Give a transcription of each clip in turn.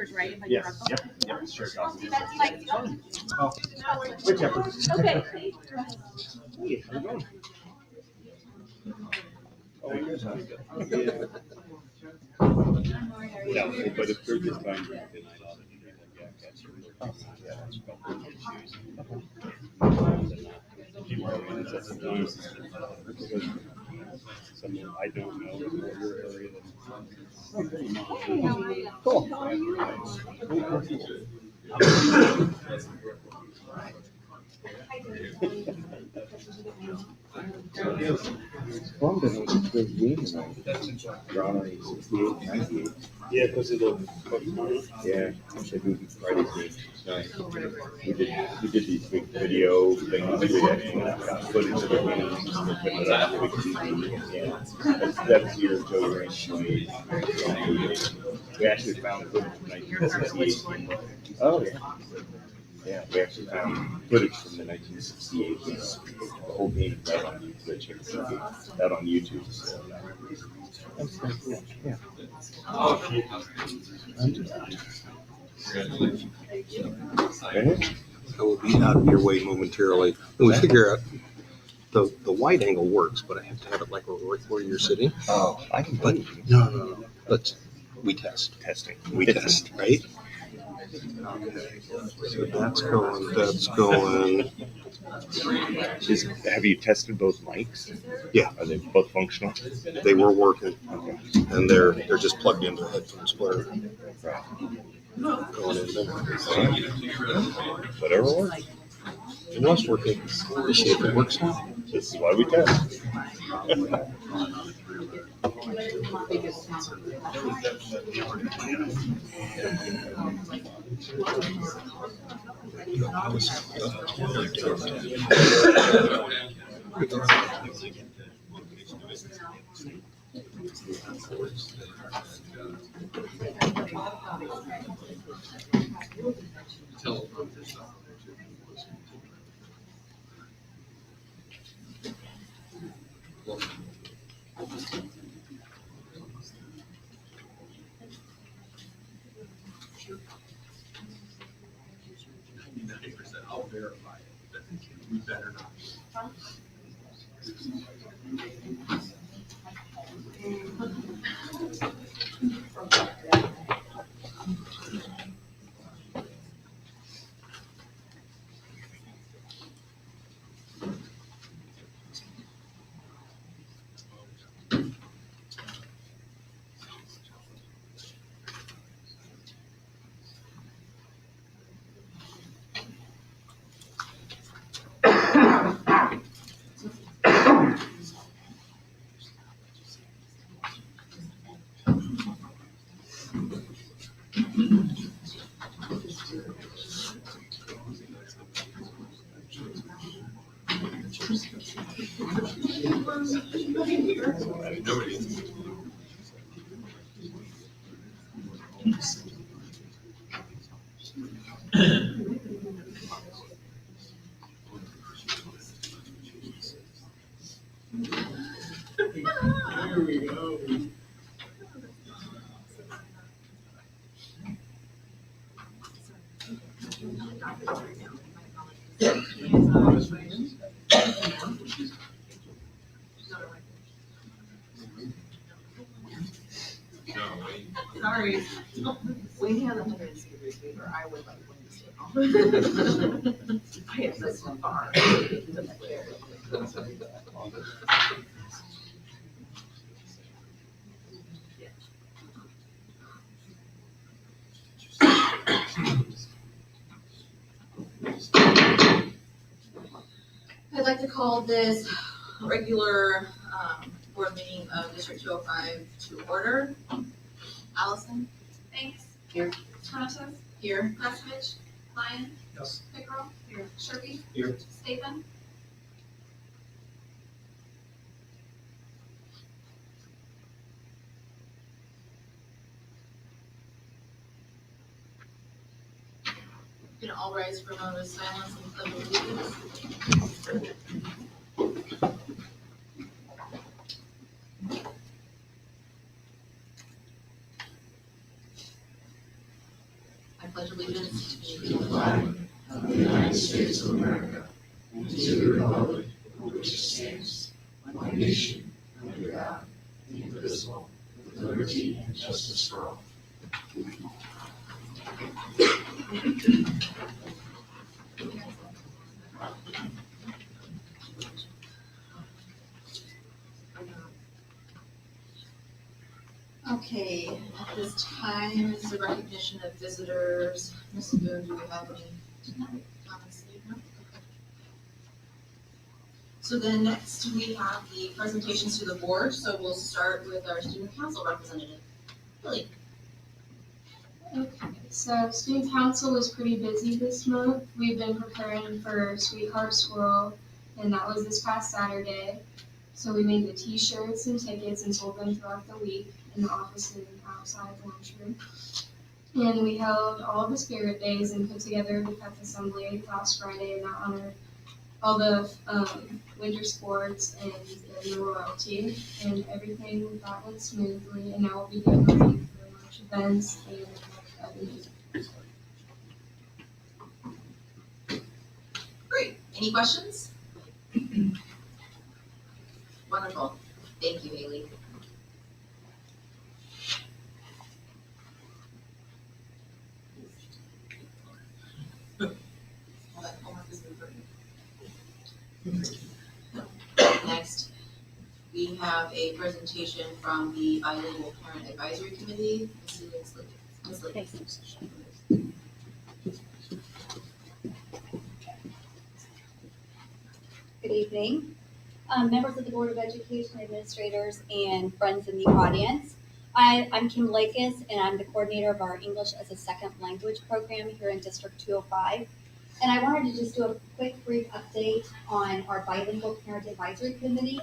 yours, right? Like Yes. Yep. Sure. That's like, Oh, whichever. okay. Hey, how's it going? Yeah, but if they're just trying to deny all that, someone I don't know in your area Cool. yeah, because it'll Yeah, actually we Friday's game tonight. We did these big video things. We actually got footage of the games and we're putting it on the big TV. Yeah, that's your Joey Ranch. We actually found footage from 1968. Oh yeah. Yeah, we actually found footage from the 1968 game. The whole game is out on YouTube. So, that's kind of cool. Yeah. I will be out of your way momentarily. And we figure out the wide angle works, but I have to have it like right where you're sitting. Oh, I can But believe you. no. We test, right? Okay. So that's going. Have you tested both mics? Yeah. Are they both functional? They were working, Okay. and they're just plugged into the headphone splitter. Going in there. Whatever works. It was working. Let's see if it works now. This is why we test. I'll verify it, but we better not. Here we go. Sorry. We had 160 degrees fever. I would like one to stay home. I have this one far. I'd like to call this regular board meeting of District 205 to order. Allison? Thanks. Here. Tauntus, Here. Pressovich, Lyon, Yes. Pickrell, here, Sharpie, Here. Statham. You can all rise for a moment of silence and pledge allegiance. pledge allegiance to the flag of the United States of America and to the republic for which it stands, one nation, under God, indivisible, with liberty and justice for all. Okay, at this time is the recognition of visitors. Ms. Boone, do we have any comments? No? So then next we have the presentations to the board. So we'll start with our student council representative. Lily. Okay, so student council was pretty busy this month. We've been preparing for Sweetheart Swirl, and that was this past Saturday. So we made the t-shirts and tickets and sold them throughout the week in the office and outside the lunchroom. And we held all of the spirit days and put together the pep assembly last Friday, and that honored all the winter sports and the royalty, and everything we thought went smoothly. And now we'll be getting ready for March events and other music. Great. Any questions? Wonderful. Thank you, Haley. Next, we have a presentation from the Bilingual Parent Advisory Committee. Ms. Lee. Good evening. Members of the Board of Education, administrators, and friends in the audience. I'm Kim Lakis, and I'm the coordinator of our English as a Second Language program here in District 205. And I wanted to just do a quick, brief update on our Bilingual Parent Advisory Committee.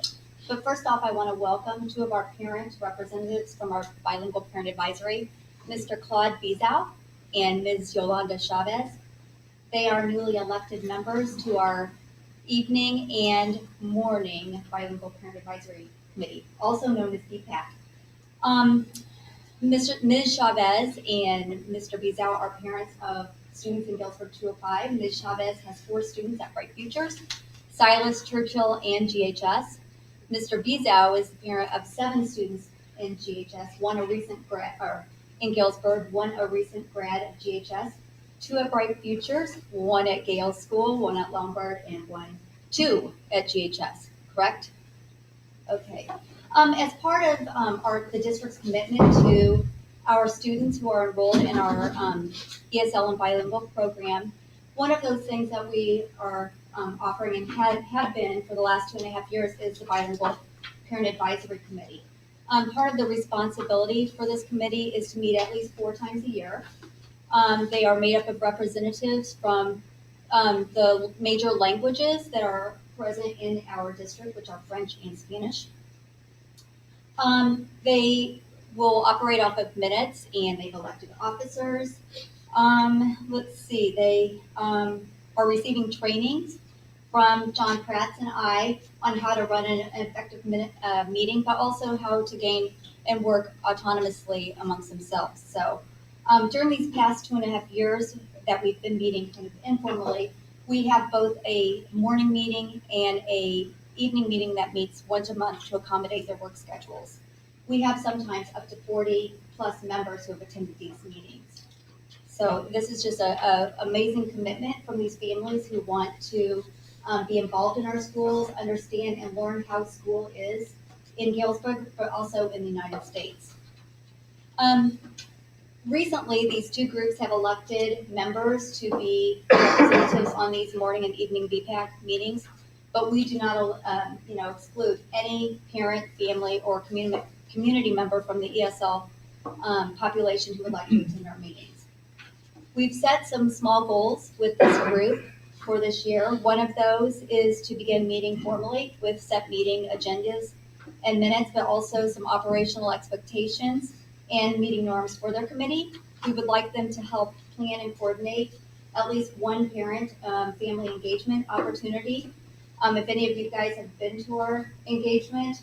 But first off, I want to welcome two of our parent representatives from our Bilingual Parent Advisory, Mr. Claude Bizau and Ms. Yolanda Chavez. They are newly elected members to our Evening and Morning Bilingual Parent Advisory Committee, also known as BPAC. Ms. Chavez and Mr. Bizau are parents of students in Guilford 205. Ms. Chavez has 4 students at Bright Futures, Silas, Churchill, and GHS. Mr. Bizau is the parent of 7 students in GHS, one a recent grad, or in Galesburg, one a recent grad at GHS, 2 at Bright Futures, 1 at Gale School, 1 at Lombard, and 2 at GHS, correct? Okay. As part of the district's commitment to our students who are enrolled in our ESL and bilingual program, one of those things that we are offering and have been for the last 2.5 years is the Bilingual Parent Advisory Committee. Part of the responsibility for this committee is to meet at least 4 times a year. They are made up of representatives from the major languages that are present in our district, which are French and Spanish. They will operate off of minutes, and they've elected officers. Let's see, they are receiving trainings from John Pratt and I on how to run an effective meeting, but also how to gain and work autonomously amongst themselves. So during these past 2.5 years that we've been meeting kind of informally, we have both a morning meeting and a evening meeting that meets once a month to accommodate their work schedules. We have sometimes up to 40 plus members who have attended these meetings. So this is just a amazing commitment from these families who want to be involved in our schools, understand and learn how school is in Galesburg, but also in the United States. Recently, these 2 groups have elected members to be representatives on these morning and evening BPAC meetings, but we do not, exclude any parent, family, or community member from the ESL population who would like to attend our meetings. We've set some small goals with this group for this year. One of those is to begin meeting formally with set meeting agendas and minutes, but also some operational expectations and meeting norms for their committee. We would like them to help plan and coordinate at least one parent family engagement opportunity. If any of you guys have been to our engagement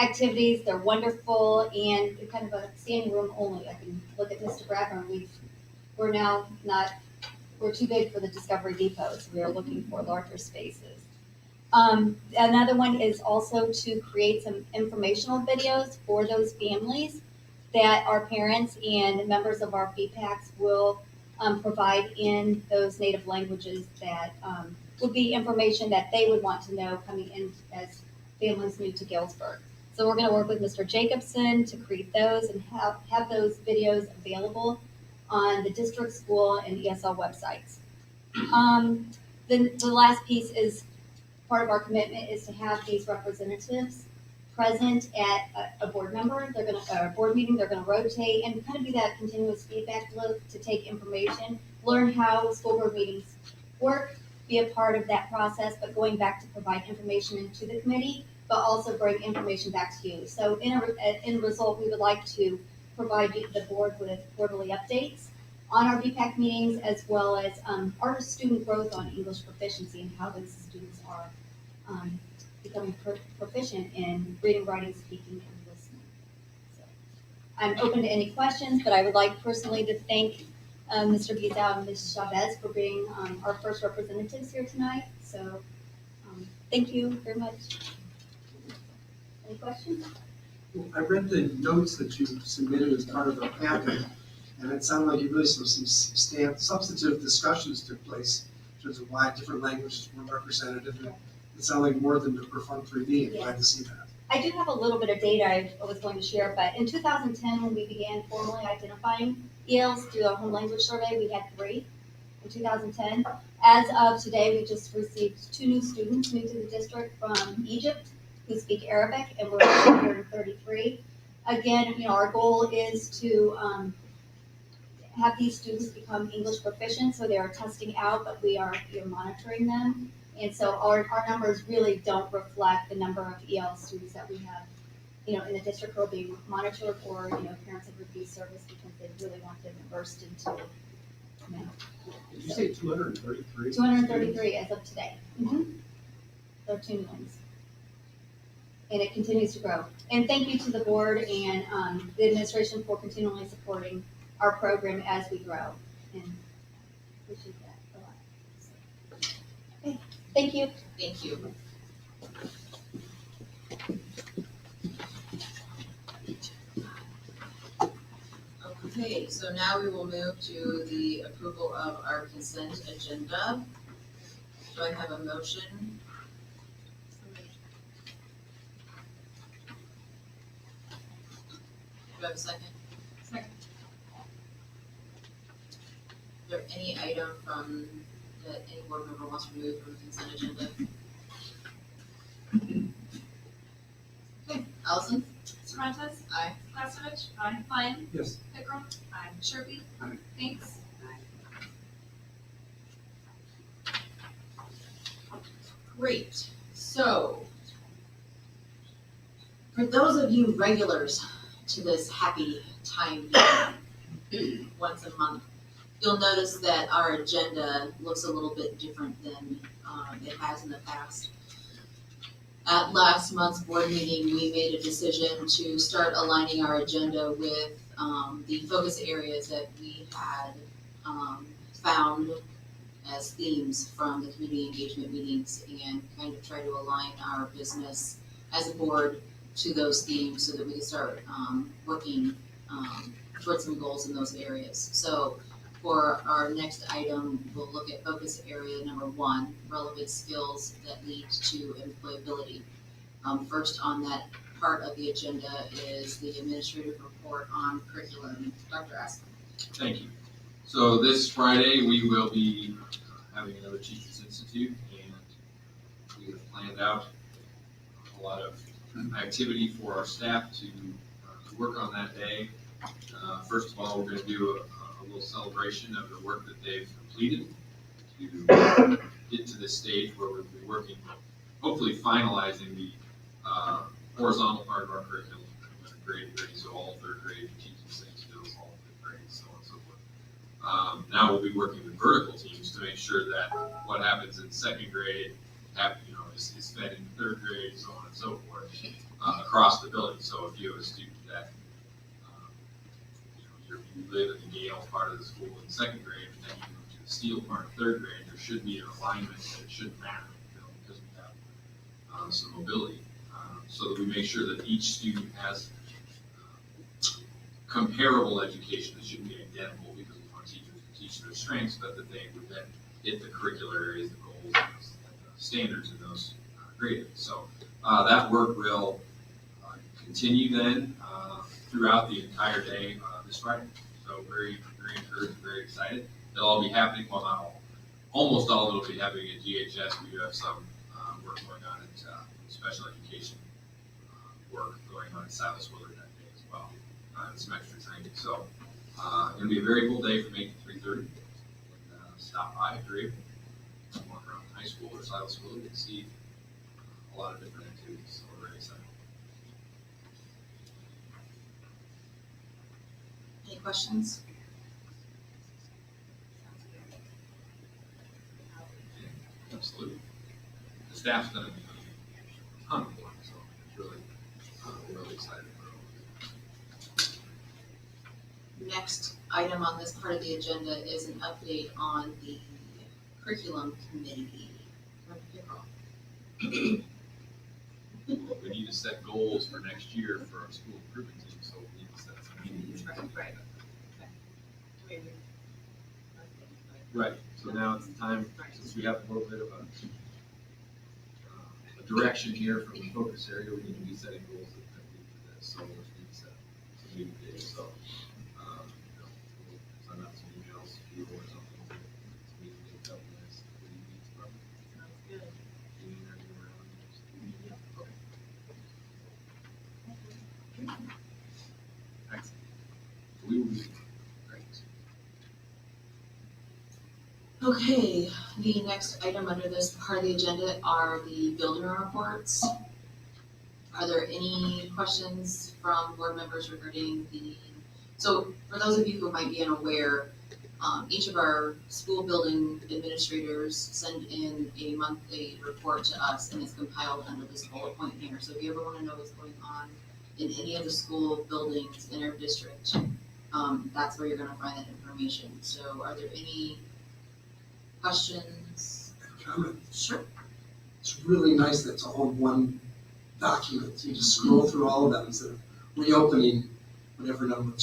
activities, they're wonderful and kind of a standing room only. I can look at Mr. Bradburn. We've we're now not, we're too big for the Discovery Depot, so we are looking for larger spaces. Another one is also to create some informational videos for those families that our parents and members of our BPACs will provide in those native languages that would be information that they would want to know coming in as families new to Galesburg. So we're going to work with Mr. Jacobson to create those and have those videos available on the district, school, and ESL websites. Then the last piece is part of our commitment is to have these representatives present at a board member. They're going to, a board meeting, they're going to rotate and kind of do that continuous feedback loop to take information, learn how school board meetings work, be a part of that process, but going back to provide information into the committee, but also bring information back to you. So in result, we would like to provide the board with quarterly updates on our BPAC meetings, as well as our student growth on English proficiency and how those students are becoming proficient in reading, writing, speaking, and listening. So I'm open to any questions, but I would like personally to thank Mr. Bizao and Ms. Chavez for being our first representatives here tonight. So thank you very much. Any questions? I read the notes that you submitted as part of the packet, and it sounded like you really some substantive discussions took place in terms of why different languages were represented. And it sounded like more than a perfunctory need. Glad to see that. I do have a little bit of data I was going to share, but in 2010, when we began formally identifying ELs through our home language survey, we had 3 in 2010. As of today, we just received 2 new students new to the district from Egypt who speak Arabic, and we're at 133. Again, our goal is to have these students become English proficient, so they are testing out, but we are monitoring them. And so our numbers really don't reflect the number of EL students that we have, in the district who are being monitored, or, parents have refused service because they really want them immersed into Did you say 233? 233 as of today. There are 2 new ones. And it continues to grow. And thank you to the board and the administration for continually supporting our program as we grow. And appreciate that a lot. So, okay, thank you. Thank you. Okay, so now we will move to the approval of our consent agenda. Do I have a motion? Do I have a second? Second. Is there any item that any board member wants to remove from the consent agenda? Okay, Allison? Sorrentos? Aye. Klasevich? Aye. Lyon? Yes. Pickram? Aye. Sharpie? Aye. Thanks. Great, so for those of you regulars to this happy time once a month, you'll notice that our agenda looks a little bit different than it has in the past. At last month's board meeting, we made a decision to start aligning our agenda with the focus areas that we had found as themes from the community engagement meetings, and kind of try to align our business as a board to those themes so that we can start working towards some goals in those areas. So for our next item, we'll look at focus area number 1, relevant skills that lead to employability. First on that part of the agenda is the administrative report on curriculum. Dr. Aspen. Thank you. So this Friday, we will be having another Teachers Institute, and we have planned out a lot of activity for our staff to work on that day. First of all, we're going to do a little celebration of the work that they've completed to get to this stage where we'll be working, hopefully finalizing the horizontal part of our curriculum, grade, so all 3rd grade teaching skills, all 5th grade, so on and so forth. Now we'll be working with vertical teams to make sure that what happens in 2nd grade is fed in 3rd grade, so on and so forth, across the building. So if you have a student that you live in the Gale part of the school in second grade, and then you move to the Steel part of third grade, there should be an alignment that it shouldn't matter, because we have some mobility. So that we make sure that each student has comparable education. That shouldn't be identical because we want teachers to teach their strengths, but that they would then hit the curricular areas, the goals, and the standards in those grades. So that work will continue then throughout the entire day this Friday. So very, very encouraged, very excited. It'll all be happening, well, not all, almost all of it will be happening at GHS. We do have some work going on at special education work going on at Silas Willard that day as well, and some extra training. So it'll be a very full day from 8 to 3:30. Stop by if you're able. Walk around the high school or Silas Willard and see a lot of different activities. So we're very excited. Any questions? Absolutely. The staff's done a ton of work, so it's really, we're really excited for it. Next item on this part of the agenda is an update on the curriculum committee. We need to set goals for next year for our school improvement team, so we need to set some meetings. Right, so now it's the time, since we have a little bit of a direction here from the focus area, we need to be setting goals that lead to this, so we need to set some meeting days, so, send out some emails to you or something, some meeting dates up in this, we need to meet from. Sounds good. You need anything around? Okay. Excellent. We will be, great. Okay, the next item under this part of the agenda are the building reports. Are there any questions from board members regarding so for those of you who might be unaware, each of our school building administrators send in a monthly report to us, and it's compiled under this bullet point here. So if you ever want to know what's going on in any of the school buildings in our district, that's where you're going to find that information. So are there any questions? Comment. Sure. It's really nice that it's all in one document. You just scroll through all of them instead of reopening whatever number of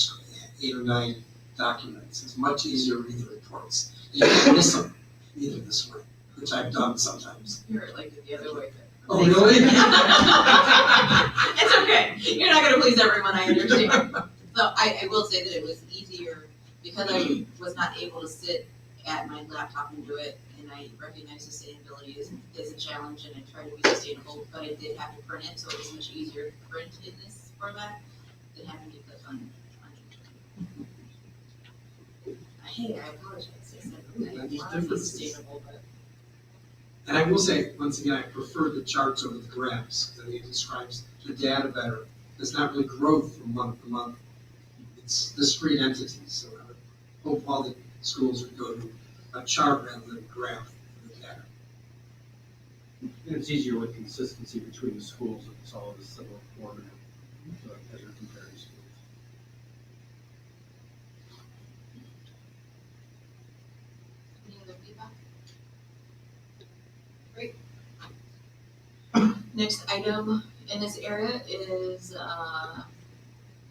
8 or 9 documents. It's much easier to read the reports. You can't miss them either this way, which I've done sometimes. You're like the other way. Oh, really? It's okay. You're not gonna please everyone, I understand. So I will say that it was easier because I was not able to sit at my laptop and do it, and I recognize sustainability is a challenge, and I try to be sustainable, but I did have to print it, so it was much easier to print in this format than having to click on. Hey, I apologize. I said, okay, I There's want to be differences. sustainable, but. And I will say, once again, I prefer the charts over the graphs, because I think it describes the data better. It's not really growth from month to month. It's discrete entities, so I would hope all the schools would go to a chart rather than a graph for the data. And it's easier with consistency between the schools if it's all in a similar format, as you're comparing schools. Any other feedback? Great. Next item in this area is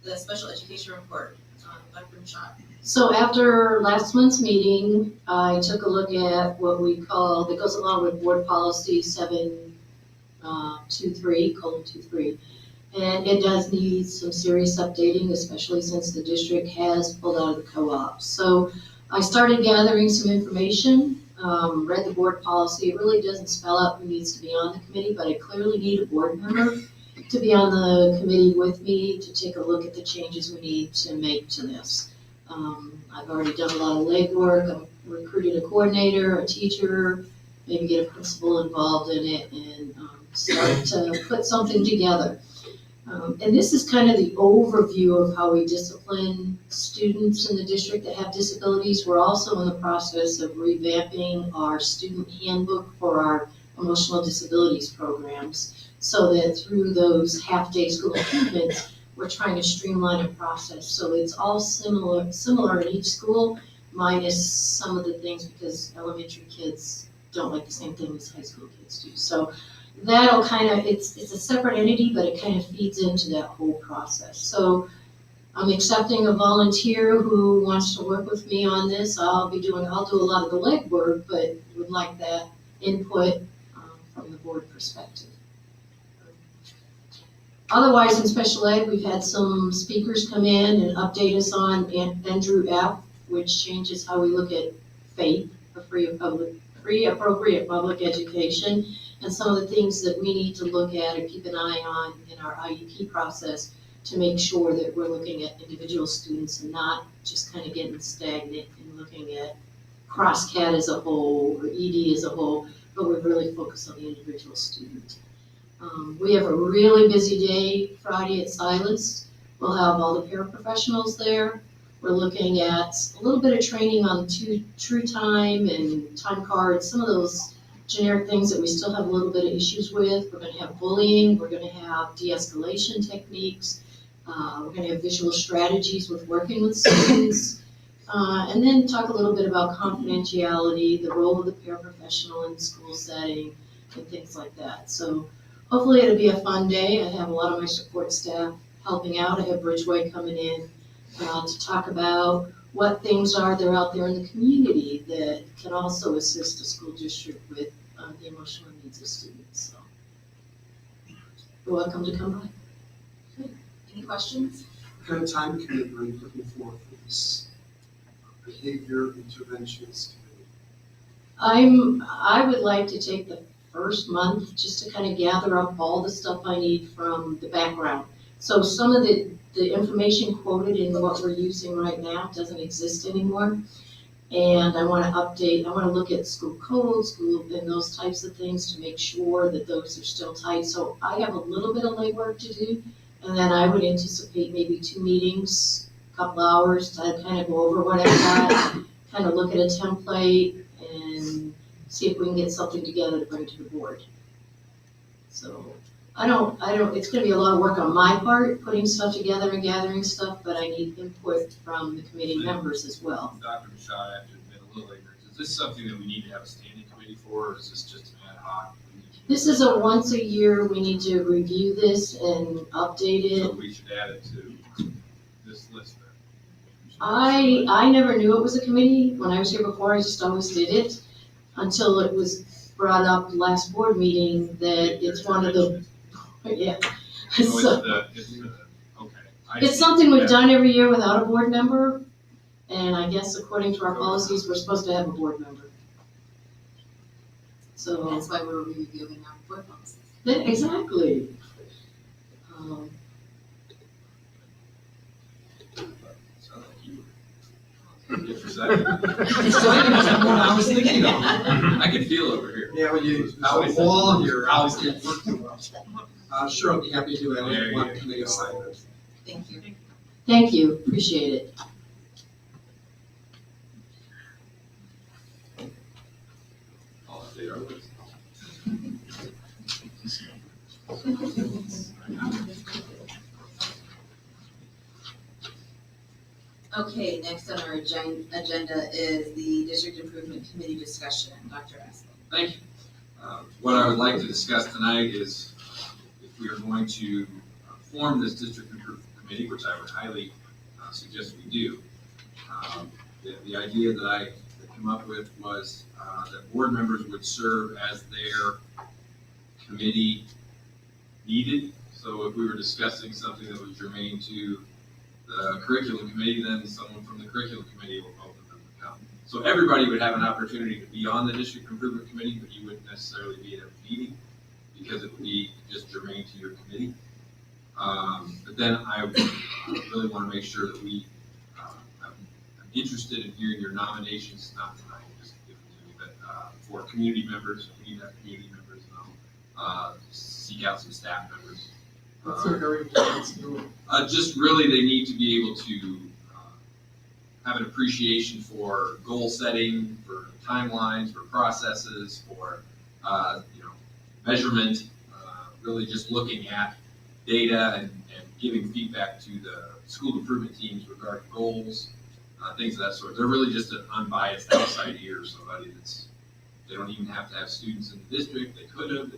the special education report. Dr. Mashad. So after last month's meeting, I took a look at what we call, that goes along with board policy 723:23. And it does need some serious updating, especially since the district has pulled out of the co-op. So I started gathering some information, read the board policy. It really doesn't spell out who needs to be on the committee, but I clearly need a board member to be on the committee with me to take a look at the changes we need to make to this. I've already done a lot of legwork. I've recruited a coordinator, a teacher, maybe get a principal involved in it, and start to put something together. And this is kind of the overview of how we discipline students in the district that have disabilities. We're also in the process of revamping our student handbook for our emotional disabilities programs, so that through those half-day school improvements, we're trying to streamline a process. So it's all similar in each school, minus some of the things because elementary kids don't like the same thing as high school kids do. So that'll kind of, it's a separate entity, but it kind of feeds into that whole process. So I'm accepting a volunteer who wants to work with me on this. I'll do a lot of the legwork, but would like that input from the board perspective. Otherwise, in special ed, we've had some speakers come in and update us on Andrew F., which changes how we look at FAPE, free appropriate public education, and some of the things that we need to look at and keep an eye on in our IEP process to make sure that we're looking at individual students and not just kind of getting stagnant and looking at cross-CAT as a whole or ED as a whole, but we're really focused on the individual student. We have a really busy day Friday at Silas. We'll have all the paraprofessionals there. We're looking at a little bit of training on true time and time cards, some of those generic things that we still have a little bit of issues with. We're gonna have bullying, we're gonna have de-escalation techniques, we're gonna have visual strategies with working with students, and then talk a little bit about confidentiality, the role of the paraprofessional in the school setting, and things like that. So hopefully it'll be a fun day. I have a lot of my support staff helping out. I have Bridgeway coming in to talk about what things are there out there in the community that can also assist the school district with the emotional needs of students. So you're welcome to come by. Any questions? What kind of time commitment are you looking for this behavior interventions committee? I would like to take the first month just to kind of gather up all the stuff I need from the background. So some of the information quoted in what we're using right now doesn't exist anymore. And I want to update, I want to look at school codes, and those types of things to make sure that those are still tight. So I have a little bit of legwork to do. And then I would anticipate maybe 2 meetings, a couple hours to kind of go over what I've got, kind of look at a template and see if we can get something together to bring to the board. So I don't, it's gonna be a lot of work on my part, putting stuff together and gathering stuff, but I need input from the committee members as well. Dr. Michaud, I have to admit a little ignorance. Is this something that we need to have a standing committee for, or is this just an ad hoc? This is a once a year, we need to review this and update it. So we should add it to this list then? I never knew it was a committee. When I was here before, I just always did it until it was brought up last board meeting that it's one of the, yeah. So Okay. it's something we've done every year without a board member. And I guess according to our policies, we're supposed to have a board member. So. That's why we're reviewing our board policies. Exactly. Good for a second. I was thinking of. I can feel over here. Yeah, well, the wall here, I always get work too much. Sure, I'll be happy to do it. I only want committee assignments. Thank you. Thank you, appreciate it. I'll update our list. Okay, next on our agenda is the District Improvement Committee discussion. Dr. Aspley. Thank you. What I would like to discuss tonight is if we are going to form this District Improvement Committee, which I would highly suggest we do. The idea that I came up with was that board members would serve as their committee needed. So if we were discussing something that was germane to the curriculum committee, then someone from the curriculum committee will open them to come. So everybody would have an opportunity to be on the district improvement committee, but you wouldn't necessarily be at every meeting because it would be just germane to your committee. But then I really want to make sure that I'm interested in hearing your nominations, not tonight, just give them to me, but for community members, we need to have community members, and I'll seek out some staff members. What's their area of responsibility? Just really, they need to be able to have an appreciation for goal setting, for timelines, for processes, for measurement. Really, just looking at data and giving feedback to the school improvement teams regarding goals, things of that sort. They're really just an unbiased outside ear, somebody they don't even have to have students in the district. They could have,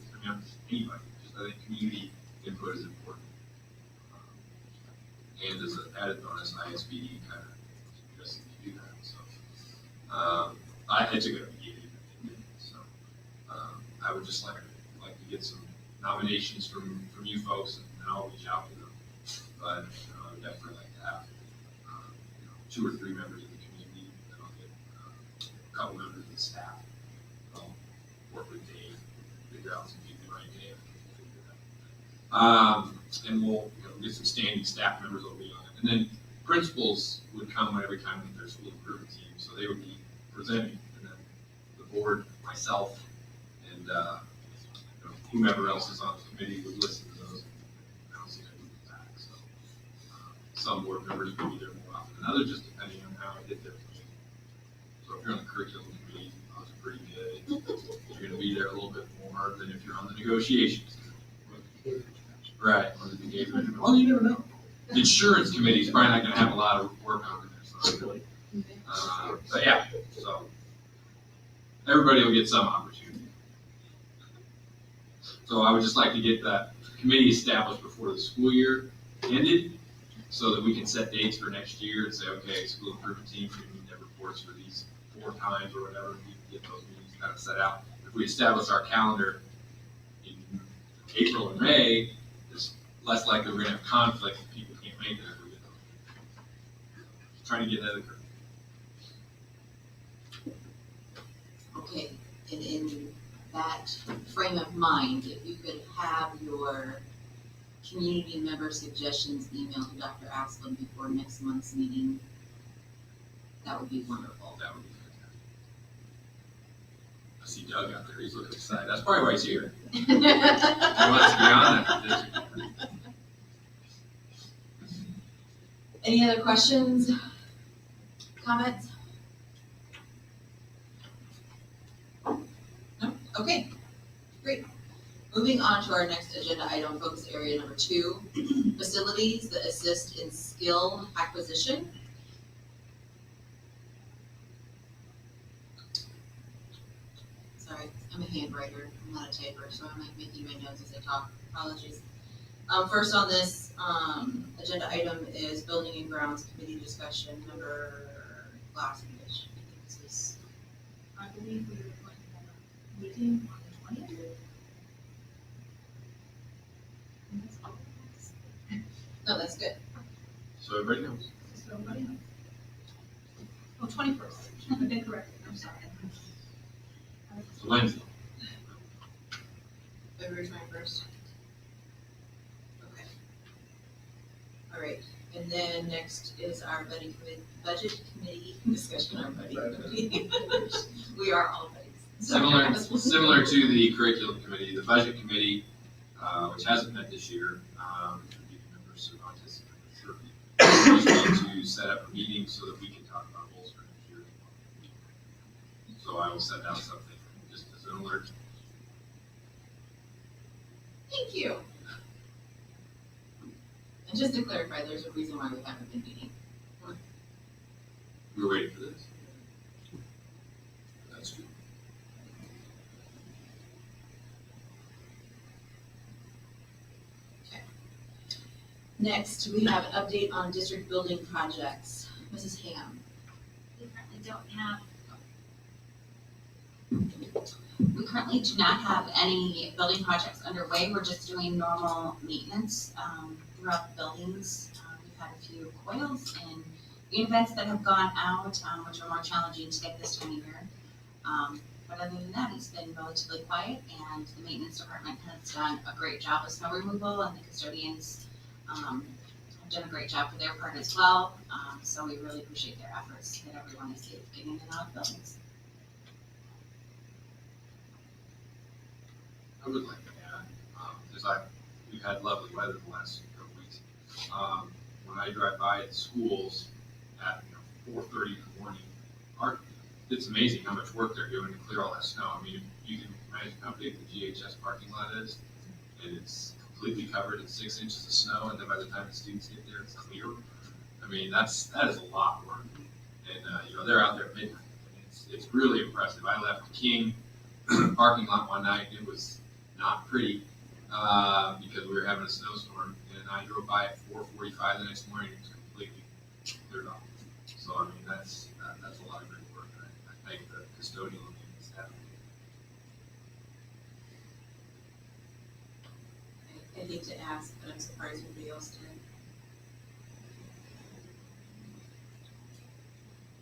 anybody. Just I think community input is important. And as an added bonus, ISBD kind of suggests you do that. So it's a good idea. So I would just like to get some nominations from you folks, and I'll reach out to them. But I would definitely like to have 2 or 3 members of the community, and I'll get a couple members of the staff. I'll work with Dave, figure out some people right Dave. And we'll get some standing staff members will be on it. And then principals would come every time with their school improvement team, so they would be presenting, and then the board, myself, and whomever else is on the committee would listen to those and bounce it back. So some board members would be there more often than others, just depending on how I did their meeting. So if you're on the curriculum committee, those are pretty good. You're going to be there a little bit more than if you're on the negotiations. Right. Or the behavior. Well, you never know. The insurance committee is probably not going to have a lot of work over there. So, but yeah, so everybody will get some opportunity. So I would just like to get that committee established before the school year ended, so that we can set dates for next year and say, okay, school improvement team, we need their reports for these 4 times or whatever. We can get those meetings kind of set out. If we establish our calendar in April and May, it's less likely we're going to have conflict if people can't make it. Trying to get ahead of the curve. Okay, and in that frame of mind, if you could have your community member suggestions emailed to Dr. Asplin before next month's meeting, that would be wonderful. That would be fantastic. I see Doug out there, he's looking excited. That's probably why he's here. He wants to be on that. Any other questions? Comments? No? Okay, great. Moving on to our next agenda item, focus area number 2, facilities that assist in skill acquisition. Sorry, I'm a handwriter, I'm not a typer, so I'm like making my notes as I talk. Apologies. First on this agenda item is building and grounds committee discussion number last week. I believe we were going to have a meeting on the 20th. And that's all. No, that's good. So everybody knows. So everybody knows. Oh, 21st. I've been corrected. I'm sorry. It's Wednesday. February 21st. Okay. All right, and then next is our budget committee discussion, our budget committee. We are all buddies. Similar to the curriculum committee, the budget committee, which hasn't met this year, members of autism, I'm sure, just want to set up a meeting so that we can talk about goals for next year. So I will send out something just as an alert. Thank you. And just to clarify, there's a reason why we haven't been meeting. We were waiting for this. That's true. Okay. Next, we have an update on district building projects. Mrs. Ham. We currently do not have any building projects underway. We're just doing normal maintenance throughout the buildings. We've had a few coils and units that have gone out, which are more challenging to get this time of year. But other than that, it's been relatively quiet, and the maintenance department has done a great job with snow removal, and the custodians have done a great job for their part as well. So we really appreciate their efforts that everyone is safe getting in and out of buildings. I would like to add, because we've had lovely weather the last couple weeks. When I drive by at schools at 4:30 in the morning, it's amazing how much work they're doing to clear all that snow. I mean, you can imagine how big the GHS parking lot is, and it's completely covered in 6 inches of snow, and then by the time the students get there, it's clear. I mean, that is a lot of work. And, you know, they're out there at midnight. And it's really impressive. I left King parking lot one night. It was not pretty because we were having a snowstorm. And I drove by at 4:45 the next morning. It was completely cleared off. So, I mean, that's a lot of great work. I thank the custodial and staff. I hate to ask, but I'm surprised nobody else did.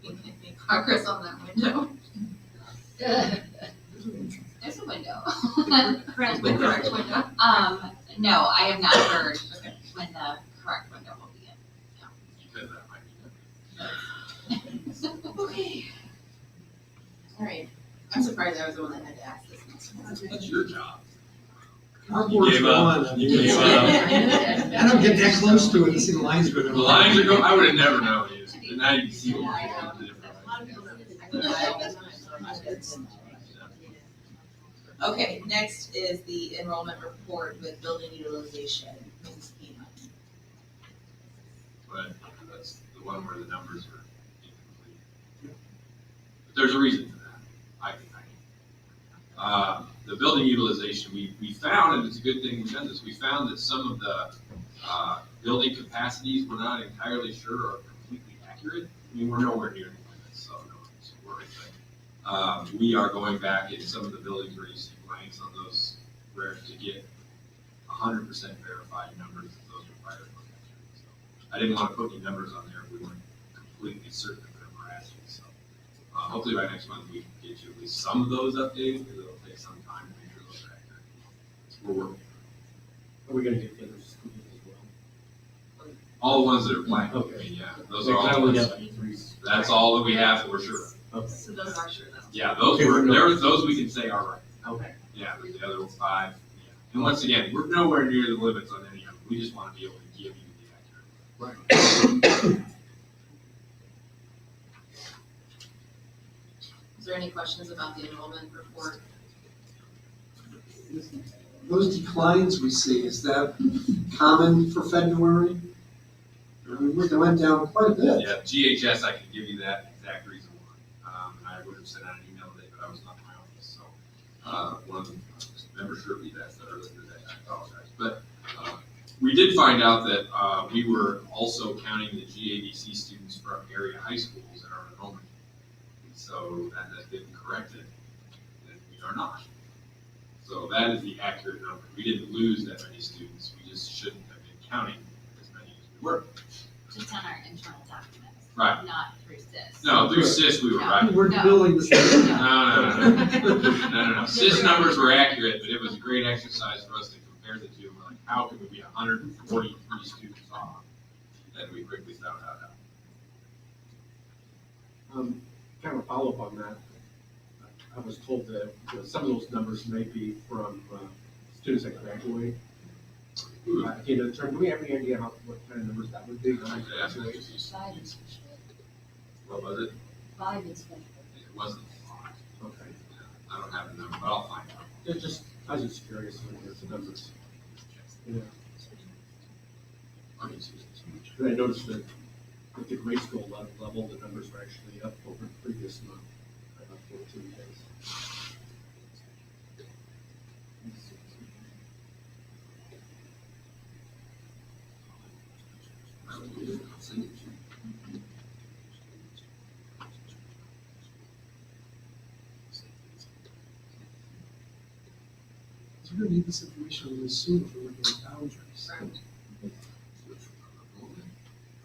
You can't make progress on that window. There's a window. Correct, the correct window. No, I have not heard when the correct window will be in. Because that might be Okay. All right. I'm surprised I was the one that had to ask this. That's your job. Cardboard's gave up. gone. You gave up. I don't get that close to it to see the lines go down. The lines are going, I would have never known. And now you can see what the difference. Okay, next is the enrollment report with building utilization. Ms. Kima. But that's the one where the numbers are incomplete. But there's a reason for that, I think. The building utilization, we found, and it's a good thing we've done this, we found that some of the building capacities we're not entirely sure are completely accurate. I mean, we're nowhere near the limits, so no one's worried. But we are going back in some of the buildings where you see blanks on those, where to get 100% verified numbers of those required. So I didn't want to put any numbers on there if we weren't completely certain of them were accurate. So hopefully by next month we can get you at least some of those updated, because it'll take some time to make sure those are accurate. We're working. Are we gonna get the other schools as well? All the ones that are blank. Okay. I mean, yeah, those are all. I only ones- have 3. That's all that we have that we're sure of. Okay. So those are sure though. Yeah, those Okay, were, we're not- those we can say are right. Okay. Yeah, but the other 5, yeah. And once again, we're nowhere near the limits on any of them. We just want to be able to give you the accurate. Right. Is there any questions about the enrollment report? Those declines we see, is that common for February? I mean, they went down quite a bit. Yeah, GHS, I can give you that exact reason why. I would have sent out an email today, but I was not in my office, so, one of the members sure be that are listed today, I apologize. But, we did find out that, we were also counting the GADC students from area high schools in our enrollment. So that has been corrected, and we are not. So that is the accurate number. We didn't lose that many students, we just shouldn't have been counting as many as we were. Just on our internal documents. Right. Not through SIS. No, through SIS, we were No. right. We're No. building this. No. SIS numbers were accurate, but it was a great exercise for us to compare the two. We're like, how can we be 143 students off? And we quickly found out how. Kind of a follow-up on that. I was told that some of those numbers may be from students that graduate. Do we have any idea what kind of numbers that would be? When they graduate? What was it? 5 is good. It wasn't a lot. Okay. I don't have a number, but I'll find out. I was just curious when there's the numbers. Yeah. And I noticed that at the grade school level, the numbers were actually up over the previous month, about 14 days. We're gonna need this information really soon if we're looking at boundaries.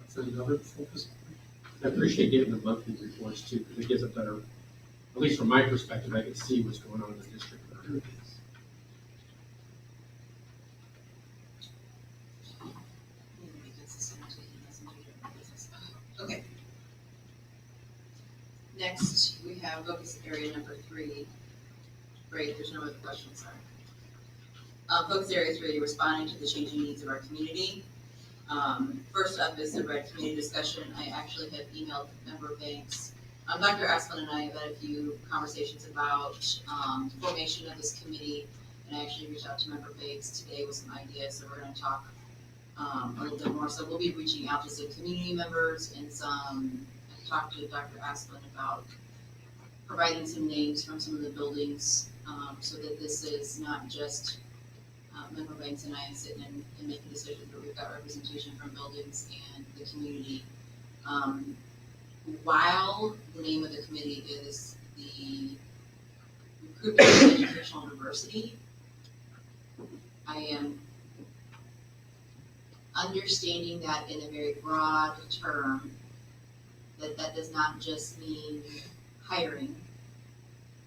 That's another focus. I appreciate getting the monthly reports too, because it gives a better, at least from my perspective, I can see what's going on in the district. Okay. Next, we have focus area number 3. Great, there's no other questions, sorry. Focus area 3, responding to the changing needs of our community. First up is the red community discussion. I actually have emailed member banks. Dr. Asplin and I have had a few conversations about formation of this committee And I actually reached out to Member Biggs today with some ideas, so we're gonna talk a little bit more. So we'll be reaching out to some community members and I talked to Dr. Asplin about providing some names from some of the buildings, so that this is not just Member Banks and I sitting and making decisions, but we've got representation from buildings and the community. While the name of the committee is the Recruitment of Educational Diversity, I am understanding that in a very broad term, that does not just mean hiring.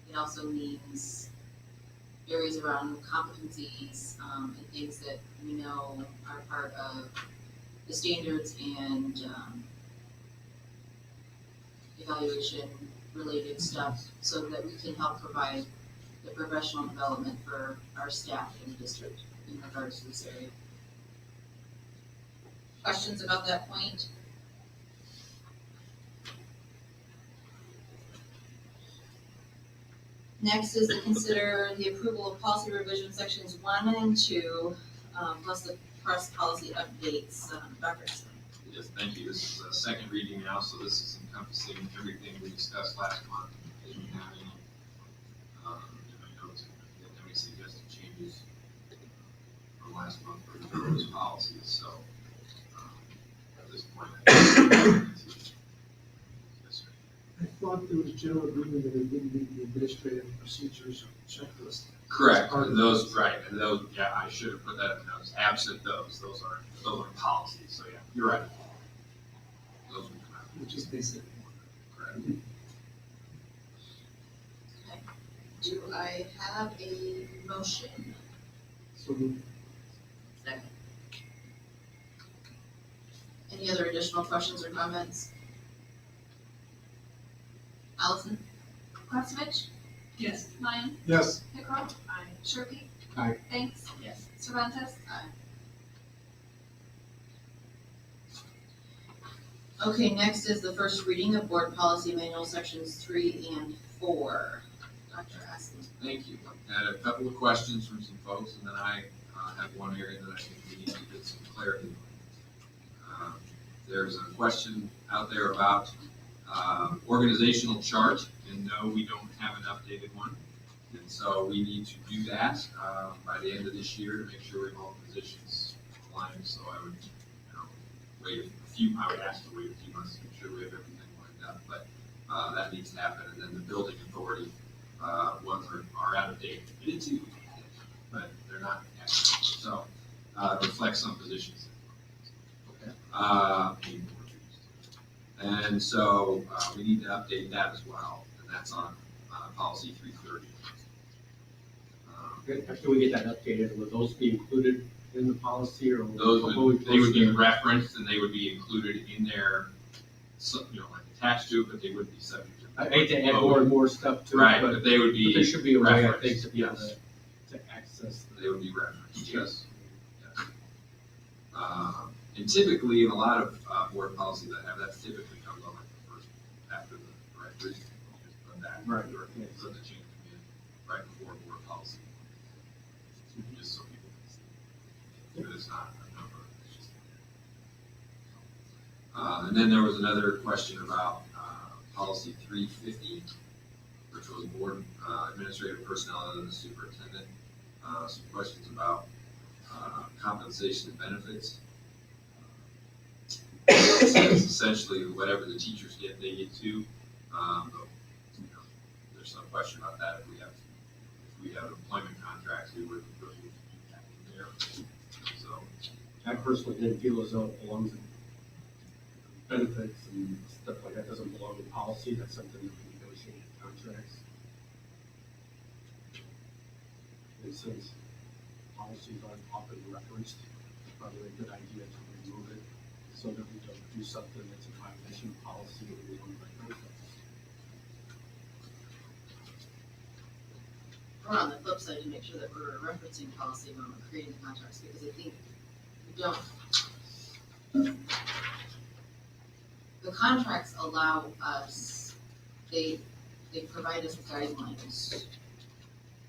It also means areas around competencies, and things that we know are part of the standards and evaluation related stuff, so that we can help provide the professional development for our staff in the district in regards to this area. Questions about that point? Next is to consider the approval of policy revision sections 1 and 2, plus the press policy updates. Dr. Asplin. Yes, thank you. This is a second reading now, so this is encompassing everything we discussed last month. Didn't have any, in my notes, didn't have any suggested changes from last month for those policies, so, at this point, I thought there was general agreement that it didn't meet the administrative procedures checklist. correct, and those, right, and those, yeah, I should have put that in the notes. Absent those are policies, so yeah, you're right. Those would come out. Which is basic. Correct. Okay. Do I have a motion? So we Second. Any other additional questions or comments? Allison? Klasevich, Yes. Lyon, yes. Pickrell. Aye. Sherby. Aye. Banks. Yes. Cervantes. Okay, next is the first reading of Board Policy Manual Sections 3 and 4. Dr. Asplin. Thank you. I had a couple of questions from some folks, and then I have one area that I think we need to get some clarity on. There's a question out there about organizational chart, and no, we don't have an updated one. And so we need to do that by the end of this year to make sure we have all the positions aligned. So I would, I would ask to wait a few months to make sure we have everything lined up, but that needs to happen. And then the building authority ones are out of date. We did too, but they're not accurate. So it reflects some positions. Okay. And so we need to update that as well, and that's on policy 330. After we get that updated, will those be included in the policy, or? Those they would be referenced, and they would be included in there, like attached to it, but they wouldn't be subject to. I hate to add more and more stuff to it. Right, but they would be. But there should be a way, I referenced, think, to be able yes. to access. They would be referenced, yes. And typically, in a lot of board policies that have, that typically comes on like the first, after the directory. Put that, Right. Put the change in right before board policy. Just so people can see. But it's not a number, it's just. And then there was another question about policy 350, which was board administrative personnel and the superintendent. Some questions about compensation and benefits. It's essentially whatever the teachers get, they get too. But, there's some question about that. If we have employment contracts, we would do that in there. So I personally didn't feel as though it belongs in benefits and stuff like that, doesn't belong in policy. That's something that we negotiate in contracts. And since policies aren't often referenced, it's probably a good idea to remove it so that we don't do something that's a violation of policy that we don't reference. Or on the flip side, to make sure that we're referencing policy when we're creating the contracts, because I think we don't. The contracts allow us, they provide us guidelines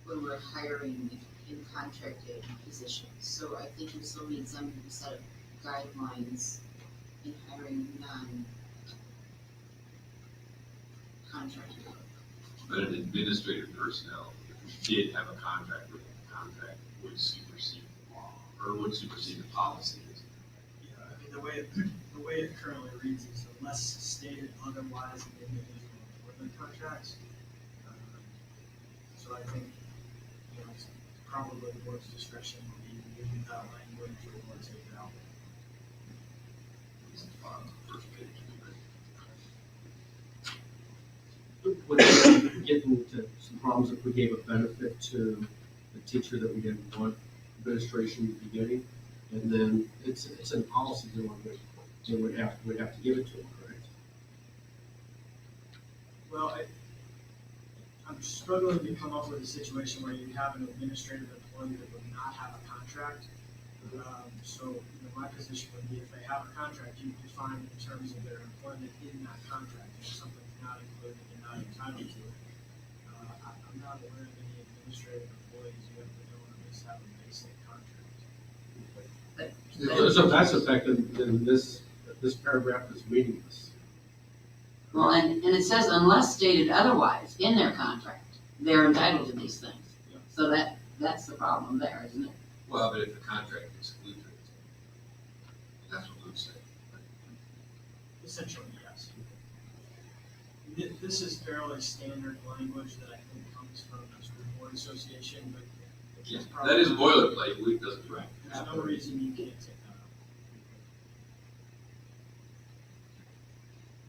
when we're hiring in contracted positions. So I think you still need some set of guidelines in hiring non-contracted. But an administrative personnel, if you did have a contract with a contract, would supersede the law, or would supersede the policy. Yeah, I mean, the way it currently reads is unless stated otherwise in individual employment contracts. So I think, it's probably the board's discretion will be to leave that language or take it out. First page. Would we get into some problems if we gave a benefit to the teacher that we didn't want administration at the beginning? And then it's in policy, they would have to give it to them, correct? Well, I'm struggling to come up with a situation where you have an administrative employee that would not have a contract. So, my position would be if they have a contract, you define in terms of their employment in that contract. If something's not included, you're not entitled to it. I'm not aware of any administrative employees who have to go and at least have a basic contract. So if that's effective, then this paragraph is meaningless. Well, and it says unless stated otherwise in their contract, they're entitled to these things. So that's the problem there, isn't it? Well, but if the contract excludes it, that's what Luke said. Essentially, yes. This is fairly standard language that I think comes from the School Board Association, but Yeah, that is boilerplate, Luke doesn't write. there's no reason you can't take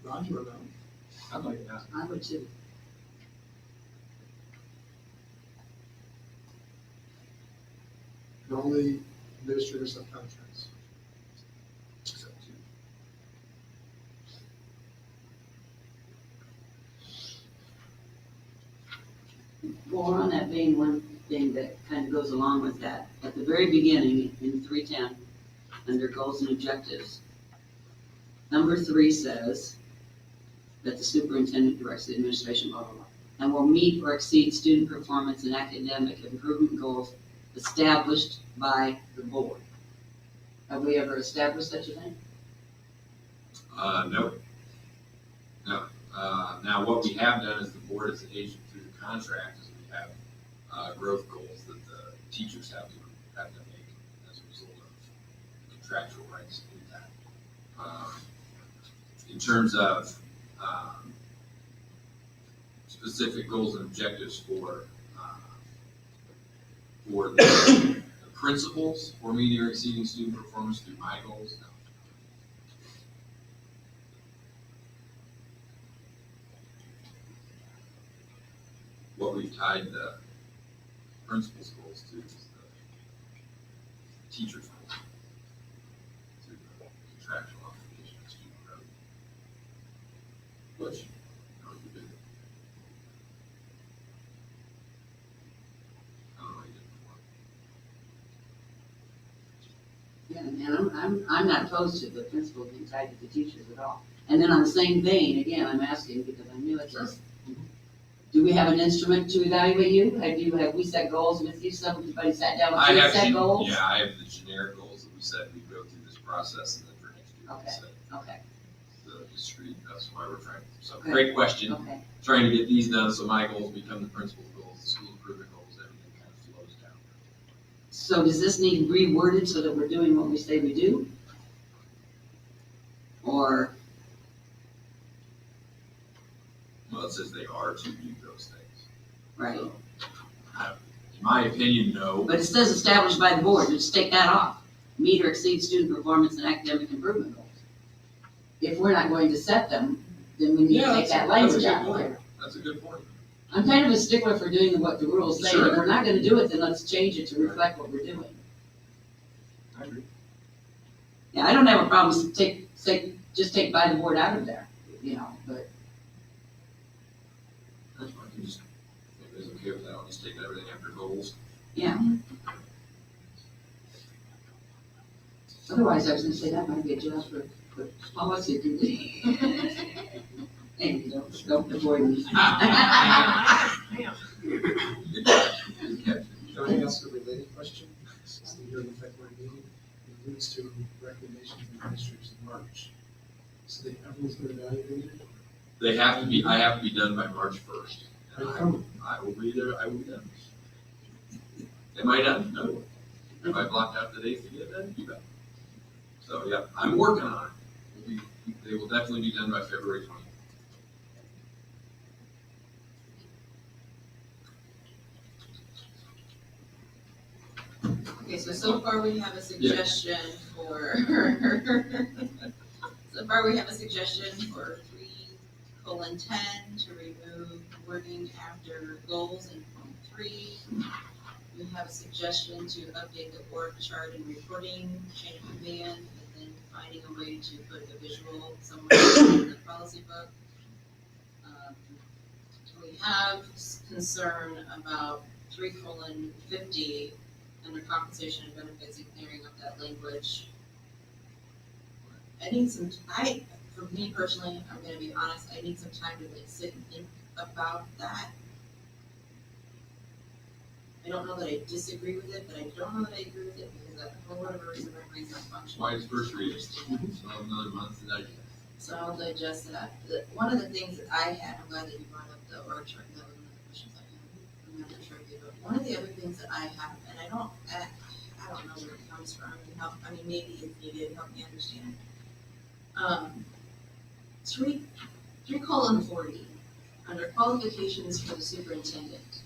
that out. Roger, about I'd like that. I would too. and only administrators have contracts. Except two. Well, on that vein, one thing that kind of goes along with that, at the very beginning in 310, under goals and objectives, number 3 says that the superintendent directs the administration, blah, blah, blah, and will meet or exceed student performance and academic improvement goals established by the board. Have we ever established such a thing? No. No. Now, what we have done is the board as an agent through the contract is we have growth goals that the teachers have to make as a result of contractual rights to do that. In terms of specific goals and objectives for the principals for meeting or exceeding student performance through my goals, no. What we've tied the principal's goals to is the teacher's goals, to the contractual obligation of student growth. Which, you did. I don't know how you did before. Yeah, and I'm not opposed to the principal being tied to the teachers at all. And then on the same vein, again, I'm asking because I knew it says, do we have an instrument to evaluate you? Have we set goals with you? Somebody sat down with you and set goals? Yeah, I have the generic goals that we said we'd go through this process and then for next year we set Okay, the discrete, that's why we're trying. So Okay. great question. okay. Trying to get these done so my goals become the principal's goals, the school improvement goals, everything kind of flows down. So does this need reworded so that we're doing what we say we do? Or, Well, it says they are to do those things. right, So, in my opinion, no. but it says established by the board, just take that off. Meet or exceed student performance and academic improvement goals. If we're not going to set them, then we need to take that language out of there. That's a good point. I'm kind of a stickler for doing what the rules say. Sure. If we're not gonna do it, then let's change it to reflect what we're doing. I agree. Yeah, I don't have a problem, just take by the board out of there, but. That's fine. You just, if it's okay with that, I'll just take everything after goals. Yeah. Otherwise, I was gonna say that might be a job for policy committee. And don't avoid me. Joining us to relate alludes to recommendations and administrators in March. So everyone's gonna evaluate it? I have to be done by March 1st. Are you coming? I will be there, I will be done. Am I done? No. Have I blocked out the dates to get it done? You bet. So, yeah, I'm working on it. They will definitely be done by February 20th. Okay, so far we have a suggestion for, so far we have a suggestion for 3:10 to remove wording after goals in point 3. We have a suggestion to update the org chart and reporting, chain of command, and then finding a way to put a visual somewhere in the policy book. We have concern about 3:50 under compensation and benefits and clearing up that language. For me personally, I'm gonna be honest, I need some time to sit and think about that. I don't know that I disagree with it, but I don't know that I agree with it because for whatever reason my brain's not functioning. Why it's first reading, so I'll have another month to digest. So I'll digest that. One of the things that I had, I'm glad that you brought up the org chart, that was one of the questions I had. I'm not sure if you, but one of the other things that I have, and I don't know where it comes from, maybe if you did help me understand. 3:40, under qualifications for the superintendent.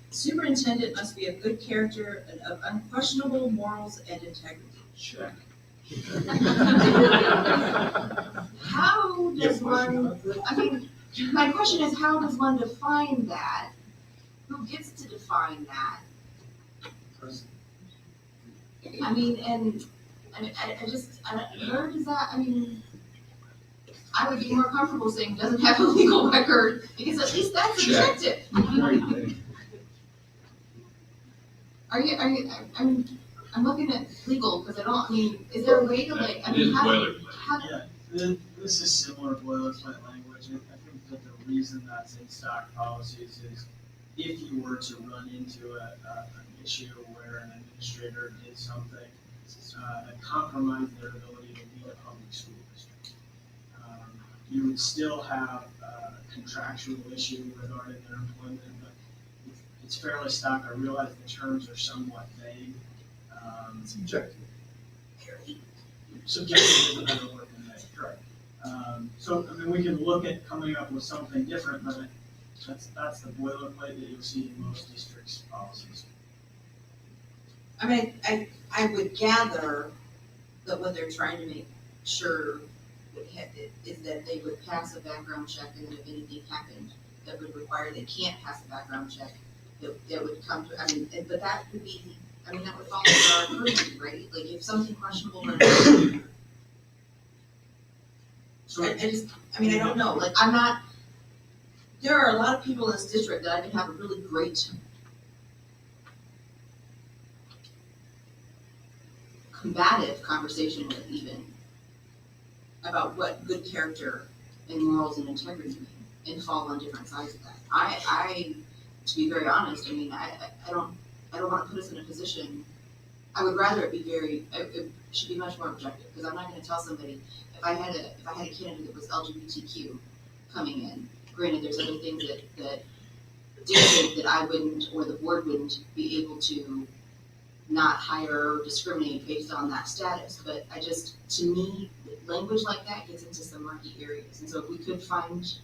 Superintendent must be of good character and of unquestionable morals and integrity. Check. How does one, my question is, how does one define that? Who gets to define that? Where does that, I would be more comfortable saying doesn't have a legal record, because at least that's objective. I'm looking at legal, because is there a way to It is boilerplate. This is similar boilerplate language. I think that the reason that's in stock policies is if you were to run into an issue where an administrator did something that compromised their ability to lead a public school district, you would still have a contractual issue regarding their employment, but it's fairly stock. I realize the terms are somewhat vague. Subjective. Subjective is a better word than vague, correct. We can look at coming up with something different, but that's the boilerplate that you'll see in most districts' policies. I would gather that what they're trying to make sure is that they would pass a background check, and then if anything happened that would require they can't pass a background check, that would come to, but that would be, that would fall under our purview, right? Like if something questionable were to I don't know, there are a lot of people in this district that I can have a really great combative conversation with even about what good character and morals and integrity mean and fall on different sides of that. I to be very honest, I don't want to put us in a position, I would rather it should be much more objective, because I'm not going to tell somebody, if I had a candidate that was LGBTQ coming in, granted there's other things that dictate that I wouldn't, or the board wouldn't be able to not hire or discriminate based on that status, but to me, language like that gets into some murky areas, and so if we could find.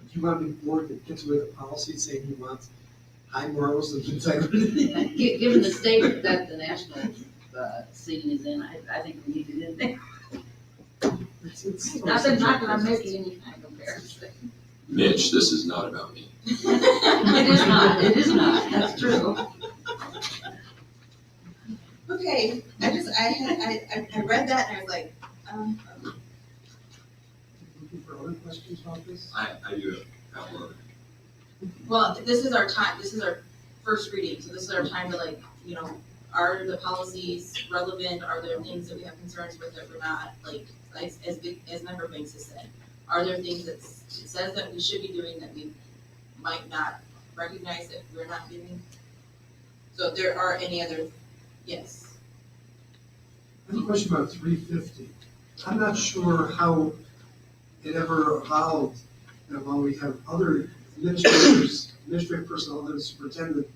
If you want the board that gets with a policy saying he wants high morals and integrity. Given the state that the national scene is in, I think we need it in there. Not that I'm making any kind of comparison. Mitch, this is not about me. It is not, that's true. Okay, I read that and I was like, Looking for other questions about this? I do have a couple of. well, this is our time, this is our first reading, so this is our time to are the policies relevant? Are there things that we have concerns with that we're not, as Member Banks has said? Are there things that it says that we should be doing that we might not recognize that we're not doing? So if there are any other Yes. I have a question about 350. I'm not sure how it ever evolved, while we have other administrators, administrative personnel, other than superintendent,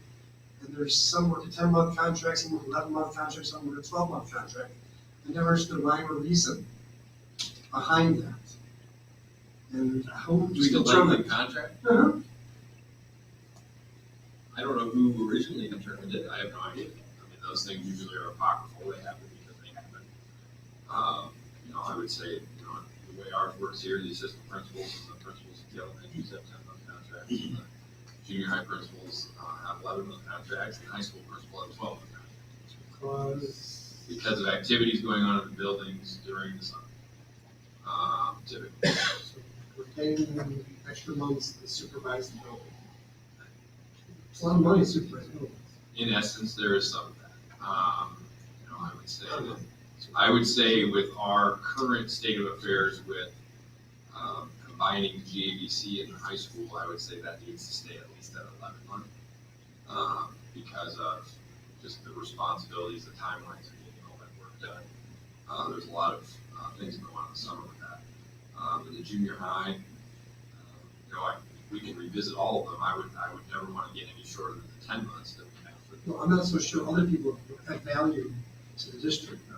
and there's some work a 10-month contract, some work 11-month contract, some work a 12-month contract. I never understood the rhyme or reason behind that. And how Do do we you delay determine? the contract? Uh-huh. I don't know who originally determined it, I have no idea. I mean, those things usually are apocryphal, they happen because they happen. I would say, the way ours works here, the assistant principals and the principals of the elementary have 10-month contracts. And the junior high principals have 11-month contracts, and the high school principal have 12-month contracts. Because of activities going on in the buildings during the summer, typically. So we're paying them extra months to supervise the building. It's a lot of money to supervise the building. In essence, there is some of that. I would say with our current state of affairs with combining GABC and the high school, I would say that needs to stay at least at 11 months because of just the responsibilities, the timelines of getting all that work done. There's a lot of things going on in the summer with that. In the junior high, we can revisit all of them. I would never want to get any shorter than the 10 months that we have. Well, I'm not so sure other people have value to the district now.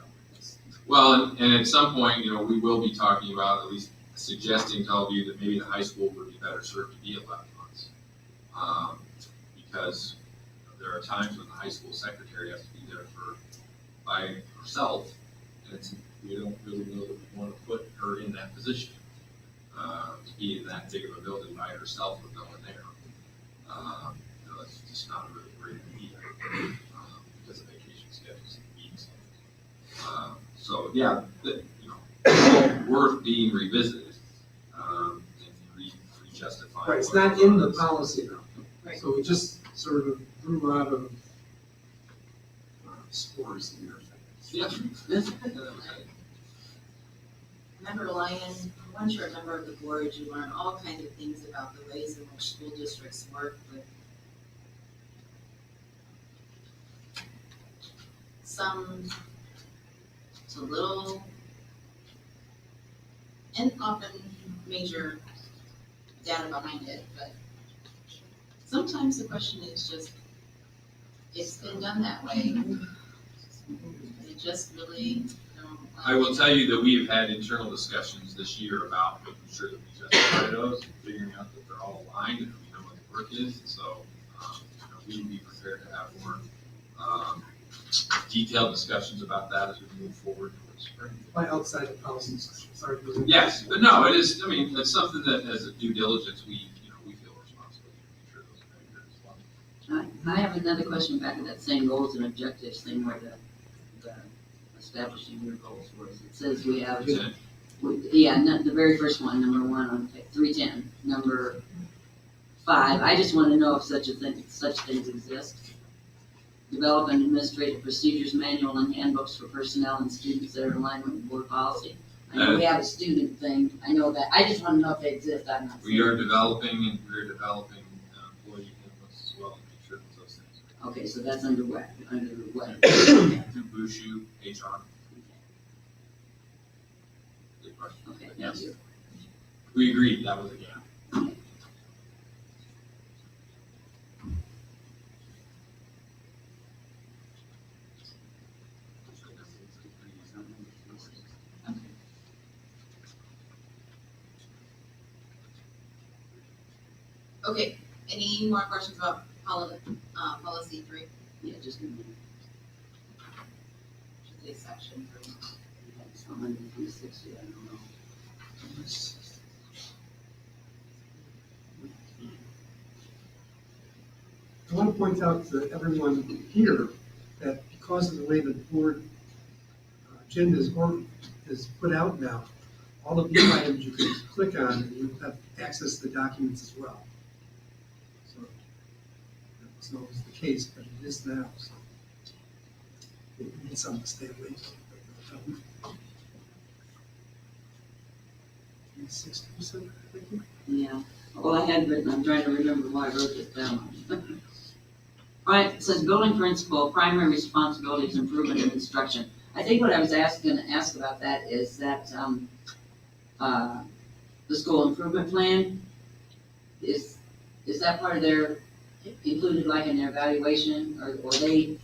Well, and at some point, we will be talking about, at least suggesting to all of you that maybe the high school would be better served to be 11 months. Because there are times when the high school secretary has to be there by herself, and we don't really know that we want to put her in that position. To be in that big of a building by herself with no one there. That's just not a really great idea because of vacation schedules and meetings. So yeah, worth being revisited and re-justifying. Right, it's not in the policy now. Right. So we just sort of grew out of spores here. Yeah. Remember, Lyon, once you're a member of the board, you learn all kinds of things about the ways in which school districts work with some to little and often major data behind it, but sometimes the question is just, it's been done that way. They just really don't. I will tell you that we have had internal discussions this year about making sure that we justify those, and figuring out that they're all aligned and we know what the work is. And so we would be prepared to have more detailed discussions about that as we move forward towards spring. By outside the policy section, sorry. Yes, but no, it is, it's something that as a due diligence, we feel responsible to make sure those are measured as well. I have another question back to that same goals and objectives thing where the establishing your goals was. It says we have, the very first one, number 1 on 310, number 5. I just want to know if such things exist. Develop an administrative procedures manual and handbooks for personnel and students that are in alignment with board policy. I know we have a student thing. I know that. I just want to know if they exist. I'm not. We are developing employee handbooks as well to make sure that those things are. Okay, so that's under what? Through Bushu, HR. Good question. Okay, Yes. thank you. We agreed that was a gap. Okay, any more questions about policy 3? Yeah, just a minute. Should say section 3. It's 160, I don't know. I want to point out to everyone here that because of the way the board agenda is put out now, all the view items you can click on and you have access to the documents as well. So that was not always the case, but it is now. So we need something to stay awake. 60%, I think. Yeah. Well, I had written, I'm trying to remember why I wrote this down. All right, it says building principal, primary responsibilities, improvement and instruction. I think what I was gonna ask about that is that, the school improvement plan, is that part of their, included like in their evaluation, or they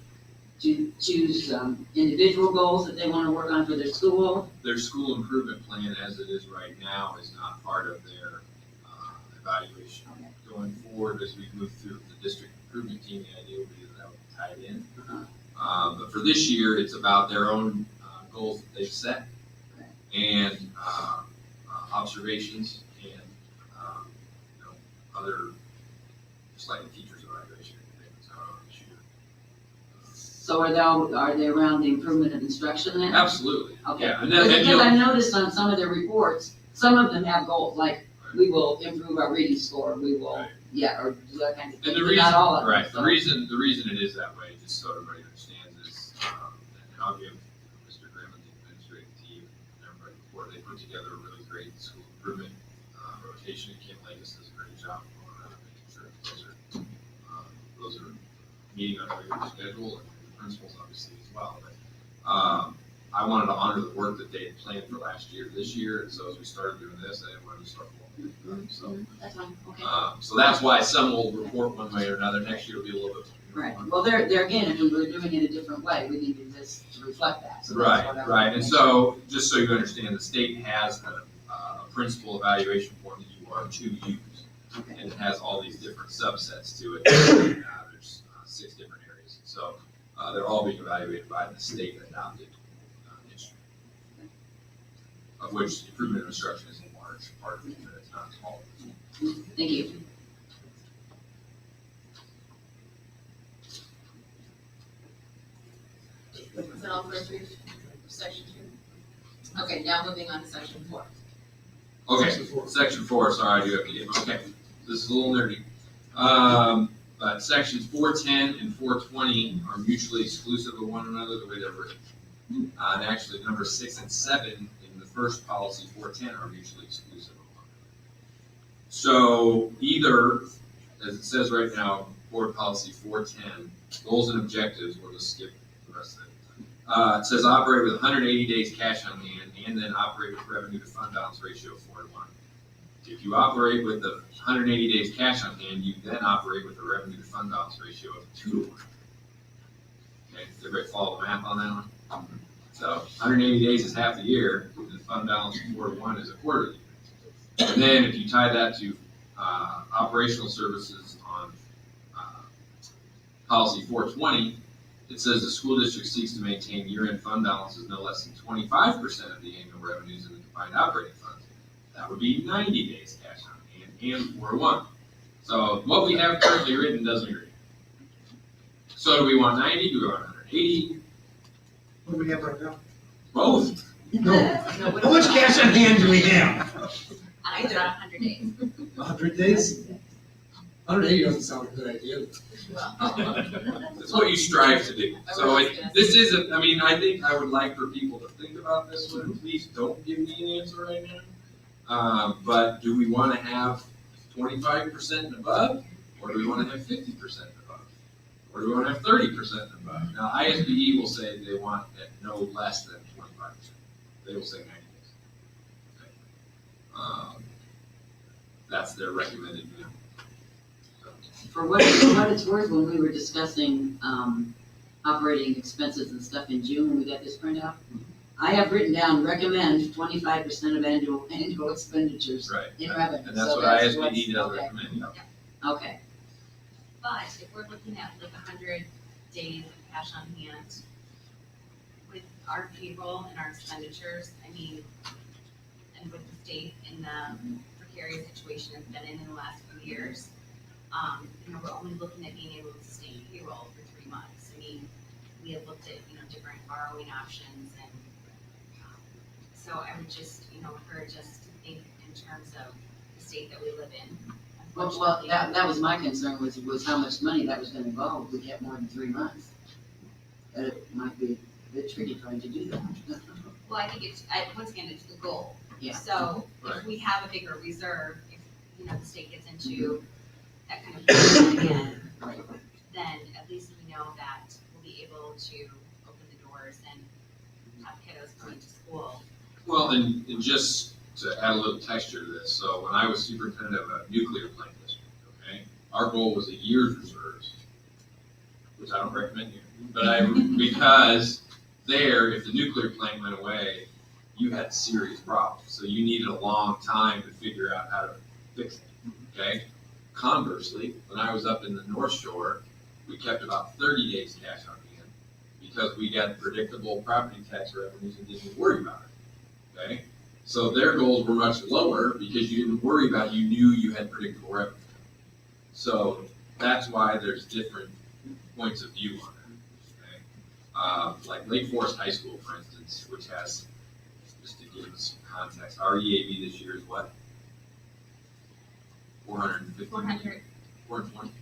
choose, individual goals that they wanna work on for their school? Their school improvement plan as it is right now is not part of their evaluation. Going forward, as we move through the district improvement team, the idea would be that would tie it in. But for this year, it's about their own goals that they've set and observations and you know, other, just like the teacher's evaluation. This year. So are they around the improvement of instruction then? Absolutely. Okay. Yeah, Because I noticed on some of their reports, some of them have goals, like we will improve our reading score, we will, yeah, or do that kind of thing, And the but reason, not all of them. right, so. the reason it is that way, just so everybody understands, is, and I'll give Mr. Grimm and the administrative team and everybody before, they put together a really great school improvement rotation. Kim Lakis does a great job on making sure those are meeting on a regular schedule, and the principals obviously as well. But I wanted to honor the work that they had planned for last year, this year, and so as we started doing this, I didn't want to start falling. So, That's fine, okay. so that's why some will report one way or another. Next year will be a little bit. Right, well, there again, if we were doing it a different way, we needed this to reflect that. So that's what I Right, wanted right, to and make so, just so you understand, the state has a principal evaluation form that you are to use. Okay. And it has all these different subsets to it. There's 6 different areas, so they're all being evaluated by the state adopted instrument. Of which improvement of instruction is a large part of it, but it's not all of it. Thank you. Is that all for section 2? Okay, now moving on to section 4. Okay, section 4, sorry, I do have to get, okay, this is a little nerdy. But sections 410 and 420 are mutually exclusive of one another, the way they're written. And actually, number 6 and 7 in the first policy, 410, are mutually exclusive of one another. So either, as it says right now, board policy 410, goals and objectives, we'll just skip the rest of it. It says operate with 180 days cash on hand and then operate with revenue to fund balance ratio of 4 to 1. If you operate with the 180 days cash on hand, you then operate with a revenue to fund balance ratio of 2 to 1. Okay, does everybody follow the math on that one? So 180 days is half the year, and the fund balance of 4 to 1 is a quarter of the year. And then if you tie that to operational services on policy 420, it says the school district seeks to maintain year-end fund balances no less than 25% of the annual revenues in the defined operating funds. That would be 90 days cash on hand and 4 to 1. So what we have currently written doesn't agree. So do we want 90? Do we want 180? What do we have right now? Both. No. How much cash on hand do we have? Either 100 days. 100 days? 180 doesn't sound like a good idea. That's what you strive to do. So this isn't, I mean, I think I would like for people to think about this one. Please don't give me an answer right now. But do we want to have 25% and above? Or do we want to have 50% and above? Or do we want to have 30% and above? Now, ISBE will say they want at no less than 25%. They will say 90 days. Okay. That's their recommended view. For what it's worth, when we were discussing operating expenses and stuff in June, when we got this printout, I have written down recommend 25% of annual expenditures Right. in revenue. And that's So what ISBE does recommend. Okay. But if we're looking at like 100 days of cash on hand, with our payroll and our expenditures, I mean, and with the state in the precarious situation it's been in the last few years, we're only looking at being able to sustain payroll for 3 months. I mean, we have looked at, different borrowing options, and so I would just, encourage us to think in terms of the state that we live in. Well, that was my concern, was how much money that was gonna involve. We get more than 3 months. That it might be a bit tricky trying to do that. Well, I think once again, it's the goal. Yeah. So Right. if we have a bigger reserve, if, the state gets into that kind of position again, then at least we know that we'll be able to open the doors and have kiddos coming to school. Well, and just to add a little texture to this, so when I was superintendent of a nuclear plant district, okay, our goal was a year's reserves, which I don't recommend here, but because there, if the nuclear plant went away, you had serious problems, so you needed a long time to figure out how to fix it, okay? Conversely, when I was up in the North Shore, we kept about 30 days cash on hand because we got predictable property tax revenues and didn't worry about it, okay? So their goals were much lower because you didn't worry about it, you knew you had predictable revenue. So that's why there's different points of view on it, okay? Like Lake Forest High School, for instance, which has, just to give us some context, our EAV this year is what? 450? 400. 420?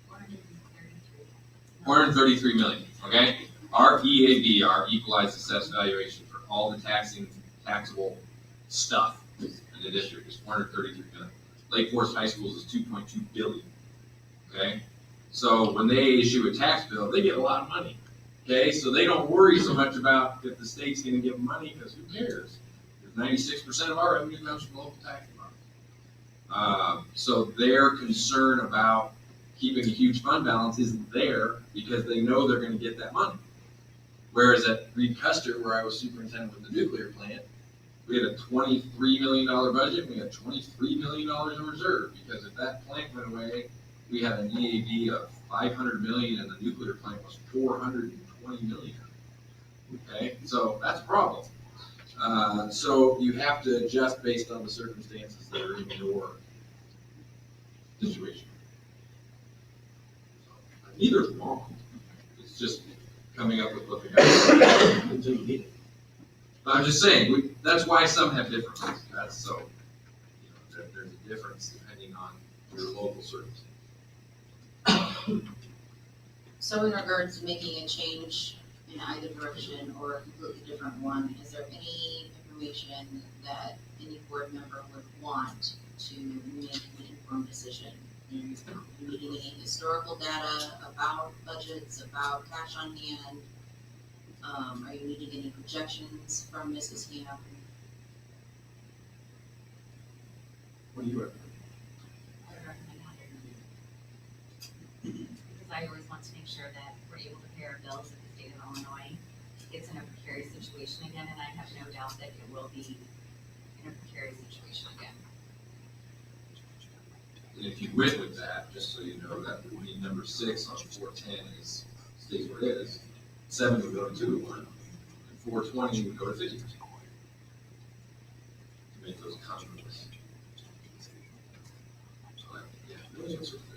433. 433 million, okay? Our EAV, our equalized assessed valuation for all the taxable stuff in the district is 433 million. Lake Forest High Schools is 2.2 billion, okay? So when they issue a tax bill, they get a lot of money, okay? So they don't worry so much about if the state's gonna give them money, because who cares? 96% of our revenue comes from local tax money. So their concern about keeping a huge fund balance isn't there because they know they're gonna get that money. Whereas at Reed Custer, where I was superintendent with the nuclear plant, we had a $23 million budget, we had $23 million in reserve, because if that plant went away, we had an EAV of 500 million and the nuclear plant was 420 million. Okay, so that's a problem. So you have to adjust based on the circumstances that are in your situation. Neither is wrong. It's just coming up with what the guys until you need it. But I'm just saying, that's why some have different ones. That's so, there's a difference depending on your local circumstance. So in regards to making a change in either direction or a completely different one, is there any information that any board member would want to make an informed decision? Are you needing any historical data about budgets, about cash on hand? Are you needing any projections from Mrs. Ham? What do you recommend? I would recommend 100. Because I always want to make sure that we're able to pay our bills if the state of Illinois gets in a precarious situation again, and I have no doubt that it will be in a precarious situation again. And if you went with that, just so you know, that would be number 6 on 410 is stays where it is. 7 would go to 2 to 1, and 420 would go to 50%. To make those congruous. So, yeah, those are sort of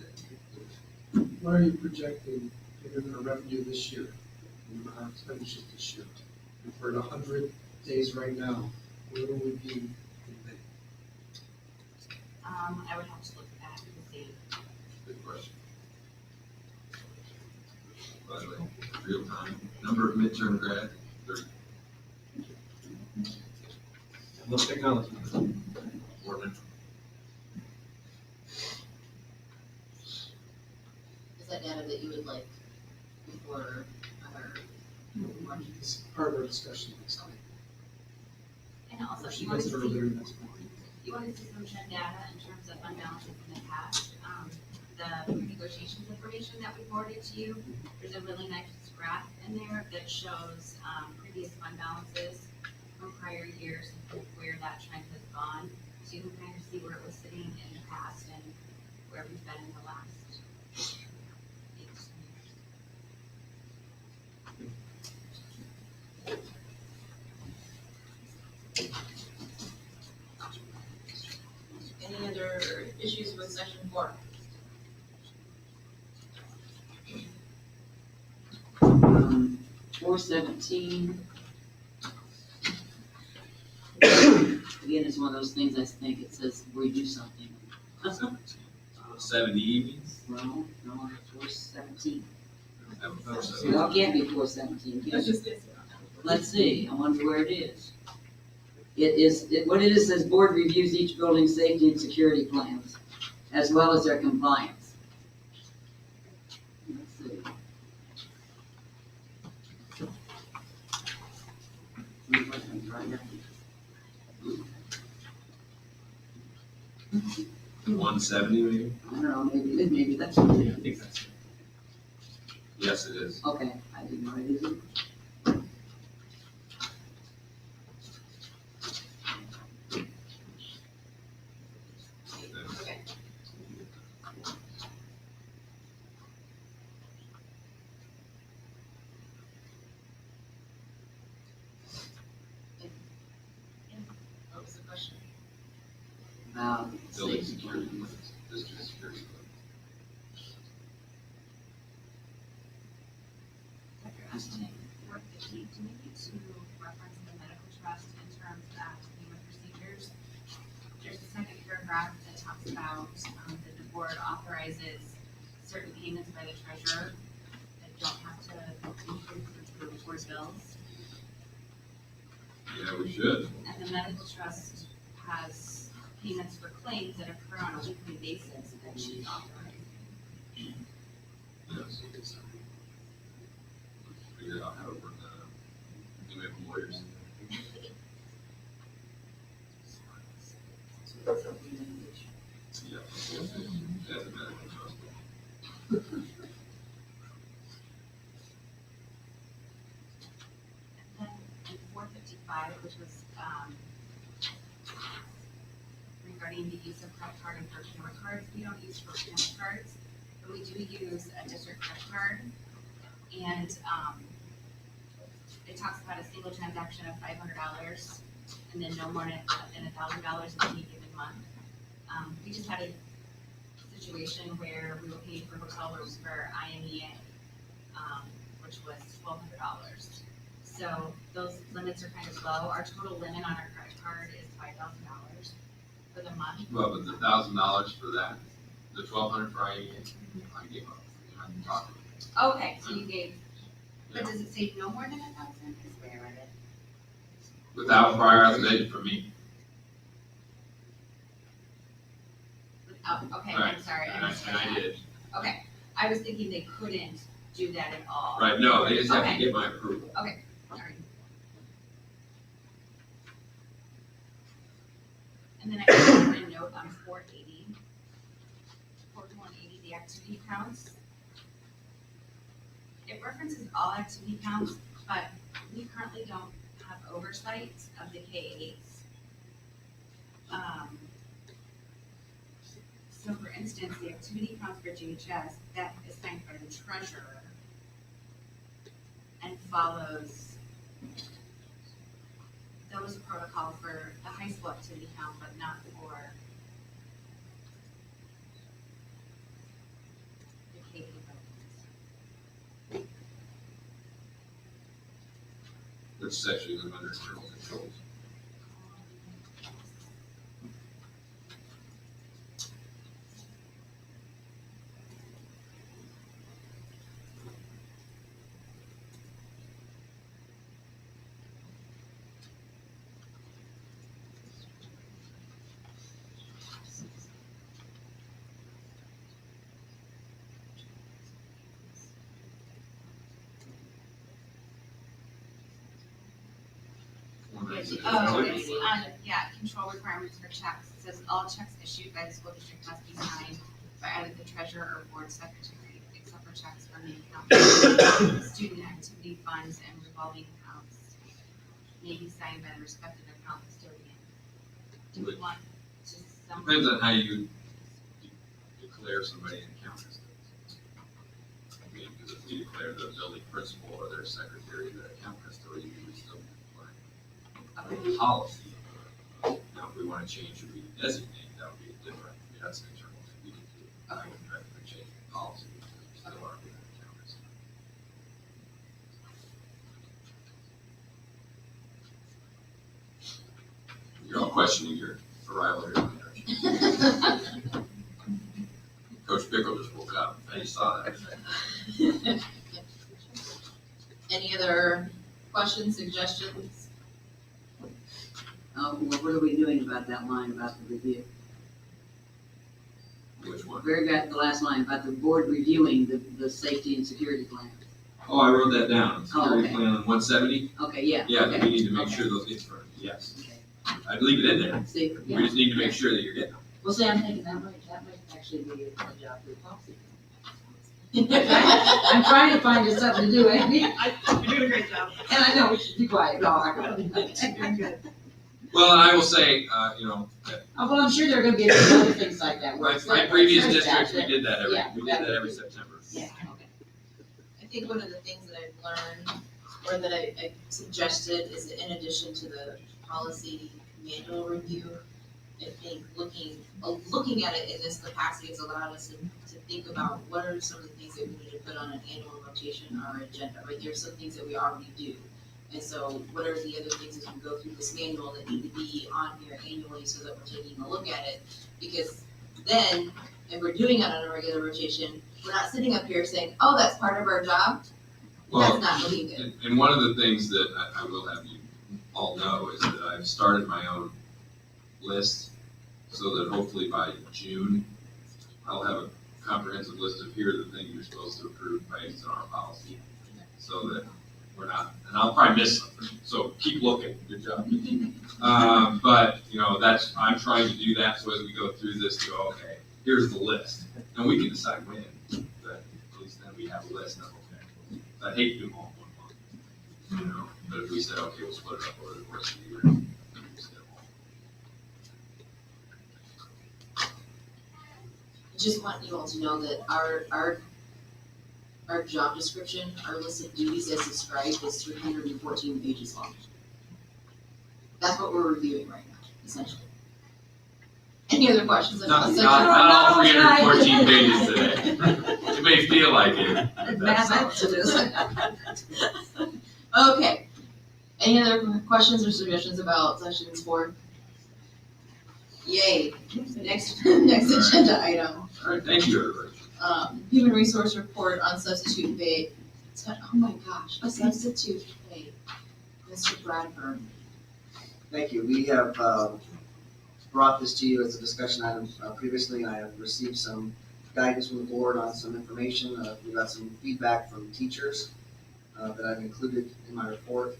What are you projecting in the revenue this year, in our expenditures this year? If we're at 100 days right now, where will we be in May? I would have to look back and see. good question. By the way, real time, number of midterm grad, 30. Let's technology. More than Is that data that you would like before our It's part of our discussion next time. And also, Or she you want gets to it see, earlier next month. you want to see some trend data in terms of fund balances in the past. The negotiations information that we forwarded to you, there's a really nice graph in there that shows previous fund balances from prior years and where that trend has gone. So you can kind of see where it was sitting in the past and where we've been in the last 8 years. Any other issues with section 4? 417. Again, it's one of those things I think it says we do something. 70 evenings. Well, no, 417. Or so. Well, it can't be 417. That's just this. Let's see, I wonder where it is. What it is says board reviews each building's safety and security plans, as well as their compliance. Let's $170 maybe? I don't know, maybe that's. I think that's. Yes, it is. Okay, I didn't know it is. Okay. What was the question? Building security, district security. Dr. Ashton, for the key, do we need to reference the medical trust in terms of human procedures? There's a second paragraph that talks about that the board authorizes certain payments by the treasurer that don't have to include the board bills. Yeah, we should. And the medical trust has payments for claims that occur on a weekly basis that she's authorizing. Yes. Figure out how to work that out. Do we have lawyers? Yeah. As a medical trust. And then in 455, which was regarding the use of credit card and for camera cards, we don't use for camera cards, but we do use a district credit card. And it talks about a single transaction of $500 and then no more than $1,000 in any given month. We just had a situation where we were paying for hotel rooms for IMEA, which was $1,200. So those limits are kind of low. Our total limit on our credit card is $5,000 for the month. Well, but the $1,000 for that, the $1,200 for IEA, I gave up. I'm talking. Okay, so you gave, but does it say no more than 1,000? Is where I read it. Without prior authorization from me. Okay, Right. I'm sorry. And I did. Okay, I was thinking they couldn't do that at all. Right, no, they just have to Okay. get my approval. Okay, all right. And then I have a note on 480, 4180, the activity counts. It references all activity counts, but we currently don't have oversight of the K-8s. So for instance, the activity counts for JHS, that is signed by the treasurer and follows those protocol for the high school activity count, but not for the K-8 buildings. Which section is under internal controls? Oh, it's on, yeah, control requirements for checks. It says all checks issued by the school district must be signed by either the treasurer or board secretary, except for checks from the account. Student activity funds and revolving accounts may be signed by the respective account custodian. Do we want to some? Depends on how you declare somebody an account custodian. I mean, because if we declare the building principal or their secretary the account custodian, we still apply the policy. Now, if we want to change who we designate, that would be different. I mean, that's an internal thing we can do. I would try to change the policy. Because we still are with the account custodian. You're all questioning your arrival here, aren't you? Coach Pickle just woke up. I saw that. Any other questions, suggestions? Well, what are we doing about that line about the review? Which one? Very back, the last line about the board reviewing the safety and security plan. Oh, I wrote that down. Security okay. plan on 170. Okay, yeah. Yeah, okay. we need to make Okay. sure those get confirmed, yes. I'd leave it in there. See, We yeah. just need to make sure that you're getting them. Well, see, I'm thinking that might actually be a job for the policy. I'm trying to find you something to do, Amy. You're doing a great job. And I know we should be quiet. No, I You're doing good. Well, and I will say, you know, that Oh, well, I'm sure there are gonna be other things like that. where it's my like- previous like districts, we that. did that Yeah, we did that that would every be- September. Yeah, okay. I think one of the things that I've learned, or that I suggested, is that in addition to the policy manual review, I think looking at it in this capacity has allowed us to think about what are some of the things that we need to put on an annual rotation on our agenda, right? There's some things that we already do. And so what are the other things as we go through this manual that need to be on here annually so that we're taking a look at it? Because then, if we're doing it on a regular rotation, we're not sitting up here saying, oh, that's part of our job. Well, That's not looking good. and one of the things that I will have you all know is that I've started my own list so that hopefully by June, I'll have a comprehensive list of here are the things you're supposed to approve based on our policy. So that we're not, and I'll probably miss something, so keep looking, good job. But, you know, I'm trying to do that, so as we go through this, go, okay, here's the list. And we can decide when, but at least then we have a list of, okay. I hate to do them all in 1 month, you know, but if we said, okay, we'll split it up over the course of the year. we'll split them all. I just want you all to know that our job description, our list of duties as described is 314 pages long. That's what we're reviewing right now, essentially. Any other questions? Not all 314 pages today. It may feel like it. but that's not. It is. Okay. Any other questions or suggestions about sections 4? Yay. Next agenda item. All right, thank you, everybody. Human resource report on substitute pay. Oh my gosh, a substitute pay. Mr. Bradburn. Thank you. We have brought this to you as a discussion item previously, and I have received some guidance from the board on some information. We got some feedback from teachers that I've included in my report.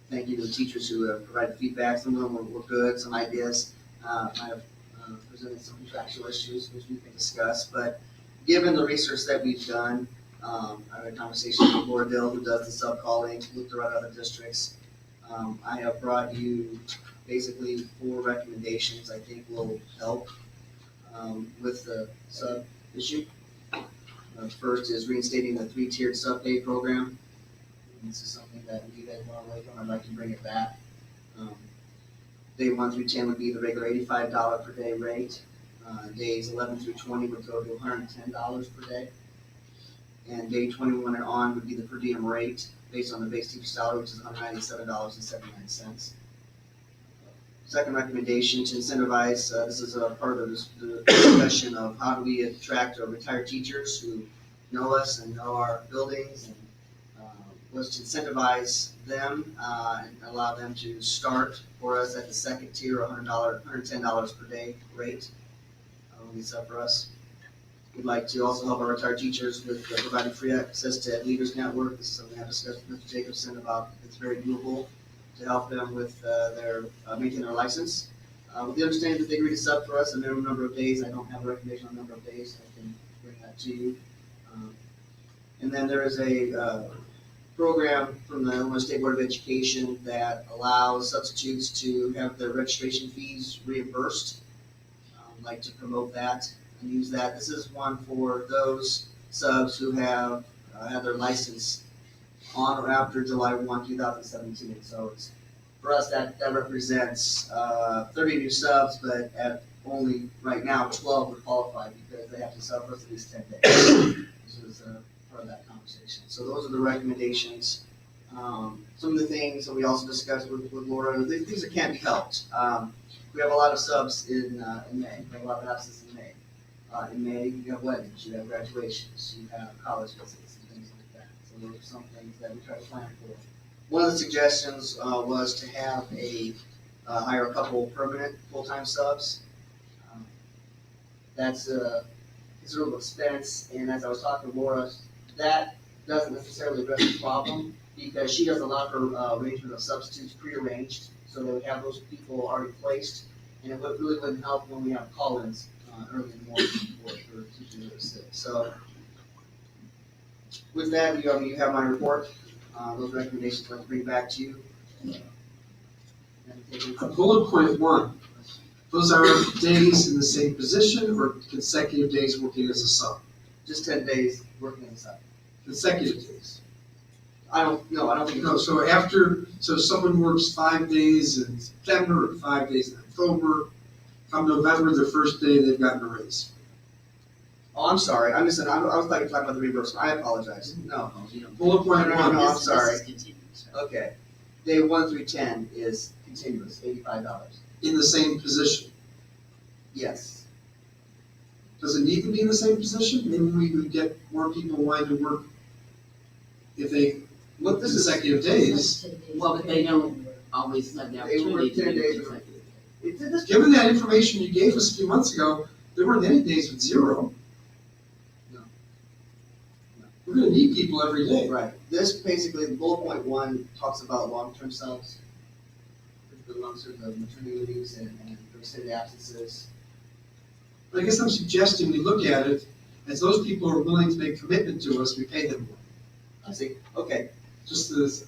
Thank you to the teachers who have provided feedback. Some of them were good, some ideas. I have presented some contractual issues which we can discuss, but given the research that we've done, I had a conversation with Laura Dill, who does the sub-calling, looked around other districts. I have brought you basically 4 recommendations I think will help with the sub issue. First is reinstating the 3-tiered sub-pay program. This is something that we guys want away from. I'd like to bring it back. Day 1 through 10 would be the regular $85 per day rate. Days 11 through 20 would go to $110 per day. And day 21 and on would be the per diem rate based on the base teacher salary, which is $197.79. Second recommendation to incentivize, this is a part of the discussion of how do we attract retired teachers who know us and know our buildings, and was to incentivize them and allow them to start for us at the second tier, $110 per day rate. It's up for us. We'd like to also help our retired teachers with providing free access to Leaders Network. This is something I discussed with Mr. Jacobson about. It's very doable to help them with their maintaining their license. With the understanding that they agree to sub for us a minimum number of days. I don't have a recommendation on the number of days. I can bring that to you. And then there is a program from the Illinois State Board of Education that allows substitutes to have their registration fees reimbursed. I'd like to promote that and use that. This is one for those subs who have had their license on or after July 1, 2017. So it's, for us, that represents 30 new subs, but at only right now 12 would qualify because they have to sub for at least 10 days. This is part of that conversation. So those are the recommendations. Some of the things that we also discussed with Laura, things that can't be helped. We have a lot of subs in May. We have a lot of absences in May. In May, you have weddings, you have graduations, you have college visits, and things like that. So those are some things that we try to plan for. One of the suggestions was to have hire a couple permanent full-time subs. That's a considerable expense, and as I was talking to Laura, that doesn't necessarily address the problem, because she does a lot of her arrangement of substitutes prearranged, so they would have those people already placed, and it really wouldn't help when we have call-ins early in the morning for teachers that are sick. So with that, you have my report, those recommendations I'd like to bring back to you. Bullet point 1, those are days in the same position or consecutive days working as a sub? Just 10 days working in the sub. Consecutive days. I don't think. No, so someone works 5 days in September or 5 days in October, come November, their first day, they've gotten a raise. Oh, I'm sorry, I was talking about the reimbursement, I apologize, no. Bullet point No, 1. I'm sorry. Okay, day 1 through 10 is continuous, $85. In the same position. Yes. Does it need to be in the same position? Maybe we would get more people wanting to work if they work consecutive days. Well, but they don't always have the They work opportunity to 10 do days. consecutive. Given that information you gave us a few months ago, there weren't any days with 0. No. We're gonna need people every day. Right, this basically, bullet point 1 talks about long-term subs, the long-term of maternity leaves and extended absences. But I guess I'm suggesting we look at it, as those people are willing to make commitment to us, we pay them more. I see, okay. Just as,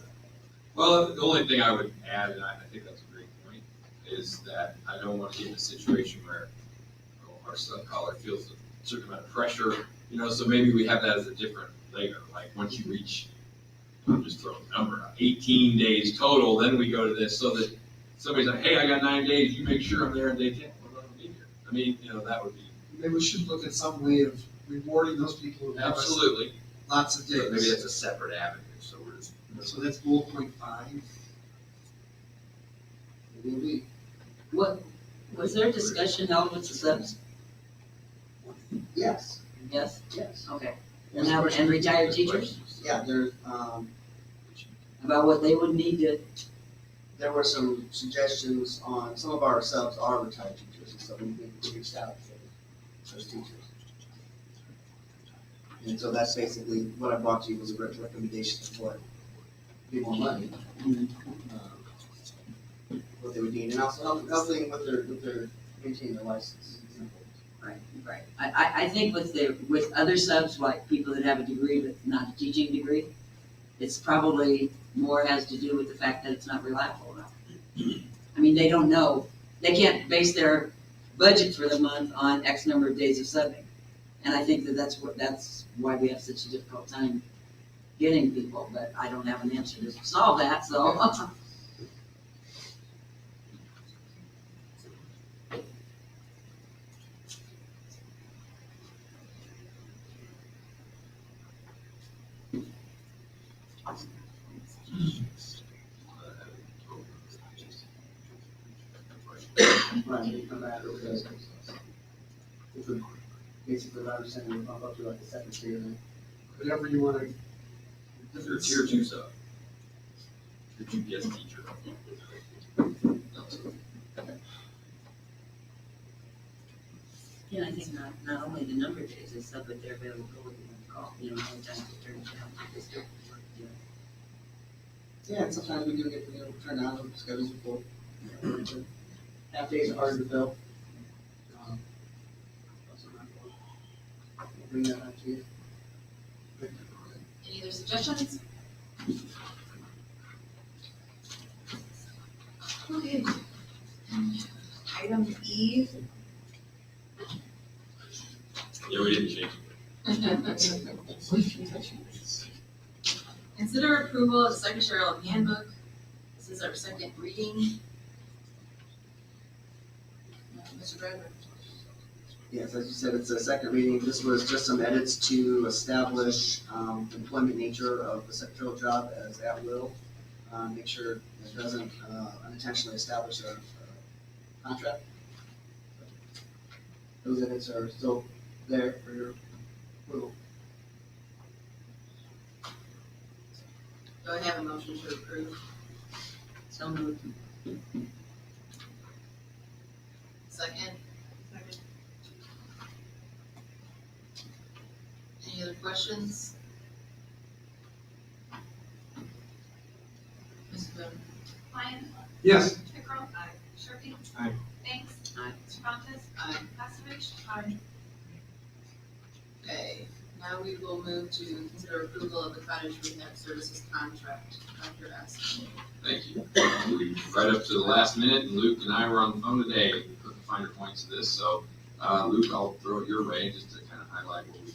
Well, the only thing I would add, and I think that's a great point, is that I don't want to get in a situation where our sub-collar feels a certain amount of pressure, so maybe we have that as a different layer, like once you reach, I'm just throwing a number out, 18 days total, then we go to this, so that somebody's like, hey, I got 9 days, you make sure I'm there on day 10. What about me here? I mean, that would be. maybe we should look at some way of rewarding those people who have us Absolutely. lots of days. But maybe that's a separate avenue, so we're just. So that's bullet point 5. What, was there a discussion held with the subs? Yes. Yes? Yes. Okay. And retired teachers? Yeah, there's, About what they would need to, there were some suggestions on, some of our subs are retired teachers, and so we reached out to those teachers. And so that's basically what I brought to you was a recommendation for give more money. What they would need, and also helping with their maintaining their license. right. I think with other subs, like people that have a degree but not a teaching degree, it's probably more has to do with the fact that it's not reliable enough. I mean, they don't know, they can't base their budget for the month on X number of days of subbing. And I think that's why we have such a difficult time getting people, but I don't have an answer to solve that, so. Right, we come back with this. Basically, what I'm saying, we'll bump up to like the second tier then. Whatever you want to. If you're a tier 2 sub, tier 2 guest teacher. Yeah, I think not only the number of days they sub, but their availability when call, how many times they turn it down. They still work, Yeah, and sometimes we do get, turn down the schedules before. Half days are harder to fill. I'll bring that up to you. Any other suggestions? Okay. Item E. Yeah, we didn't change Consider approval of secretarial handbook. This is our second reading. Mr. Bradford. Yes, as you said, it's a second reading. This was just some edits to establish employment nature of the secretarial job as at will. Make sure it doesn't unintentionally establish a contract. Those edits are still there for your approval. Do I have a motion to approve? So moved. Second? Any other questions? Yes. Pickrell. Aye. Sharpie. Aye. Banks. Aye. Surratt. Aye. Palovich. Aye. Okay, now we will move to consider approval of the cottage rehab services contract. Dr. Askin. Thank you. Right up to the last minute, and Luke and I were on the phone today, put the finer points of this, so, Luke, I'll throw it your way, just to kind of highlight what we've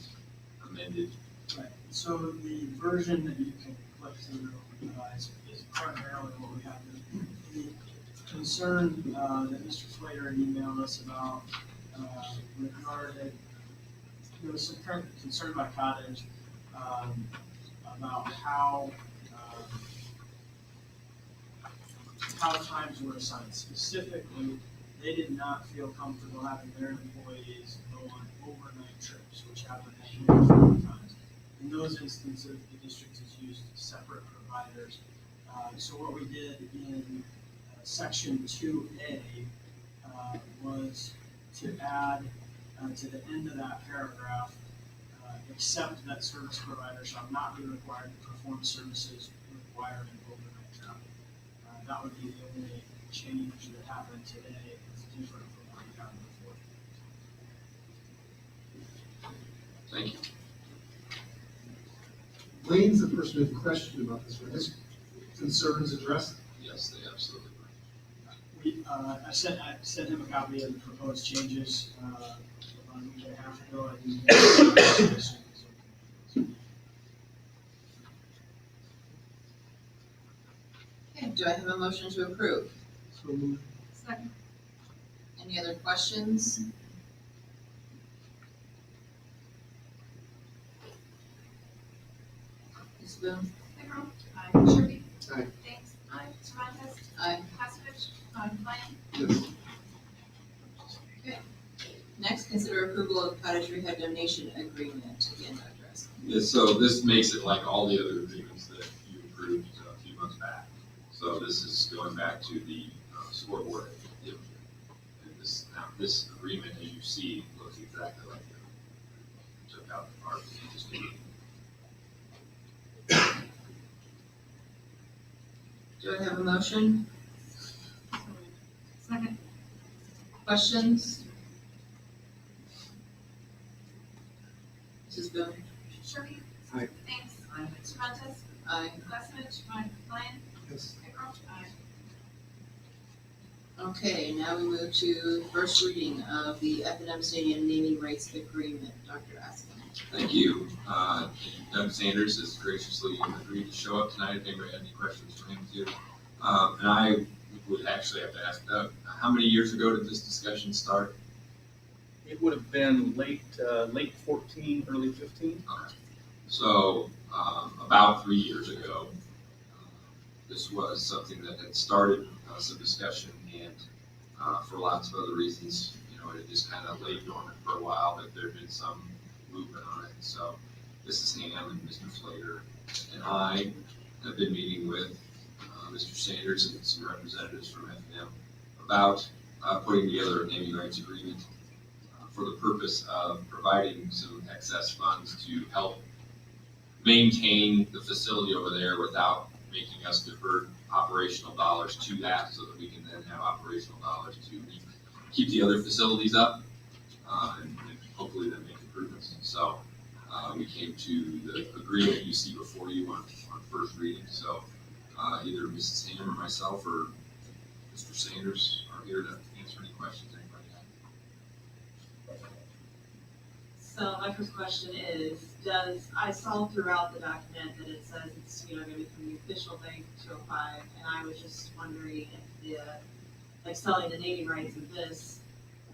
amended. Right, so the version that you can click through is primarily what we have. The concern that Mr. Slater had emailed us about regarded, there was some current concern by Cottage about how times were assigned. Specifically, they did not feel comfortable having their employees go on overnight trips, which happened a handful of times. In those instances, the district has used separate providers. So what we did in section 2A was to add to the end of that paragraph, except that service provider shall not be required to perform services requiring overnight travel. That would be the only change that happened today. It's different from what we had before. Thank you. Wayne's the person who questioned about this, were his concerns addressed? Yes, they absolutely were. I sent him a copy of the proposed changes about a week and a half ago. I didn't get it as soon as Okay, do I have a motion to approve? So moved. Second. Any other questions? Ms. Boone? Pickrell. Aye. Sharpie. Aye. Banks. Aye. Surratt. Aye. Palovich. Aye. Lyon. Yes. Next, consider approval of cottage rehab donation agreement. Again, Dr. Askin. Yes, so this makes it like all the other agreements that you approved a few months back. So this is going back to the scoreboard. And this agreement, as you see, looks exactly like it. Took out the part that you just did. Do I have a motion? Second. Questions? Mrs. Boone? Sharpie. Aye. Banks. Aye. Surratt. Aye. Palovich. Aye. Lyon. Yes. Pickrell. Aye. Okay, now we move to first reading of the F&M Stadium naming rights agreement. Dr. Askin. Thank you. Doug Sanders has graciously agreed to show up tonight if anybody had any questions for him too. And I would actually have to ask Doug, how many years ago did this discussion start? It would have been late 14, early 15. Okay. So about 3 years ago, this was something that had started some discussion, and for lots of other reasons, it had just kind of laid dormant for a while, but there had been some movement on it. So Mrs. Ham and Mr. Slater and I have been meeting with Mr. Sanders and some representatives from F&M about putting together a naming rights agreement for the purpose of providing some excess funds to help maintain the facility over there without making us divert operational dollars to that, so that we can then have operational dollars to keep the other facilities up and hopefully then make improvements. So we came to the agreement you see before you on first reading. So either Mrs. Ham or myself or Mr. Sanders are here to answer any questions anybody has. So my first question is, I saw throughout the document that it says it's, going to become the official bank 205, and I was just wondering if selling the naming rights of this,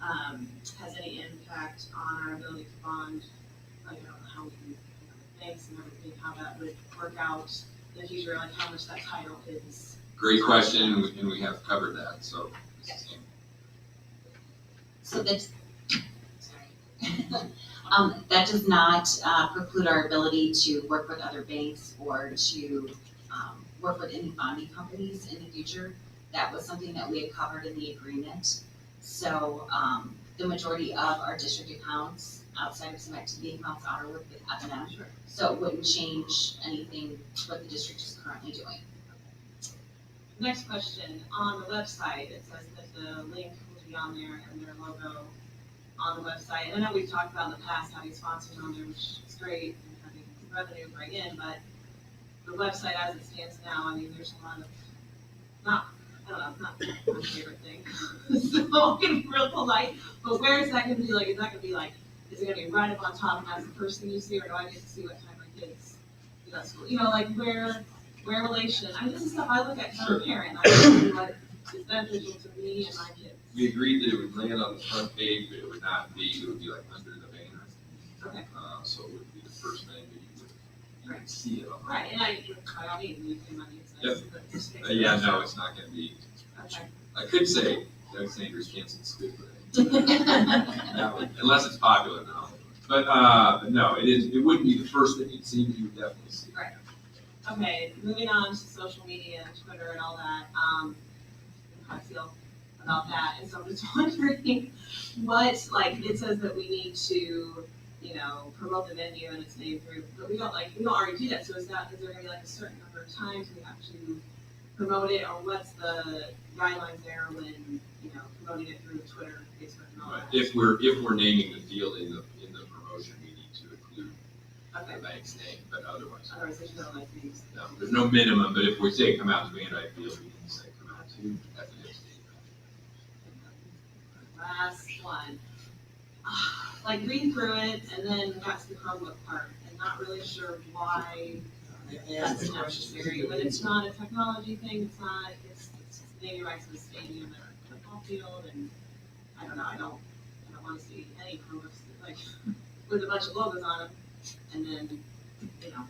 has any impact on our ability to bond, how we can, banks and everything, how that would work out in the future, like how much that title is. Great question, and we have covered that, so. Mrs. Ham. So that's, that does not preclude our ability to work with other banks or to work with any bonding companies in the future. That was something that we had covered in the agreement. So the majority of our district accounts outside of some activity accounts are with F&M. Sure. So it wouldn't change anything what the district is currently doing. Next question, on the website, it says that the link will be on there and their logo on the website. And I know we've talked about in the past having sponsors on there, which is great, and having revenue bring in, but the website as it stands now, I mean, there's a lot of, I don't know, it's not my favorite thing. So I'm gonna be real polite, but where is that gonna be like, is that gonna be like, is it gonna be right up on top and that's the first thing you see, or do I get to see what time my kids do at school? You know, like where relation, I mean, this is stuff I look at as a parent, I see what is beneficial to me and my kids. We agreed that it would land on the front page, but it would not be, it would be like under the banner. Okay. So it would be the first thing that you would see it on. Right, and by all means, you can money, it's nice, but just make sure. Yeah, no, it's not gonna be, Okay. I could say, Doug Sanders canceled school today. Unless it's popular now. But no, it wouldn't be the first thing you'd see, but you would definitely see. Right. Okay, moving on to social media and Twitter and all that, how I feel about that, and so I'm just wondering what, like, it says that we need to, you know, promote the venue and its name through, but we don't already do that, so is there gonna be like a certain number of times we have to promote it, or what's the guidelines there when, you know, promoting it through Twitter, Facebook and all that? If we're naming the field in the promotion, we need to include Okay. the bank's name, but otherwise. Otherwise, there's no like these. No, there's no minimum, but if we say come out to Van Dyke Field, we can say come out to FNS. Last one. Like read through it and then got to the Chromebook part and not really sure why that's necessary, but it's not a technology thing, it's naming rights to the stadium or football field, and I don't know, I don't want to see any Chromebooks like with a bunch of logos on them, and then, you know.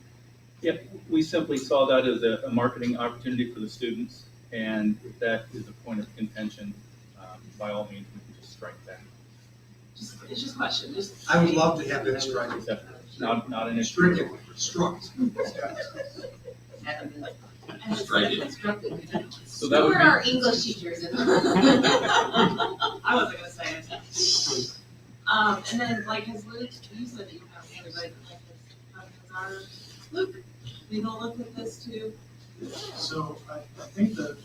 Yep, we simply saw that as a marketing opportunity for the students, and if that is a point of contention, by all means, we can just strike that. It's just a question, I would love to have that strike. Not an issue. Struck. Strike it. So that Who would are be, our English teachers in? I wasn't gonna say it. And then, like, has Luke, you said that you have everybody, like, has our Luke, we gonna look at this too? So I think the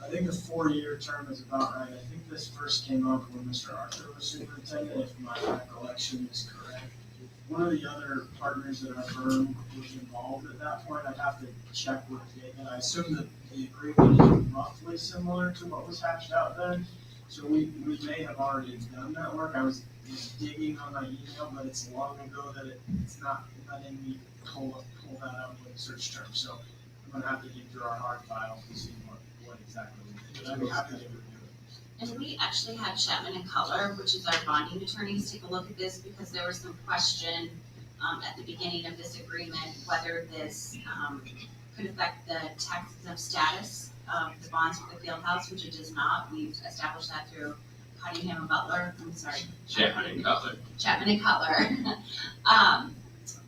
4-year term is about right. I think this first came up when Mr. Arthur was superintendent, if my recollection is correct. One of the other partners at our firm was involved at that point. I'd have to check with David. I assume that the agreement is roughly similar to what was hashed out then. So we may have already done that work. I was digging on my email, but it's long ago that it's not letting me pull that up with search terms. So I'm gonna have to dig through our hard files to see what exactly we did. But I'd be happy to review it. And we actually had Chapman and Cutler, which is our bonding attorneys, take a look at this because there was some question at the beginning of this agreement, whether this could affect the tax exempt status of the bonds for the field house, which it does not. We've established that through Cunningham and Butler, Chapman and Cutler. Chapman and Cutler.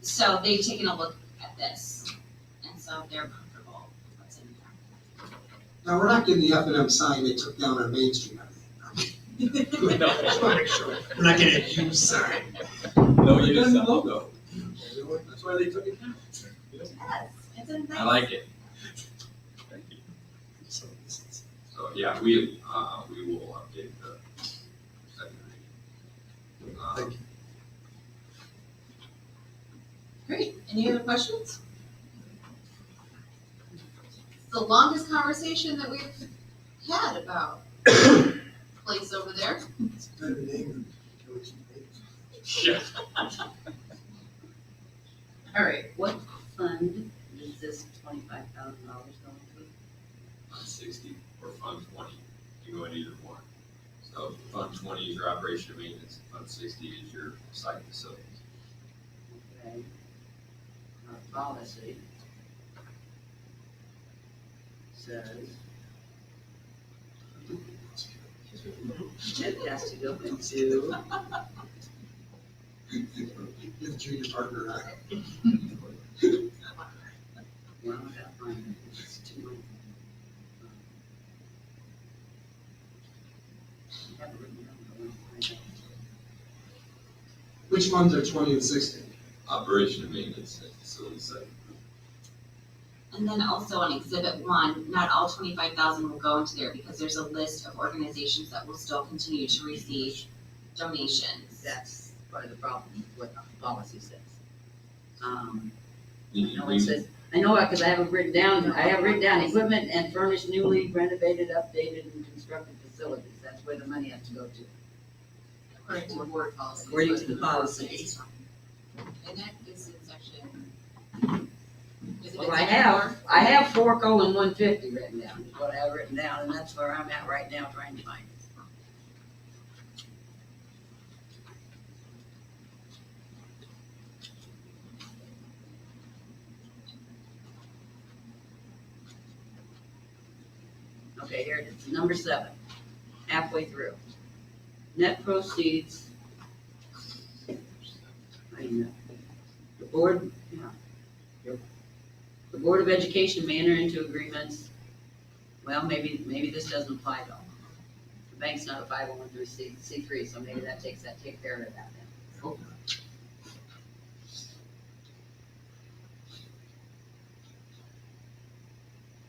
So they've taken a look at this, and so they're comfortable with what's in there. Now, we're not getting the F&M sign they took down on Main Street. We're not getting a huge sign. no, You you got just, the logo. That's why they took it down. Yes, it's a nice. I like it. thank you. So yeah, we will update the second reading. Thank you. Great, any other questions? It's the longest conversation that we've had about place over there. It's better name than what you made. Yeah. All right, what fund is this $25,000 going to? Fund 60 or Fund 20, you go in either one. So Fund 20 is your operation and maintenance, Fund 60 is your site facilities. Okay. Our policy says it has to go into Your junior partner and I. well, that line is too much. I have it written down, but I won't find it. Which funds are 20 and 60? Operation and maintenance at facility site. And then also on exhibit 1, not all 25,000 will go into there because there's a list of organizations that will still continue to receive donations. That's part of the problem, what the policy says. You You know, read it says, I know it because I have it written down, equipment and furnished newly renovated, updated and constructed facilities, that's where the money has to go to. According to the board policy. According to the policy. And that is in section. Is it in Well, I section 4? have 4:150 written down, is what I have written down, and that's where I'm at right now, trying to find it. Okay, here it is, number 7, halfway through. Net proceeds. The board, the Board of Education may enter into agreements. Well, maybe this doesn't apply though. The bank's not a 501c3, so maybe that take care of that then.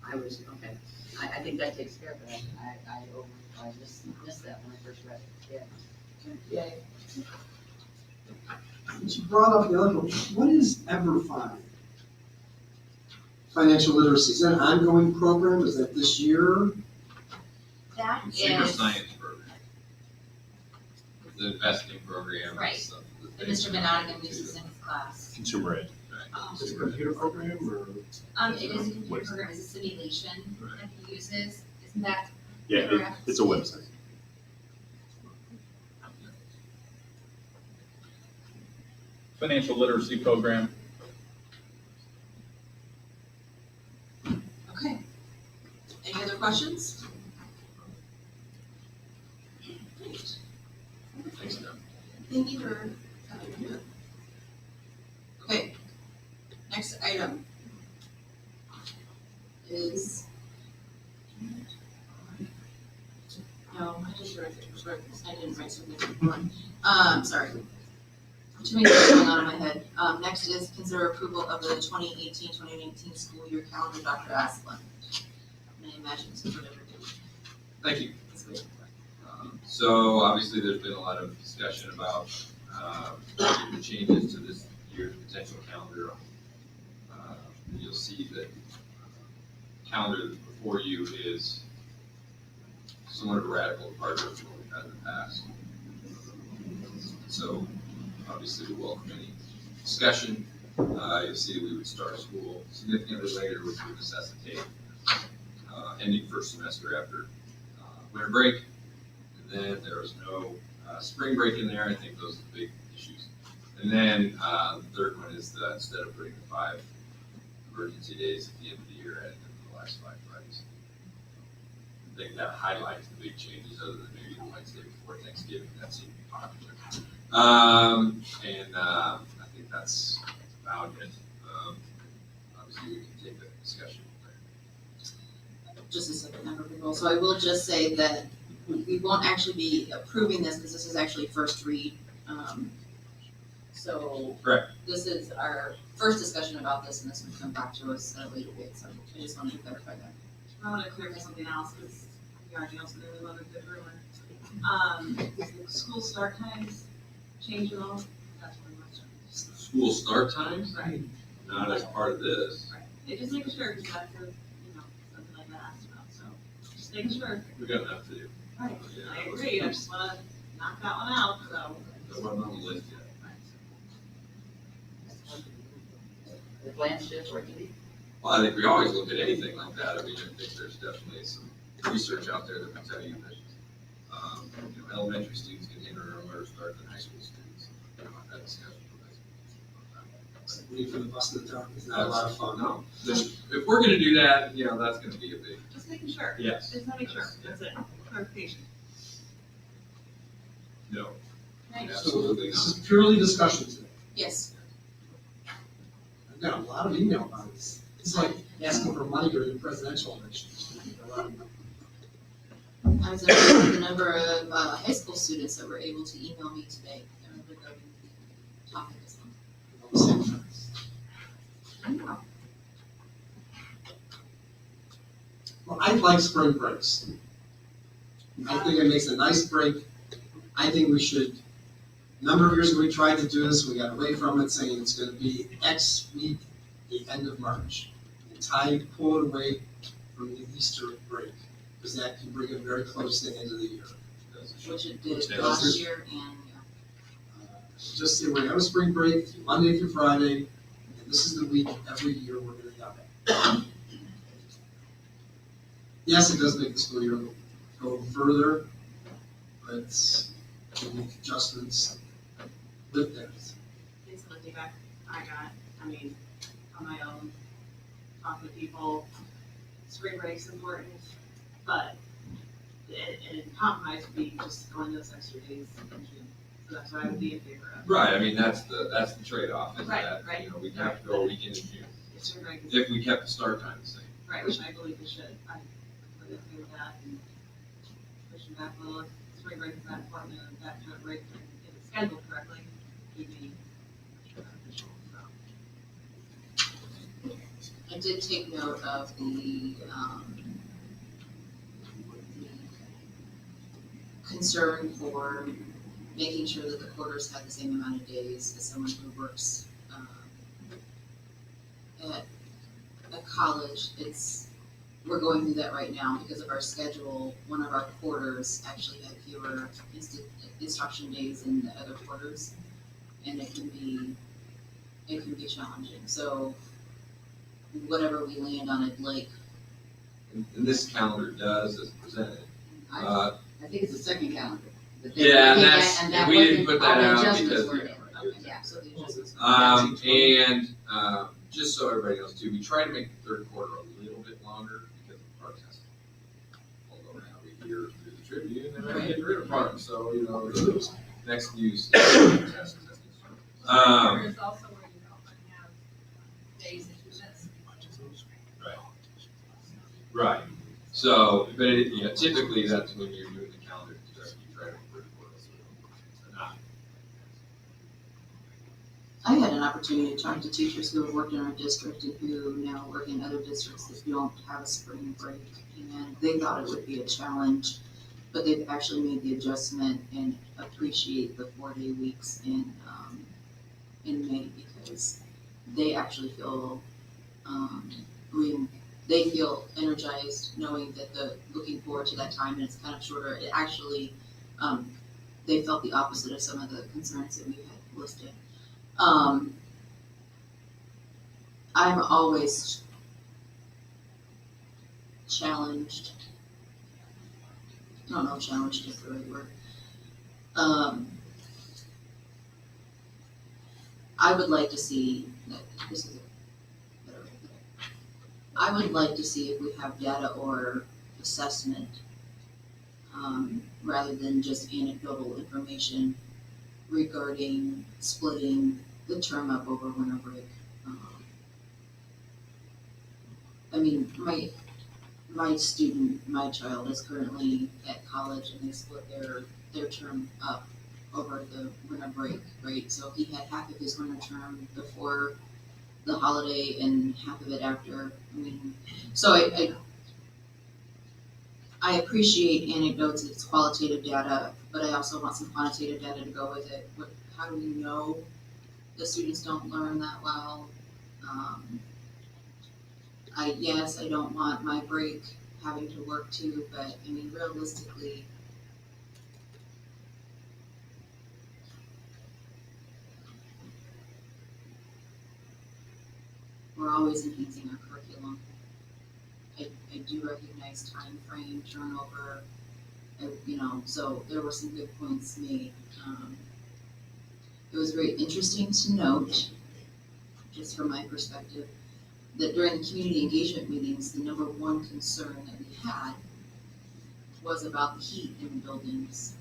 Okay, I think that takes care of it. I just missed that when I first read it, yeah. Since you brought up the other one, what is EverFi? Financial literacy, is that an ongoing program? Is that this year? That Consumer is, science program. The investing program. Right. Stuff that Mr. Benadigan uses in his class. Consumer ed. Is it a computer program or? It is a computer program, it's a simulation that he uses, isn't that Yeah, correct? it's a website. Financial literacy program. Okay. Any other questions? Great. Thanks, Doug. Thank you for coming here. Okay, next item is. No, I just wrote this, I didn't write something down. Sorry. Too many things going on in my head. Next is consider approval of the 2018-2019 school year calendar, Dr. Asplin. I imagine this is whatever. Thank you. So obviously, there's been a lot of discussion about the changes to this year's potential calendar. You'll see that calendar before you is somewhat of a radical departure from what we've had in the past. So obviously, we welcome any discussion. You'll see that we would start school significantly later, which would necessitate ending first semester after winter break. And then there was no spring break in there. I think those are the big issues. And then the third one is that instead of putting the 5 emergency days at the end of the year, adding them to the last 5 Fridays. I think that highlights the big changes, other than maybe the Wednesday before Thanksgiving. That seemed popular. I think that's about it. Obviously, we can take that discussion. Just a second, member people. So I will just say that we won't actually be approving this because this is actually first read. So Correct. This is our first discussion about this, and this will come back to us at a later date. So I just wanted to clarify that. I want to clarify something else, because we already also did a other good rumor. Does the school start times change at all? That's one question. School start times? Right. Not as part of this. Right. Yeah, just making sure, because that's a, something like that asked about, so just making sure. We've got enough to do. Right. Yeah. I agree, I just want to knock that one out, so. That wasn't on the list yet. The plan shift working. Well, I think we always look at anything like that. I mean, I think there's definitely some research out there that will tell you that, elementary students can enter earlier start than high school students. That discussion. Waiting for the bus in the dark is not a lot of fun. No, if we're gonna do that, that's gonna be a big. Just making sure. Yes. Just making sure, that's it, clarification. No. Right. So Absolutely this not. is purely discussion today. Yes. I've got a lot of email about this. It's like asking for money during the presidential election. I was impressed with the number of high school students that were able to email me today regarding the topic this month. like spring breaks. I think it makes a nice break. I think we should, a number of years ago, we tried to do this, we got away from it, saying it's gonna be X week, the end of March. And pull it away from the Easter break, because that can bring it very close to the end of the year. Which it did last year and, Just say we have a spring break, Monday through Friday, and this is the week every year we're gonna have it. Yes, it does make the school year go further, but we make adjustments with that. It's the feedback I got, I mean, on my own, talking to people, spring break's important, but it compromise would be just going those extra days in June. So that's what I would be in favor of. Right, I mean, that's the trade-off, is Right, that, right. you know, we have to go a weekend in June. If spring break is. If we kept the start time the same. Right, which I believe we should, I would agree with that, and pushing back a little, if spring break is that important, and that kind of break, if it's scheduled correctly, would be beneficial, so. I did take note of the concern for making sure that the quarters have the same amount of days as someone who works at college. We're going through that right now because of our schedule. One of our quarters actually had fewer instruction days than the other quarters, and it can be challenging. So whatever we land on, I'd like. And this calendar does, as presented. I think it's the second calendar. Yeah, and that we didn't wasn't- put that all the out adjustments because. were in. Okay, yeah, so the adjustments. And just so everybody knows too, we try to make the third quarter a little bit longer because of protest. Although now we hear through the Tribune, and they're getting rid of park, so, you know, the next news. There's also where you often have days that you miss. Right. So, but you know, typically that's when you're doing the calendar, you try to work enough. I had an opportunity to talk to teachers who have worked in our district and who now work in other districts that don't have a spring break. And they thought it would be a challenge, but they've actually made the adjustment and appreciate the 4-day weeks in May because they actually feel, they feel energized knowing that looking forward to that time and it's kind of shorter. It actually, they felt the opposite of some of the concerns that we had listed. I'm always challenged. I don't know if challenged is the right word. I would like to see that this is a better way to put it. I would like to see if we have data or assessment rather than just anecdotal information regarding splitting the term up over winter break. I mean, my child is currently at college and they split their term up over the winter break, right? So he had half of his winter term before the holiday and half of it after. I mean, so I appreciate anecdotes, it's qualitative data, but I also want some quantitative data to go with it. How do we know the students don't learn that well? I don't want my break having to work too, but I mean, realistically, we're always enhancing our curriculum. I do recognize time frame, turnover, so there were some good points made. It was very interesting to note, just from my perspective, that during the community engagement meetings, the number one concern that we had was about the heat in the buildings.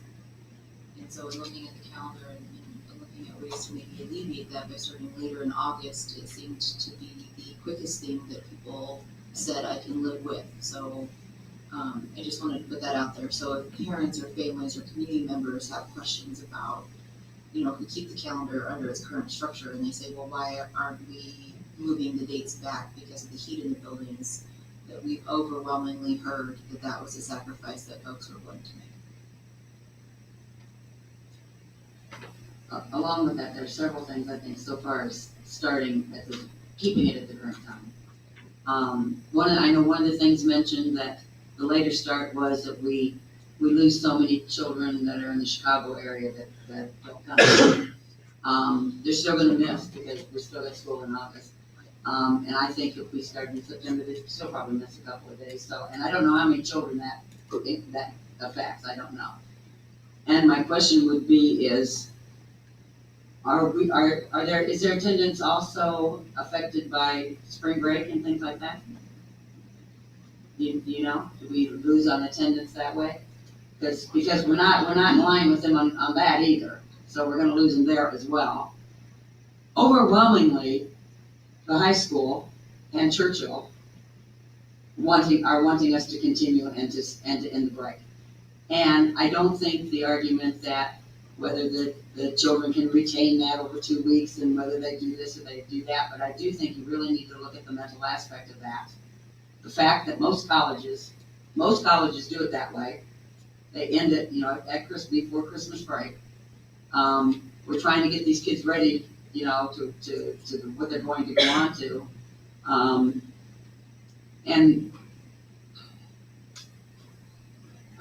And so in looking at the calendar and looking at ways to maybe alleviate that by starting later in August, it seemed to be the quickest thing that people said I can live with. So I just wanted to put that out there. So if parents or families or community members have questions about, if we keep the calendar under its current structure and they say, well, why aren't we moving the dates back because of the heat in the buildings, that we've overwhelmingly heard that that was a sacrifice that folks were willing to make. Along with that, there's several things I think so far as starting at keeping it at the current time. I know one of the things mentioned that the later start was that we lose so many children that are in the Chicago area that don't come. They're still gonna miss because we're still at school in August. And I think if we start in September, they still probably miss a couple of days. So, and I don't know how many children that affects, I don't know. And my question would be is there attendance also affected by spring break and things like that? Do you know? Do we lose on attendance that way? Because we're not in line with them on that either. So we're gonna lose them there as well. Overwhelmingly, the high school and Churchill are wanting us to continue and to end the break. And I don't think the argument that whether the children can retain that over 2 weeks and whether they do this or they do that, but I do think you really need to look at the mental aspect of that. The fact that most colleges do it that way. They end it, at Christmas, before Christmas break. We're trying to get these kids ready, to what they're going to go on to. And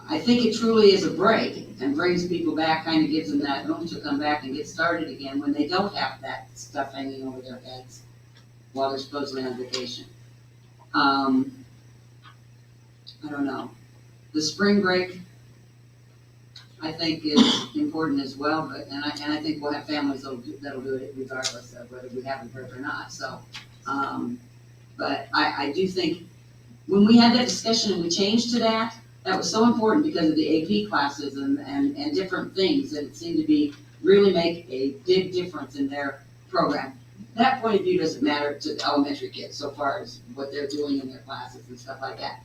I think it truly is a break and brings people back, kind of gives them that room to come back and get started again when they don't have that stuff hanging over their heads while they're supposedly on vacation. I don't know. The spring break, I think, is important as well, but I think we'll have families that'll do it regardless of whether we have a break or not. So, but I do think when we had that discussion and we changed to that was so important because of the AP classes and different things that it seemed to be really make a big difference in their program. That point of view doesn't matter to the elementary kids so far as what they're doing in their classes and stuff like that.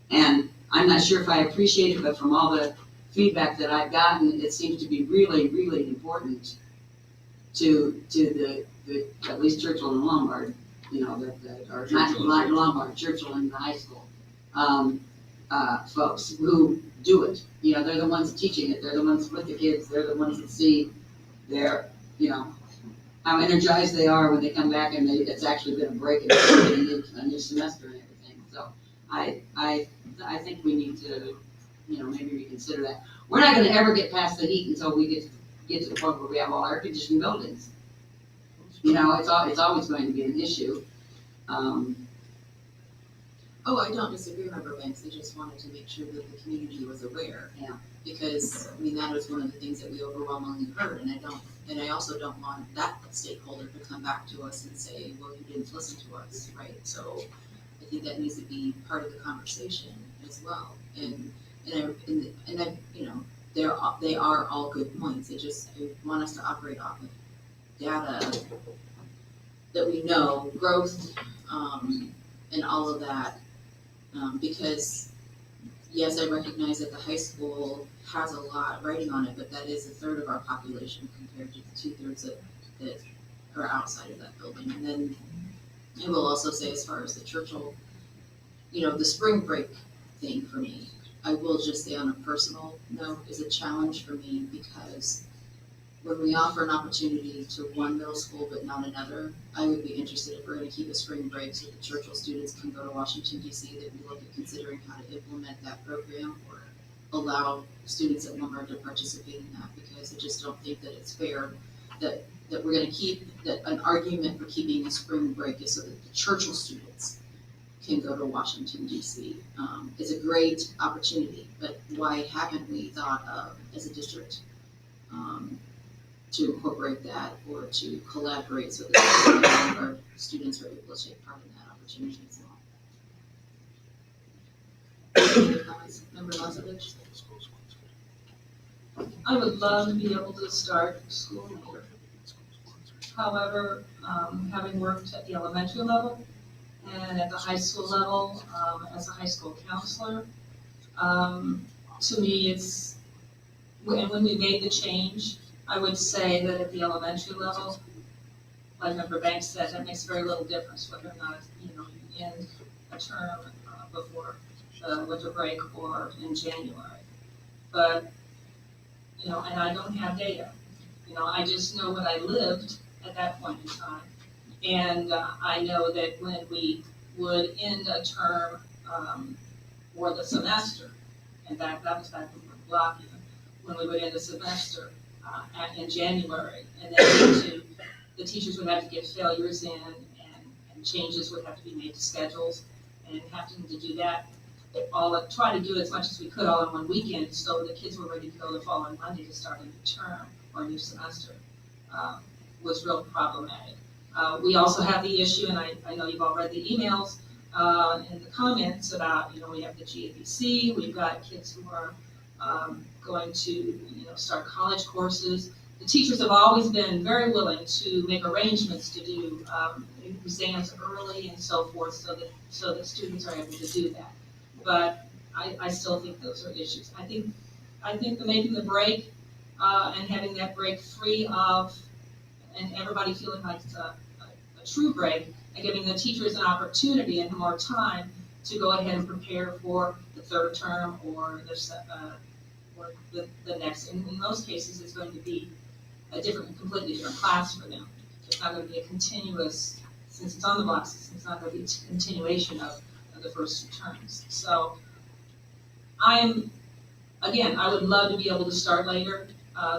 And I'm not sure if I appreciate it, but from all the feedback that I've gotten, it seems to be really, really important to the at least Churchill and Lombard, or not Lombard, Churchill and the high school folks who do it. They're the ones teaching it. They're the ones with the kids. They're the ones that see how energized they are when they come back and it's actually been a break and a new semester and everything. So I think we need to, maybe reconsider that. We're not going to ever get past the heat until we get to the point where we have all air conditioned buildings. It's always going to be an issue. Oh, I don't disagree, Member Banks. I just wanted to make sure that the community was aware. Yeah. Because, that was one of the things that we overwhelmingly heard, and I also don't want that stakeholder to come back to us and say, well, you didn't listen to us, right? So I think that needs to be part of the conversation as well. They are all good points. I want us to operate off of data that we know, growth, and all of that. Because yes, I recognize that the high school has a lot writing on it, but that is a third of our population compared to the 2/3 that are outside of that building. And then I will also say, as far as the Churchill, the spring break thing for me, I will just say on a personal note, is a challenge for me because when we offer an opportunity to one middle school but not another, I would be interested if we're going to keep a spring break so that Churchill students can go to Washington, D.C., that we look at considering how to implement that program or allow students at Lombard to participate in that, because I just don't think that it's fair that we're going to keep, that an argument for keeping a spring break is so that the Churchill students can go to Washington, D.C. It's a great opportunity, but why haven't we thought of, as a district, to incorporate that or to collaborate so that our students are able to take part in that opportunity as well? Any comments? Member Lazarevich? I would love to be able to start school. However, having worked at the elementary level and at the high school level as a high school counselor, to me it's, when we made the change, I would say that at the elementary level, like Member Banks said, that makes very little difference whether or not, you end a term before the winter break or in January. But, you know, and I don't have data. You know, I just know what I lived at that point in time. And I know that when we would end a term or the semester, and that was back when we were blocking, when we would end a semester in January, and then the teachers would have to get failures in, and changes would have to be made to schedules, and having to do that, try to do as much as we could all in one weekend, so the kids were ready to go the following Monday to start a new term or a new semester, was real problematic. We also have the issue, and I know you've all read the emails in the comments about, you know, we have the GABC, we've got kids who are going to, you know, start college courses. The teachers have always been very willing to make arrangements to do exams early and so forth, so that students are able to do that. But I still think those are issues. I think the making the break and having that break free of, and everybody feeling like it's a true break, and giving the teachers an opportunity and more time to go ahead and prepare for the third term or the next. And in most cases, it's going to be a completely different class for them. It's not going to be a continuous, since it's on the blocks, it's not going to be a continuation of the first two terms. So I would love to be able to start later.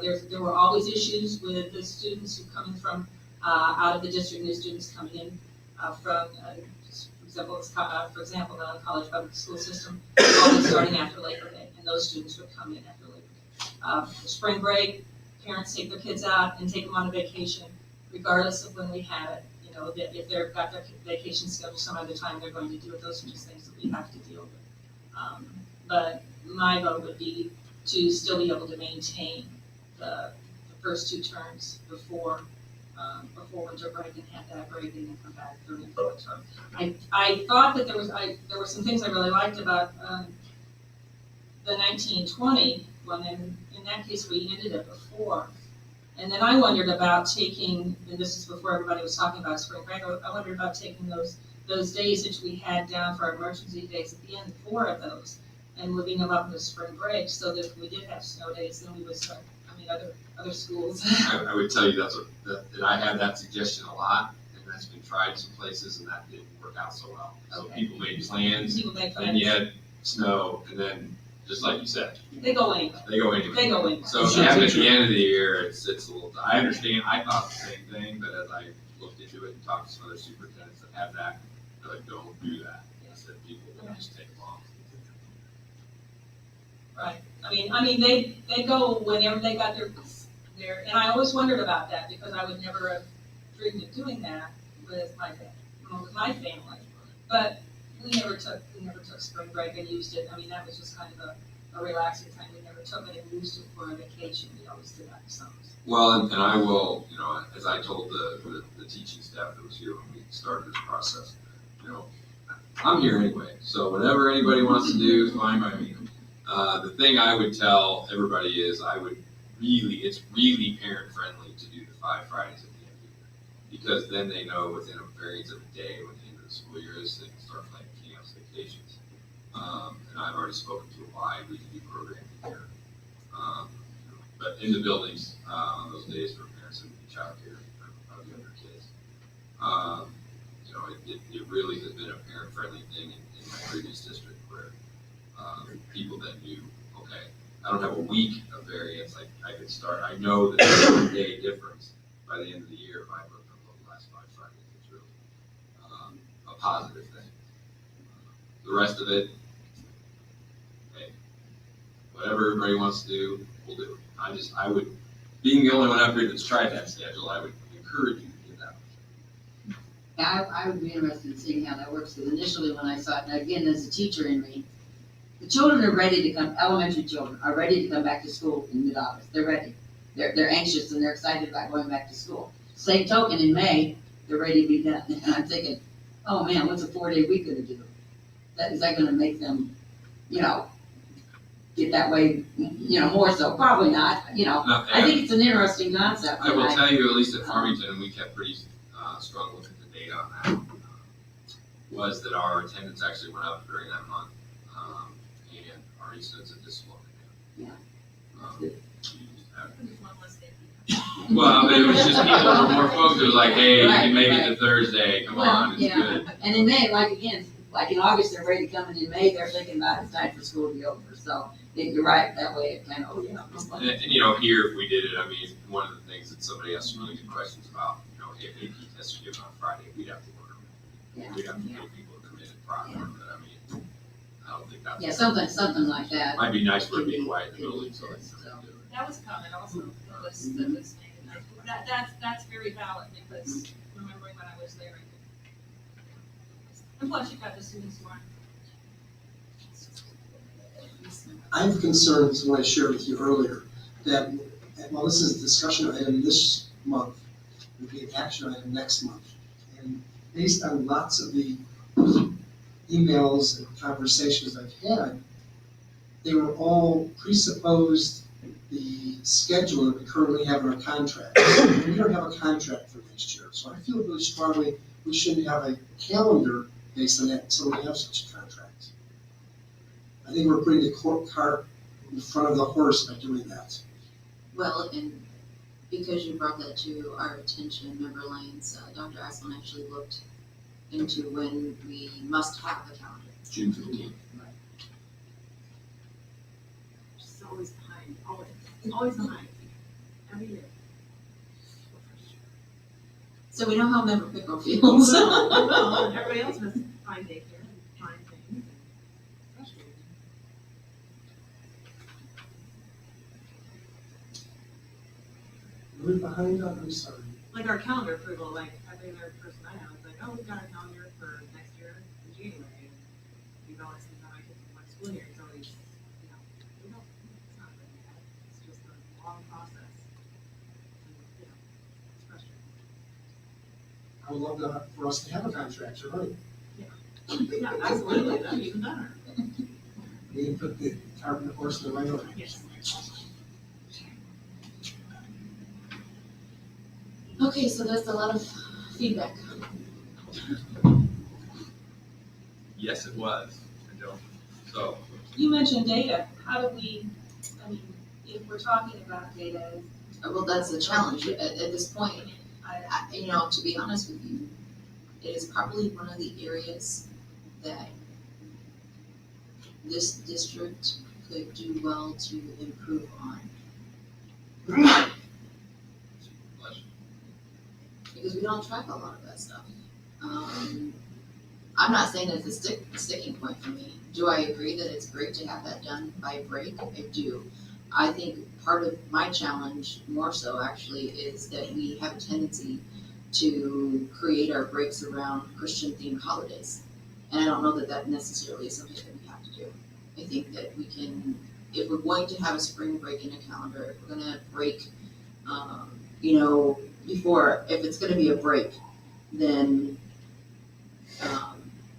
There were always issues with the students who come from out of the district, new students coming in from, for example, the college public school system, always starting after Labor Day, and those students would come in after Labor Day. For spring break, parents take their kids out and take them on a vacation, regardless of when we have it. You know, if they've got their vacation scheduled some other time, they're going to do it. Those are just things that we have to deal with. But my vote would be to still be able to maintain the first two terms before winter break, and have that break and then come back third and fourth term. I thought that there were some things I really liked about the 1920 one, and in that case we ended it before. And then I wondered about taking, and this is before everybody was talking about spring break, I wondered about taking those days that we had down for our emergency days at the end, 4 of those, and moving them up into spring break, so that if we did have snow days, then we would start, other schools. I would tell you that I have that suggestion a lot, and that's been tried some places, and that didn't work out so well. So Okay. people made plans, plans. and you had snow, and then, just like you said, They go anyway. they go anyway. They go anyway. So if you have it at the end of the year, it's a little, I understand, I thought the same thing, but as I looked into it and talked to some other superintendents that have that, they're like, don't do that. I said, people will just take them off. Right. I mean, they go whenever they got their, and I always wondered about that, because I would never have dreamed of doing that with my family. But we never took spring break and used it. I mean, that was just kind of a relaxing time. We never took it and used it for a vacation. We always did that in summers. Well, and I will, you know, as I told the teaching staff that was here when we started this process, you know, I'm here anyway, so whatever anybody wants to do is fine by me. The thing I would tell everybody is it's really parent friendly to do the 5 Fridays at the end of the year. Because then they know within a variance of a day when the end of the school year is, they can start planning camps, vacations. And I've already spoken to a wide we program here. But in the buildings, on those days for parents who need childcare of younger kids. You know, it really has been a parent friendly thing in my previous district where people that knew, okay, I don't have a week of variance, I could start, I know that there's a day difference by the end of the year if I look at the last 5 Fridays. It's really a positive thing. The rest of it, hey, whatever everybody wants to do, we'll do it. I would, being the only one up here that's tried that schedule, I would encourage you to do that. Yeah, I would be interested in seeing how that works, because initially when I saw it, and again, as a teacher in me, the children are ready to come, elementary children are ready to come back to school in mid-August. They're ready. They're anxious and they're excited about going back to school. Same token, in May, they're ready to be done. And I'm thinking, oh man, what's a 4-day week gonna do? Is that gonna make them, you know, get that way, you know, more so? Probably not, you know. No, I think it's an interesting concept. I will tell you, at least at Farmington, we kept pretty strong look at the data on that. was that our attendance actually went up during that month, and our incidence of discipline. Yeah. Well, but it was just people, there were more folks that was like, hey, you Right, can make it right. to Thursday, come Well, on, it's yeah. good. And in May, like again, like in August, they're ready to come, and in May, they're thinking about it's time for school to be over. So you're right, that way it kind of, And you know, here, if we did it, I mean, one of the things that somebody asked some really good questions about, you know, if AP tests are given on Friday, we'd have to order them. Yeah. We'd have to get people to come in prior, but I mean, I don't think that's. Yeah, something like that. Might be nice for it to be quiet in the building, so. That was a comment also, that was made, and that's very valid, because remembering when I was there, and plus you got the students who aren't. I have concerns when I shared with you earlier that, well, this is a discussion item this month, it would be an action item next month. And based on lots of the emails and conversations I've had, they were all presupposed the schedule that we currently have in our contract. And we don't have a contract for next year, so I feel really strongly we shouldn't have a calendar based on that until we have such a contract. I think we're putting the cart in front of the horse by doing that. Well, and because you brought that to our attention, Member Lanes, Dr. Aslan actually looked into when we must have a calendar. June 15th. Just always behind, always behind, every year. So we know how Member Pickle feels. Well, everybody else has to find daycare and find things, and frustrating. We're behind on, I'm sorry. Like our calendar approval, like every other person I know is like, oh, we've got a calendar for next year in January, and we've always seen how I get to one school year, it's always, you know, we don't, it's not really that, it's just a long process. And, you know, it's frustrating. I would love for us to have a contract, you're right. Yeah, absolutely, that'd be even better. We can put the cart in the horse in the right order. Yes. Okay, so that's a lot of feedback. Yes, it was. I don't, so. You mentioned data, how do we, I mean, if we're talking about data. Well, that's the challenge at this point. You know, to be honest with you, it is probably one of the areas that this district could do well to improve on. Because we don't track a lot of that stuff. I'm not saying that it's a sticking point for me. Do I agree that it's great to have that done by break? I do. I think part of my challenge, more so actually, is that we have a tendency to create our breaks around Christian-themed holidays. And I don't know that that necessarily is something that we have to do. I think that we can, if we're going to have a spring break in a calendar, if we're gonna break, you know, before, if it's gonna be a break, then,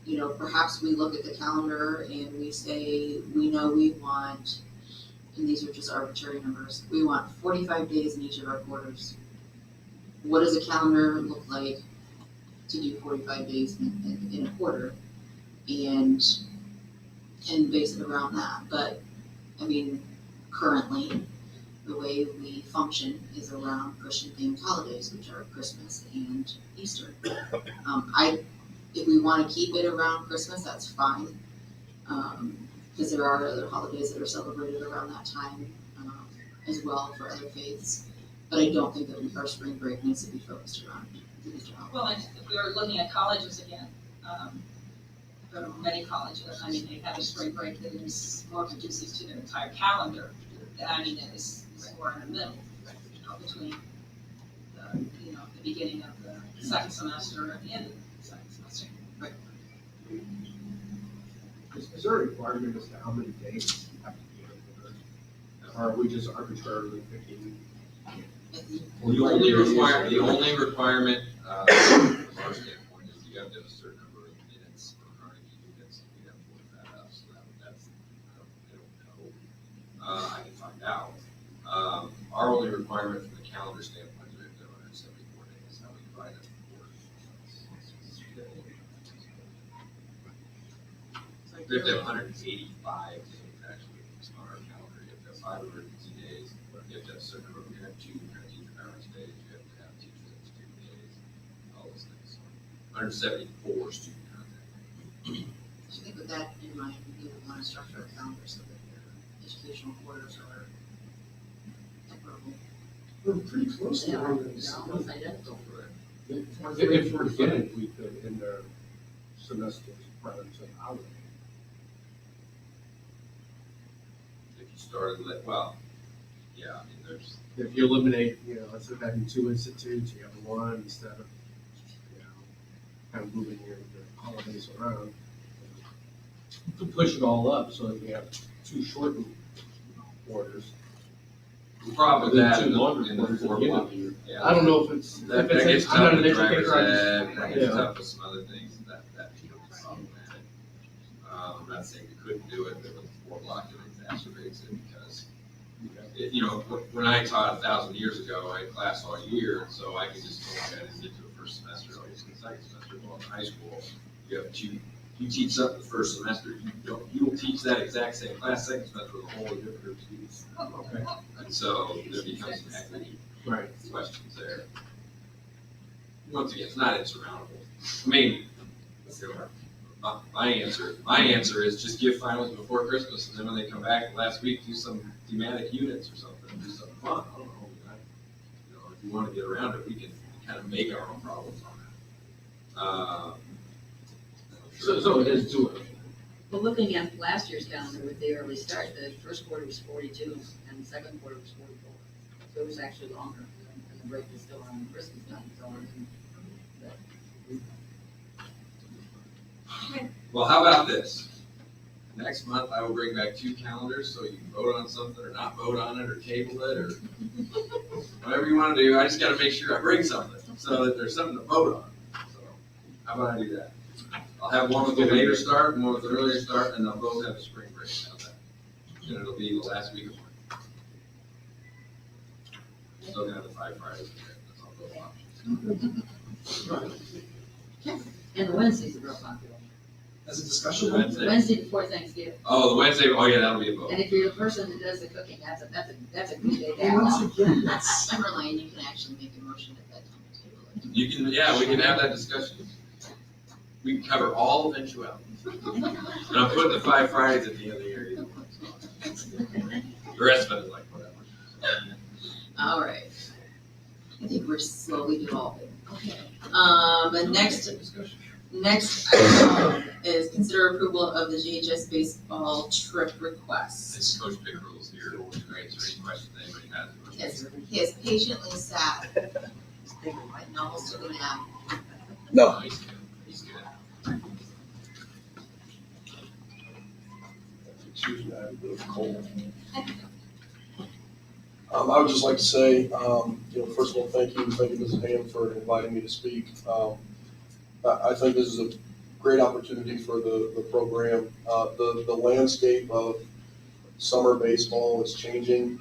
you know, perhaps we look at the calendar and we say, we know we want, and these are just arbitrary numbers, we want 45 days in each of our quarters. What does a calendar look like to do 45 days in a quarter? And base it around that. But, I mean, currently, the way we function is around Christian-themed holidays, which are Christmas and Easter. If we want to keep it around Christmas, that's fine, because there are other holidays that are celebrated around that time as well for other faiths. But I don't think that our spring break needs to be focused around Easter. Well, if we were looking at colleges again, there are many colleges, I mean, they have a spring break that is more conducive to their entire calendar. I mean, it is more in the middle, you know, between the, you know, the beginning of the second semester and the end of the second semester. Right. Is there a requirement as to how many days you have to be in order? Or are we just arbitrarily picking? The only requirement, from our standpoint, is you have to have a certain number of minutes or how many units, and we have to work that up, so that's, I don't know. I can find out. Our only requirement from the calendar standpoint is we have to have 174 days, how we divide it. We have to have 185 actually on our calendar. You have to have 5 emergency days. You have to have certain number. You have 2 teacher conference days. You have to have teachers institute days. All those things. So 174 student contact. I think with that in mind, you would want to structure a calendar so that your educational quarters are equitable. We're pretty close to They the are, one that they're almost identical. If we're getting, we could in their semesters rather than hourly. If you started like, well, yeah, I mean, there's. If you eliminate, instead of having 2 institutes, you have 1 instead of, kind of moving your holidays around. To push it all up so that you have 2 shortened quarters. The problem with that Too in longer the quarters at 4 the end block. of the year. Yeah. I don't know if it's, That if it's, gets I'm not tough an with educator, driver's I ed, just, that gets tough with some other things, that becomes problematic. I'm not saying we couldn't do it, but with the 4 block, it exacerbates it because, when I taught 1,000 years ago, I had class all year, and so I could just go ahead and get to a first semester, I'll get to the second semester. Well, in high school, you teach something the first semester, you will teach that exact same class second semester with a whole different group of students. Okay. And so there becomes some equity questions there. Once again, it's not insurmountable. I mean, my answer is just give finals before Christmas, and then when they come back last week, do some thematic units or something, do something fun. I don't know. If you want to get around it, we can kind of make our own problems on that. So it is doable. Well, looking at last year's calendar with the early start, the first quarter was 42 and the second quarter was 44. So it was actually longer, and the break was still around Christmas time, so. Well, how about this? Next month, I will bring back 2 calendars, so you can vote on something or not vote on it or table it or whatever you want to do. I just got to make sure I bring something so that there's something to vote on. So how about I do that? I'll have one with a later start and one with an earlier start, and they'll both have a spring break. How's that? And it'll be the last week of March. Still gonna have the 5 Fridays in there. That's all options. And the Wednesday's a real popular. As a discussion. Wednesday before Thanksgiving. Oh, the Wednesday, oh yeah, that'll be a vote. And if you're the person that does the cooking, that's a good day to And once have. again, that's. Timberline, you can actually make a motion at that time to table it. You can, yeah, we can have that discussion. We can cover all eventualities. And I'm putting the 5 Fridays at the end of the year. Either one, so. The rest of it is like whatever. All right. I think we're slowly devolving. Okay. And next is consider approval of the GHS baseball trip request. This Coach Pickerel is here to answer any questions anybody has. He has patiently sat, and almost took a nap. No. He's good. He's good. Excuse me, I have a bit of cold. I would just like to say, first of all, thank you Mrs. Ham for inviting me to speak. I think this is a great opportunity for the program. The landscape of summer baseball is changing,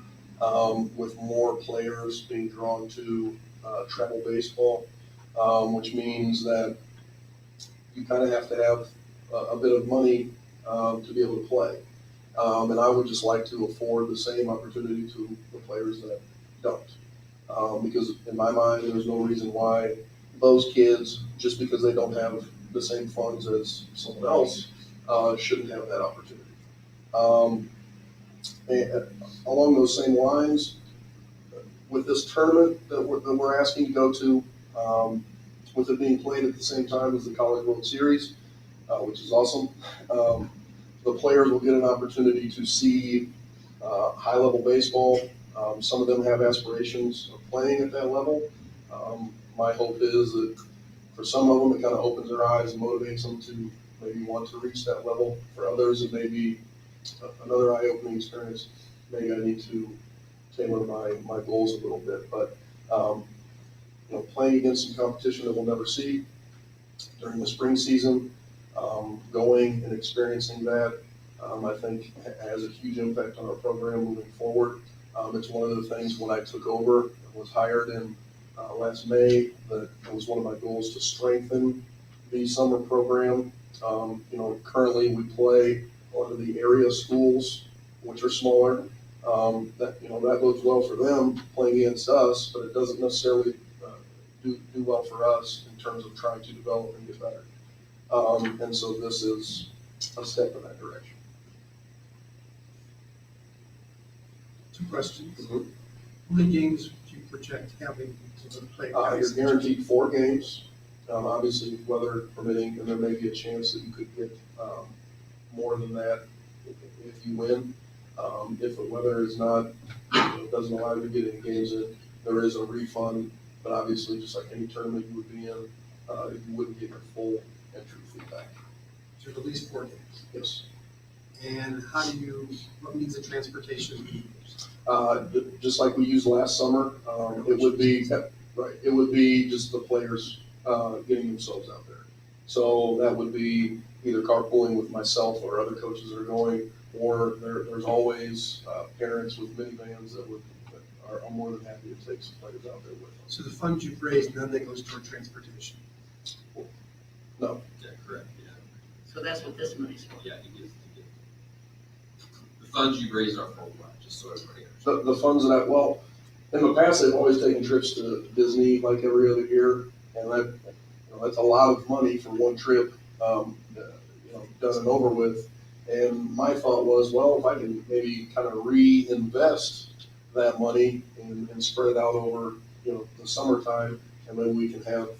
with more players being drawn to travel baseball, which means that you kind of have to have a bit of money to be able to play. And I would just like to afford the same opportunity to the players that don't. Because in my mind, there's no reason why those kids, just because they don't have the same funds as someone else, shouldn't have that opportunity. And along those same lines, with this tournament that we're asking to go to, with it being played at the same time as the College World Series, which is awesome, the players will get an opportunity to see high-level baseball. Some of them have aspirations of playing at that level. My hope is that for some of them, it kind of opens their eyes and motivates them to maybe want to reach that level. For others, it may be another eye-opening experience. Maybe I need to tailor my goals a little bit. But playing against some competition that we'll never see during the spring season, going and experiencing that, I think has a huge impact on our program moving forward. It's one of the things when I took over, was hired in last May, that it was one of my goals to strengthen the summer program. Currently we play one of the area schools, which are smaller. That goes well for them playing against us, but it doesn't necessarily do well for us in terms of trying to develop and get better. And so this is a step in that direction. Two questions. Mm-hmm. How many games do you project having to play? You're guaranteed 4 games, obviously weather permitting, and there may be a chance that you could get more than that if you win. If the weather is not, doesn't allow you to get any games in, there is a refund, but obviously just like any tournament you would be in, you wouldn't get your full entry fee back. So at least 4 games. Yes. And what means of transportation? Just like we used last summer, it would be, right, it would be just the players getting themselves out there. So that would be either carpooling with myself or other coaches that are going, or there's always parents with minivans that are more than happy to take some players out there with them. So the funds you've raised, none that goes toward transportation? No. Yeah, correct, yeah. So that's what this money's for. Yeah, you get. The funds you raise are for what, just so everybody understands? The funds in the past, they've always taken trips to Disney like every other year, and that's a lot of money for one trip, done and over with. And my thought was, well, if I can maybe kind of reinvest that money and spread it out over, the summertime, and then we can have,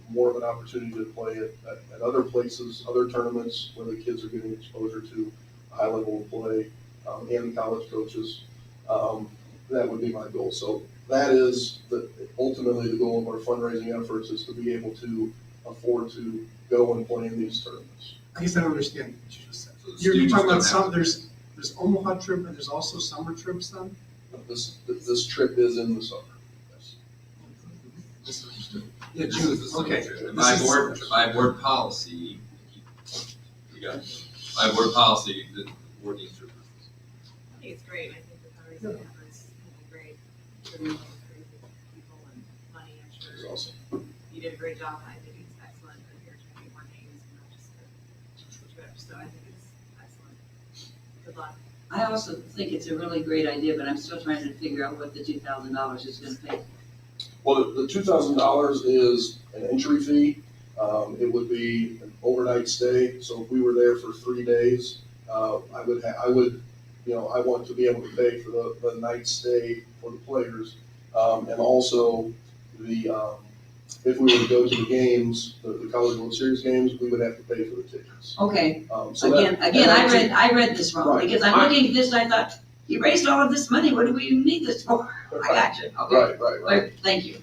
more of an opportunity to play at other places, other tournaments where the kids are getting exposure to a high level of play, and college coaches. That would be my goal. So that is ultimately the goal of our fundraising efforts, is to be able to afford to go and play in these tournaments. I guess I don't understand what you just said. So the You're students talking about don't have there's Omaha trip and there's also summer trips then? This trip is in the summer. Yes. Yeah, This June, is the summer okay. trip. And This is- by board policy, by board policy, the board needs to approve this. I think it's great, I think the fundraising efforts will be great, for really crazy people and money, I'm It's sure. awesome. You did a great job, I think it's excellent, that you're trying to get more names and not just the trip, so I think it's excellent. Good luck. I also think it's a really great idea, but I'm still trying to figure out what the $2,000 is gonna pay. Well, the $2,000 is an entry fee. It would be an overnight stay. So if we were there for 3 days, I want to be able to pay for the night stay for the players. And also if we were to go to the games, the College World Series games, we would have to pay for the tickets. Okay, So I read this wrong, Right. because I'm looking at this and I thought, you raised all of this money, what do we even need this for? I got you, okay. Right. Thank you.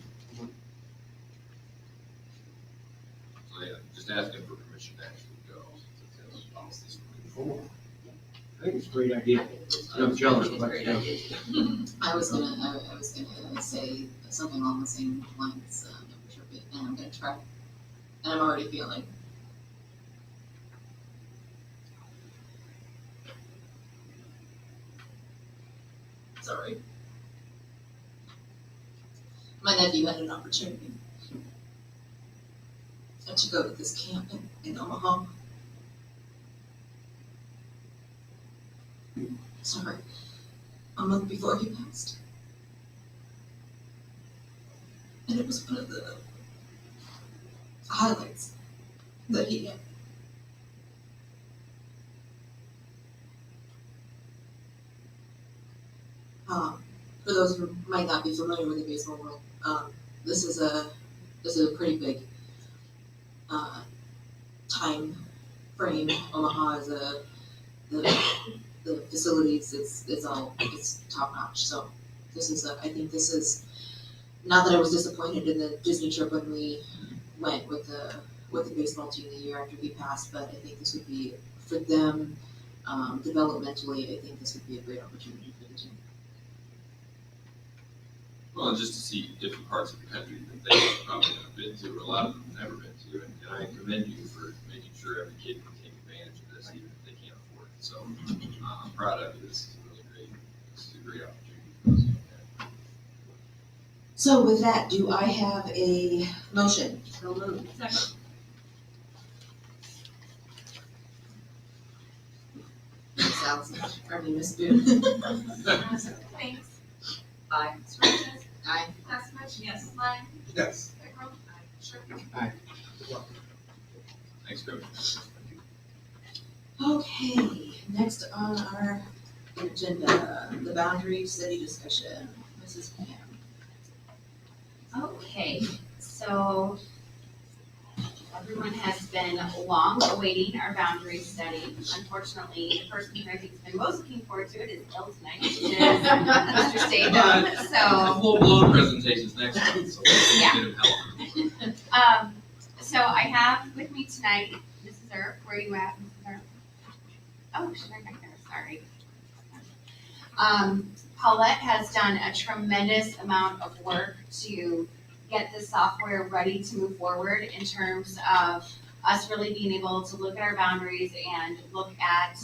So yeah, just asking for permission to actually go. Since it's policies moving forward. I think it's a great idea. I'm jealous, but I was gonna say something along the same lines, and I'm gonna try, and I'm already feeling. Sorry. My nephew had an opportunity to go to this camp in Omaha. Sorry, a month before he passed. And it was one of the highlights that he had. For those who might not be familiar with the baseball world, this is a pretty big time frame. Omaha is the facilities, it's top notch. So I think this is, not that I was disappointed in the Disney trip when we went with the baseball team the year after he passed, but I think this would be, for them, developmentally, I think this would be a great opportunity for the team. Well, and just to see different parts of the country that they probably haven't been to, or a lot of them have never been to, and I commend you for making sure every kid can take advantage of this, even if they can't afford it. So I'm proud of you. This is really great. This is a great opportunity for us. So with that, do I have a motion? So moved. Second. Johnson, Miss Boone. Thanks. Aye. Ms. Roaches? Aye. Passage? Yes. Lyon? Yes. Pickrell? Sure. Aye. Thanks, Coach. Okay, next on our agenda, the boundary study discussion. Mrs. Pam. Okay, so everyone has been long awaiting our boundary study. Unfortunately, the person who I think has been most looking forward to it is ill tonight, which is Mr. Statham, so. Full-blown presentations next month, so we'll Yeah. get him help. So I have with me tonight, Mrs. Earp, where are you at, Mrs. Earp? Oh, she's right back there, sorry. Paulette has done a tremendous amount of work to get the software ready to move forward in terms of us really being able to look at our boundaries and look at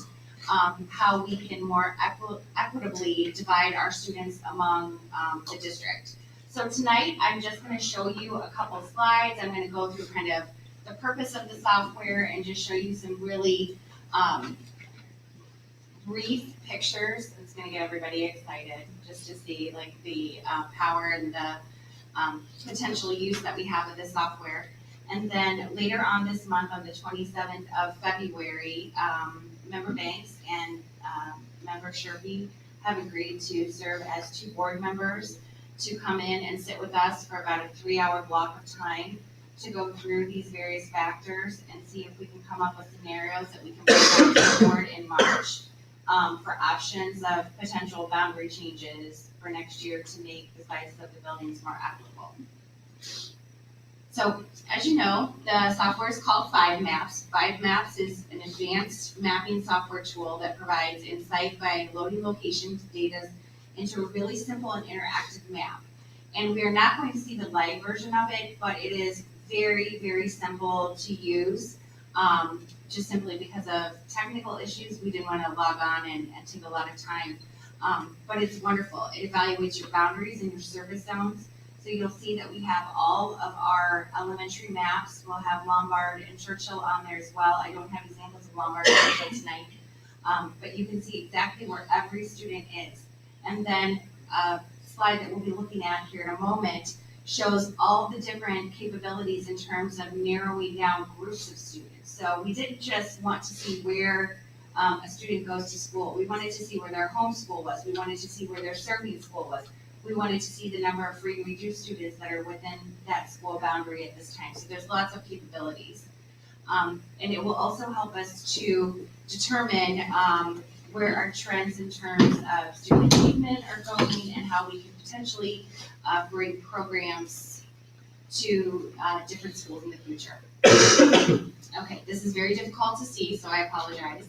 how we can more equitably divide our students among the district. So tonight, I'm just gonna show you a couple slides. I'm gonna go through kind of the purpose of the software and just show you some really brief pictures. It's gonna get everybody excited just to see like the power and the potential use that we have of this software. And then later on this month, on the 27th of February, Member Banks and Member Sherby have agreed to serve as 2 board members to come in and sit with us for about a 3-hour block of time to go through these various factors and see if we can come up with scenarios that we can bring back to the board in March for options of potential boundary changes for next year to make the sizes of the buildings more equitable. So, as you know, the software is called 5Maps. 5Maps is an advanced mapping software tool that provides insight by loading location data into a really simple and interactive map. And we are not going to see the live version of it, but it is very, very simple to use. Just simply because of technical issues, we didn't want to log on and take a lot of time. But it's wonderful. It evaluates your boundaries and your service zones. So you'll see that we have all of our elementary maps. We'll have Lombard and Churchill on there as well. I don't have examples of Lombard and Churchill tonight. But you can see exactly where every student is. And then a slide that we'll be looking at here in a moment shows all the different capabilities in terms of narrowing down groups of students. So we didn't just want to see where a student goes to school. We wanted to see where their home school was. We wanted to see where their serving school was. We wanted to see the number of free and reduced students that are within that school boundary at this time. So there's lots of capabilities. And it will also help us to determine where our trends in terms of student achievement are going and how we can potentially bring programs to different schools in the future. Okay, this is very difficult to see, so I apologize.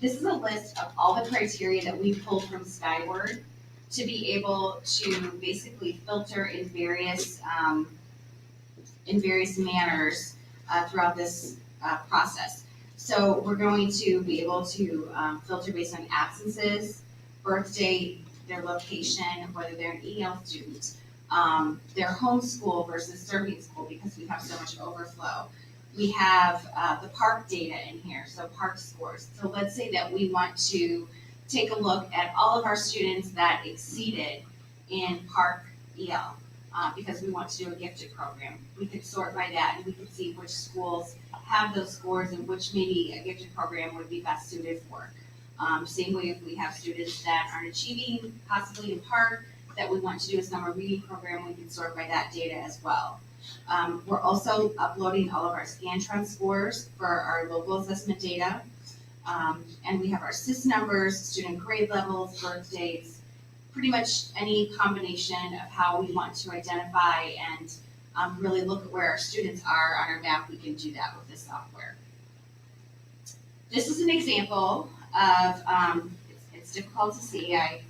This is a list of all the criteria that we pulled from Skyward to be able to basically filter in various manners throughout this process. So we're going to be able to filter based on absences, birth date, their location, whether they're an EL student, their home school versus serving school because we have so much overflow. We have the park data in here, so park scores. So let's say that we want to take a look at all of our students that exceeded in park EL because we want to do a gifted program. We could sort by that and we could see which schools have those scores and which maybe a gifted program would be best suited for. Same way if we have students that aren't achieving possibly in park that we want to do a summer reading program, we can sort by that data as well. We're also uploading all of our Scantron scores for our local assessment data. And we have our SIS numbers, student grade levels, birth dates, pretty much any combination of how we want to identify and really look at where our students are on our map. We can do that with this software. This is an example of, it's difficult to see, I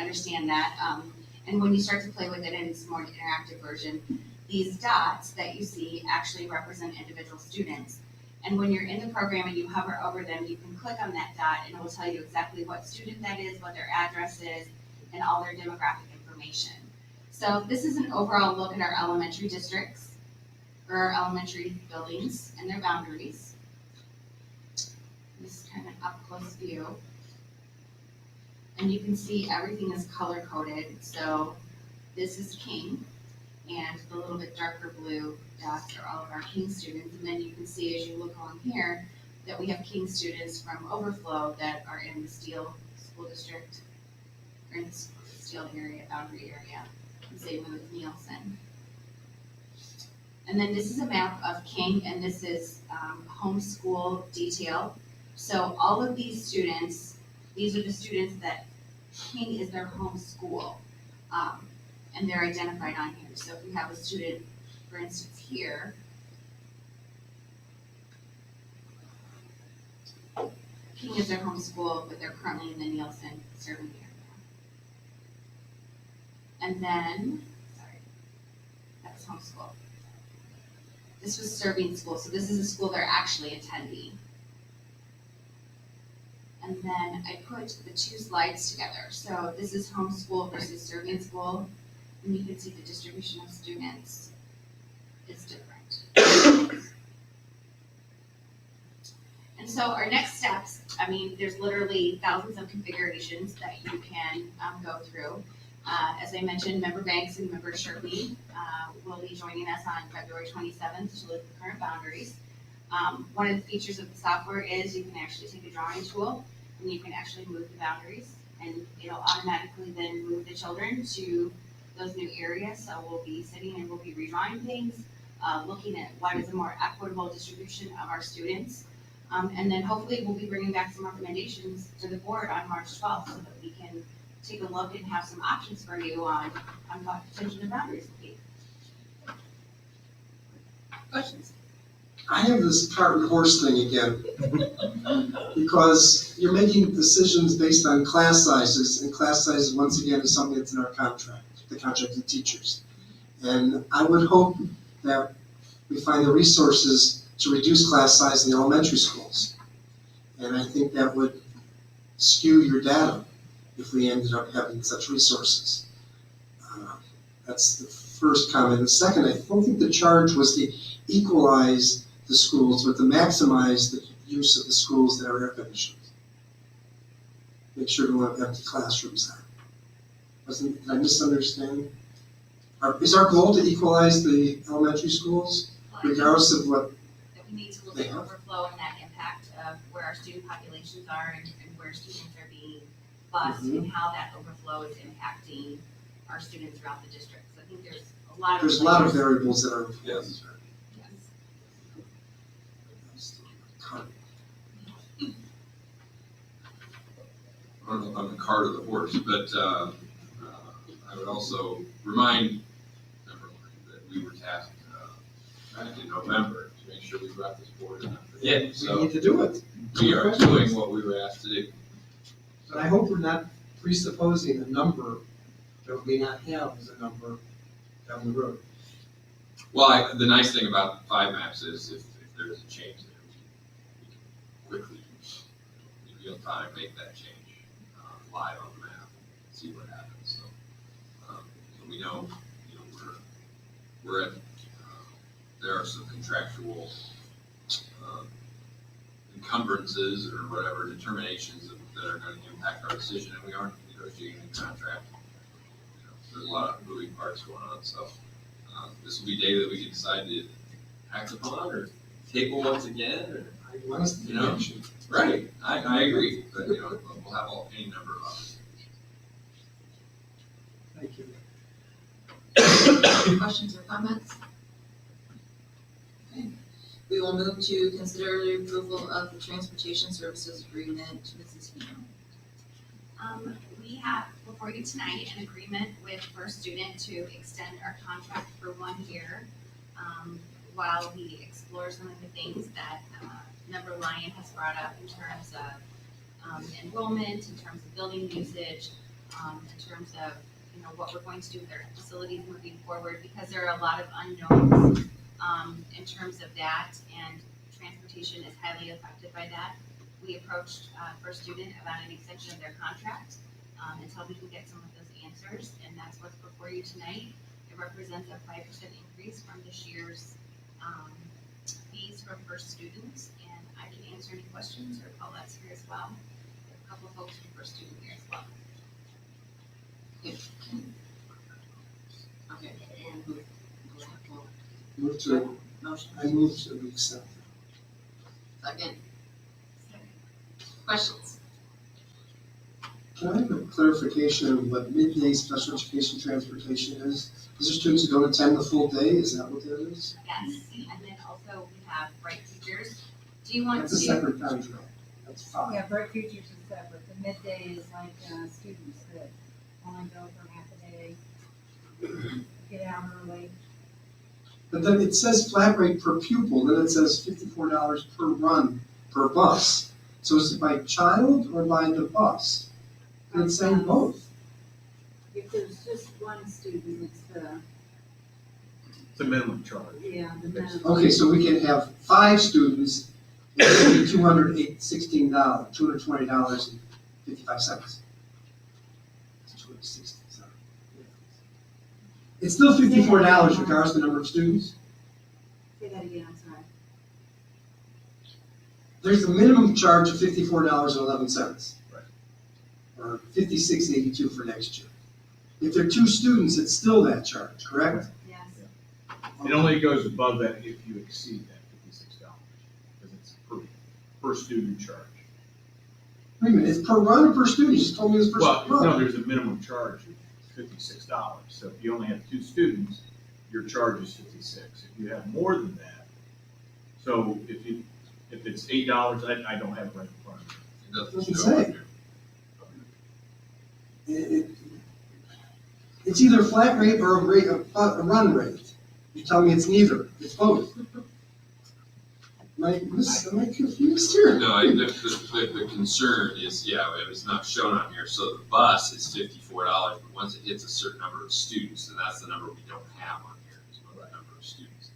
understand that. And when you start to play with it and it's more an interactive version, these dots that you see actually represent individual students. And when you're in the program and you hover over them, you can click on that dot and it will tell you exactly what student that is, what their address is, and all their demographic information. So this is an overall look at our elementary districts, or our elementary buildings and their boundaries. This is kind of up close view. And you can see everything is color coded. So this is King, and the little bit darker blue dots are all of our King students. And then you can see as you look along here that we have King students from Overflow that are in the Steele School District, or in the Steele area, boundary area. And same with Nielsen. And then this is a map of King, and this is homeschool detail. So all of these students, these are the students that King is their home school, and they're identified on here. So if you have a student, for instance, here, King is their home school, but they're currently in the Nielsen serving area. And then, sorry, that's homeschool. This was serving school, so this is a school they're actually attending. And then I put the two slides together. So this is homeschool versus serving school, and you can see the distribution of students is different. And so our next steps, I mean, there's literally thousands of configurations that you can go through. As I mentioned, Member Banks and Member Shirley will be joining us on February 27th to look at the current boundaries. One of the features of the software is you can actually take a drawing tool and you can actually move the boundaries, and it'll automatically then move the children to those new areas. So we'll be sitting and we'll be redrawing things, looking at what is a more equitable distribution of our students. And then hopefully we'll be bringing back some recommendations to the board on March 12th so that we can take a look and have some options for you on what potential boundaries will be. Questions? I have this cart and horse thing again. Because you're making decisions based on class sizes, and class sizes, once again, is something that's in our contract, the contract of teachers. And I would hope that we find the resources to reduce class size in the elementary schools. And I think that would skew your data if we ended up having such resources. That's the first comment. The second, I don't think the charge was to equalize the schools, but to maximize the use of the schools that are air conditioned. Make sure we don't have empty classrooms there. Did I misunderstand? Is our goal to equalize the elementary schools, regardless of what that we need to look at overflow and that impact of where our student populations are and where students are being bused and how that overflow is impacting our students throughout the district. So I think there's a lot of there's a lot of variables that are Yes. On the cart of the horse, but I would also remind everyone that we were tasked back in November to make sure we brought this forward. Yeah, So we need to do it. we are doing what we were asked to do. But I hope we're not presupposing a number that we may not have as a number down the road. Well, the nice thing about 5 maps is if there is a change there, we can quickly, in real time, make that change live on the map, and see what happens. So we know, we're at, there are some contractual encumbrances or whatever determinations that are going to impact our decision, and we aren't negotiating a contract. There's a lot of moving parts going on, so this will be data that we can decide to act upon or table once again, or I want us to take action. right. I agree, but we'll have any number of options. Thank you. Questions or comments? Okay. We will move to consider the approval of the transportation services agreement. Mrs. Hino. We have before you tonight an agreement with First Student to extend our contract for 1 year while we explore some of the things that Member Lyon has brought up in terms of enrollment, in terms of building usage, in terms of what we're going to do with our facilities moving forward, because there are a lot of unknowns in terms of that, and transportation is highly affected by that. We approached First Student about an extension of their contract until we can get some of those answers, and that's what's before you tonight. It represents a 5% increase from this year's fees from First per student, and I can answer any questions, or Paulette's here as well. We have a couple of folks from per student here as well. Okay. Move to, Motion. I move to accept. Second. Questions? Can I have a clarification of what midday special education transportation is? These are students who don't attend the full day, is that what that is? Yes, and then also we have Bright Futures. Do you want to? That's a separate contract, that's fine. Yeah, Bright Futures is separate. The midday is like, students that only go for half a day, get out early. But then it says flat rate per pupil, then it says $54 per run, per bus. So is it by child or by the bus? And it's saying both. If there's just one student, it's the, It's a minimum charge. yeah, the minimum. Okay, so we can have 5 students, it's gonna be $220.55. $260, sorry. It's still $54 regardless of the number of students. Say that again, I'm sorry. There's a minimum charge of $54.11. Right. Or $56.82 for next year. If there are 2 students, it's still that charge, correct? Yes. It only goes above that if you exceed that $56, because it's per student charge. Wait a minute, it's per run or per student? You just told me it's per Well, run. no, there's a minimum charge of $56. So if you only have 2 students, your charge is $56. If you have more than that, so if it's $8, I don't have it right in front of me. It Doesn't show say. on here. It's either flat rate or a run rate. You tell me it's neither, it's both. Am I confused here? No, the concern is, yeah, it's not shown on here, so the bus is $54, but once it hits a certain number of students, then that's the number we don't have on here, is what the number of students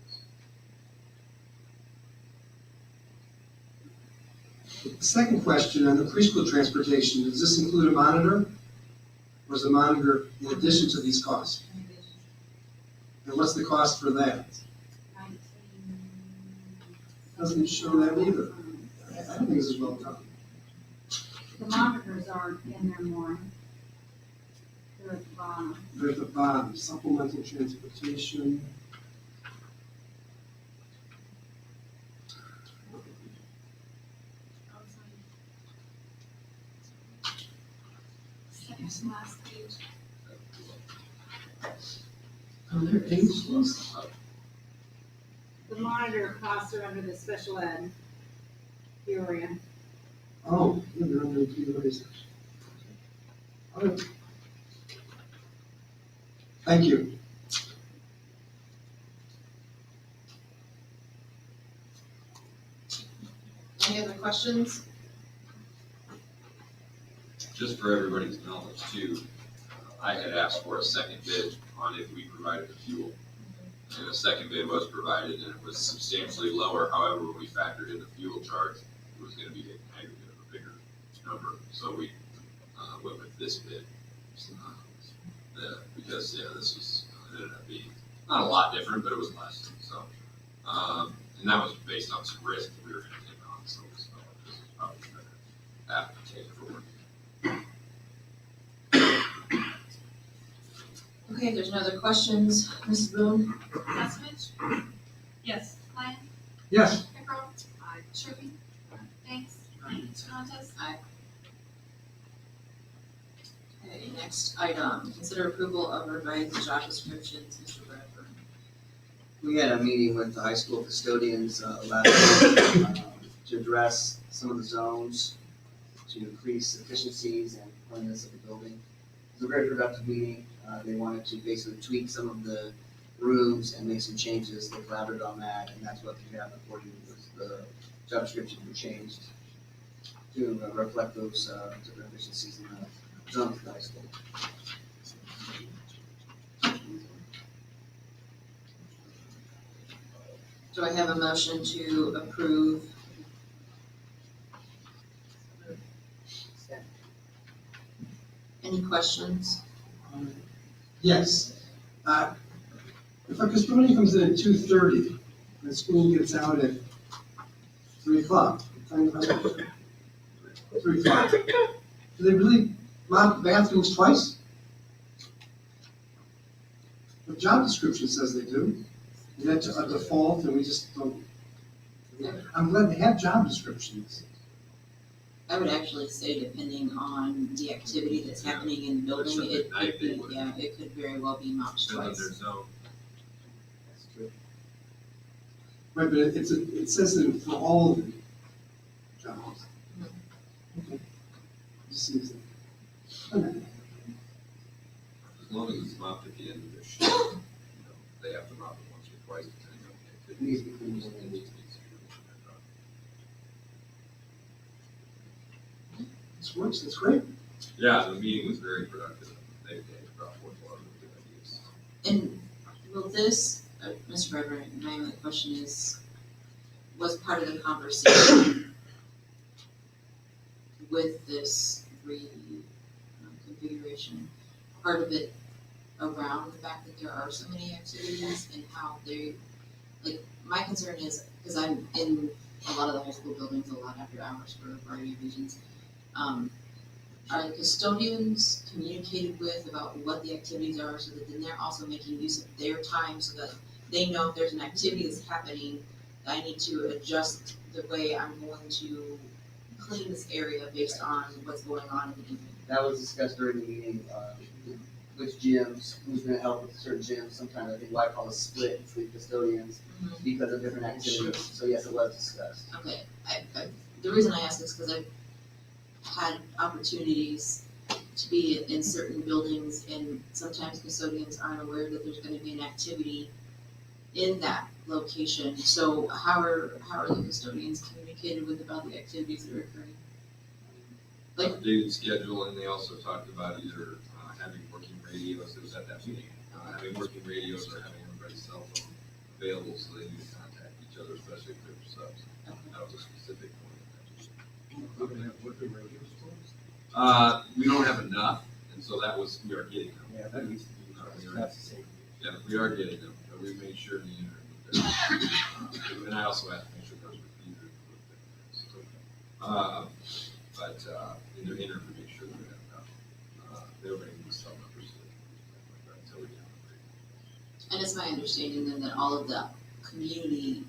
is. The second question on the preschool transportation, does this include a monitor? Or is the monitor in addition to these costs? And what's the cost for that? Doesn't show that either. I don't think this is well done. The monitors aren't in there more. They're at the bottom. They're at the bottom, supplemental transportation. Second to last page. Are there pages? The monitor costs are under the special ed area. Oh, yeah, they're under the research. All right. Thank you. Any other questions? Just for everybody's knowledge too, I had asked for a second bid on if we provided the fuel. And a second bid was provided and it was substantially lower. However, when we factored in the fuel charge, it was gonna be an aggregate of a bigger number. So we went with this bid. Because, yeah, this was, it ended up being not a lot different, but it was less. So, and that was based on some risk that we were gonna take on. So it was probably better after take it for work. Okay, if there's no other questions, Mrs. Boone? Passage? Yes. Lyon? Yes. Pickrell? Aye. Sherby? Thanks. Contes? Aye. Okay, next item, consider approval of revised job descriptions, Mr. Bradford. We had a meeting with the high school custodians last week to address some of the zones, to increase efficiencies and cleanliness of the building. It was a very productive meeting. They wanted to basically tweak some of the rooms and make some changes. They collaborated on that, and that's what you have according to the job descriptions were changed to reflect those different efficiencies in the zones of the high school. Do I have a motion to approve? Any questions? Yes. If a custodian comes in at 2:30, and the school gets out at 3 o'clock. What time is it? 3 o'clock. Do they really mop bathrooms twice? The job description says they do. Is that a default and we just don't? I'm glad they have job descriptions. I would actually say depending on the activity that's happening in the building, it could be, yeah, it could very well be mopped twice. Their zone. That's true. Right, but it says that for all of the jobs. Okay. Just seems like. Okay. As long as it's mopped at the end of their shift, you know, they have to mop it once or twice depending on the activity. Needs to be cleaned. This works, that's great. Yeah, the meeting was very productive. They brought forth a lot of good ideas. And will this, Mr. Reverend, my only question is, was part of the conversation with this reconfiguration, part of it around the fact that there are so many activities and how they, like, my concern is, because I'm in a lot of the high school buildings a lot after hours for a variety of reasons, are the custodians communicated with about what the activities are so that then they're also making use of their time so that they know if there's an activity that's happening, that I need to adjust the way I'm going to clean this area based on what's going on in the evening. That was discussed during the meeting, which gyms, who's gonna help with certain gyms. Sometimes I think why call a split between custodians because of different activities. So yes, it was discussed. Okay, the reason I ask is because I've had opportunities to be in certain buildings and sometimes custodians aren't aware that there's gonna be an activity in that location. So how are the custodians communicated with about the activities that are occurring? Like, Updated schedule, and they also talked about either having working radios, it was at that meeting, having working radios or having everybody's cell phone available so they need to contact each other, especially if they're subs. That was a specific point. We're gonna have working radios for We don't have enough, and so that was, we are getting them. Yeah, that needs to be, that's the same. Yeah, we are getting them, but we made sure in the interim. And I also have to make sure those were either. But in the interim, to make sure that we have enough. They were making these cell numbers. Until we get them. and it's my understanding then that all of the community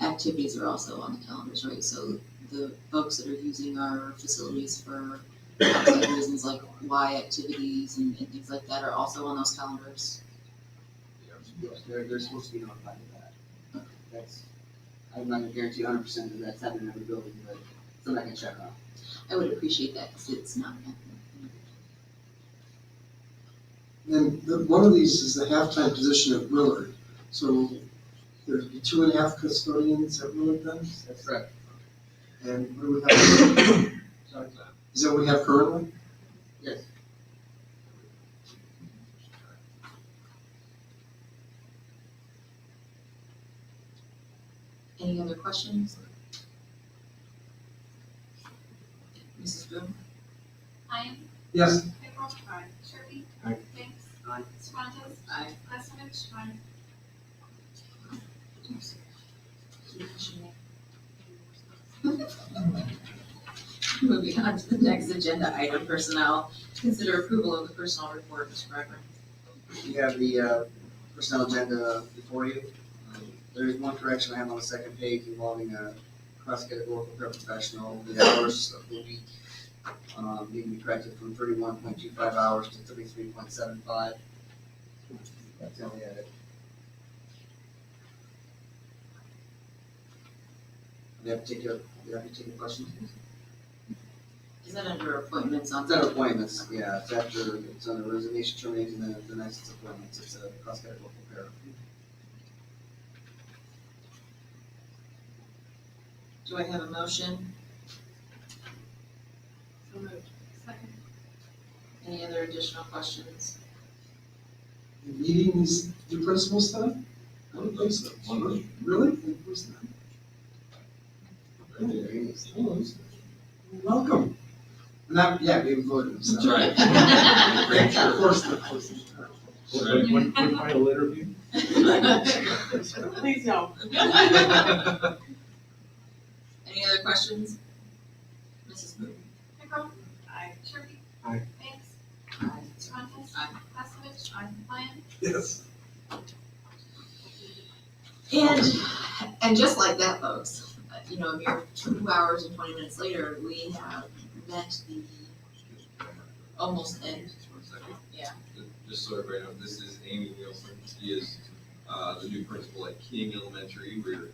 activities are also on the calendars, right? So the folks that are using our facilities for outside reasons like Y activities and things like that are also on those calendars. Yes, they're supposed to be notified of that. That's, I'm not gonna guarantee 100% that that's happening in every building, but something I can check on. I would appreciate that because it's not happening. Then one of these is the halftime position at Willard. So there's 2.5 custodians at Willard then? That's correct. And what do we have? Sorry. Is that what we have currently? Yes. Any other questions? Mrs. Boone? Ian? Yes. Pickrell? Aye. Sharpie? Aye. Banks? Aye. Swanton? Aye. Lessonich? Aye. Moving on to the next agenda item, personnel. Consider approval of the personnel report, Mr. Reverend. You have the personnel agenda before you. There is one correction I have on the second page involving a cross-categorical paraprofessional. The hours of the week need to be corrected from 31.25 hours to 33.75. That's the only edit. Do you have particular questions? Is that under appointments on? It's under appointments, yeah, it's after, it's under resignation, termination, and then the next is appointments, it's a cross-categorical pair. Do I have a motion? So moved. Second. Any other additional questions? Meeting these new principals today? I don't think so. Really? Who's that? Welcome. Not, yeah, we voted. So. That's right. Great, of course, of course. One final interview? Please no. Any other questions? Mrs. Booth? Peckrell. Aye. Sharpie. Aye. Banks. Aye. Toronto. Aye. Paskevich. Aye. Lyon. Yes. And just like that, folks, you know, a mere 2 hours and 20 minutes later, we have met the almost end. Just 1 second. Yeah. Just so everybody knows, this is Amy Nielsen. She is the new principal at King Elementary. We're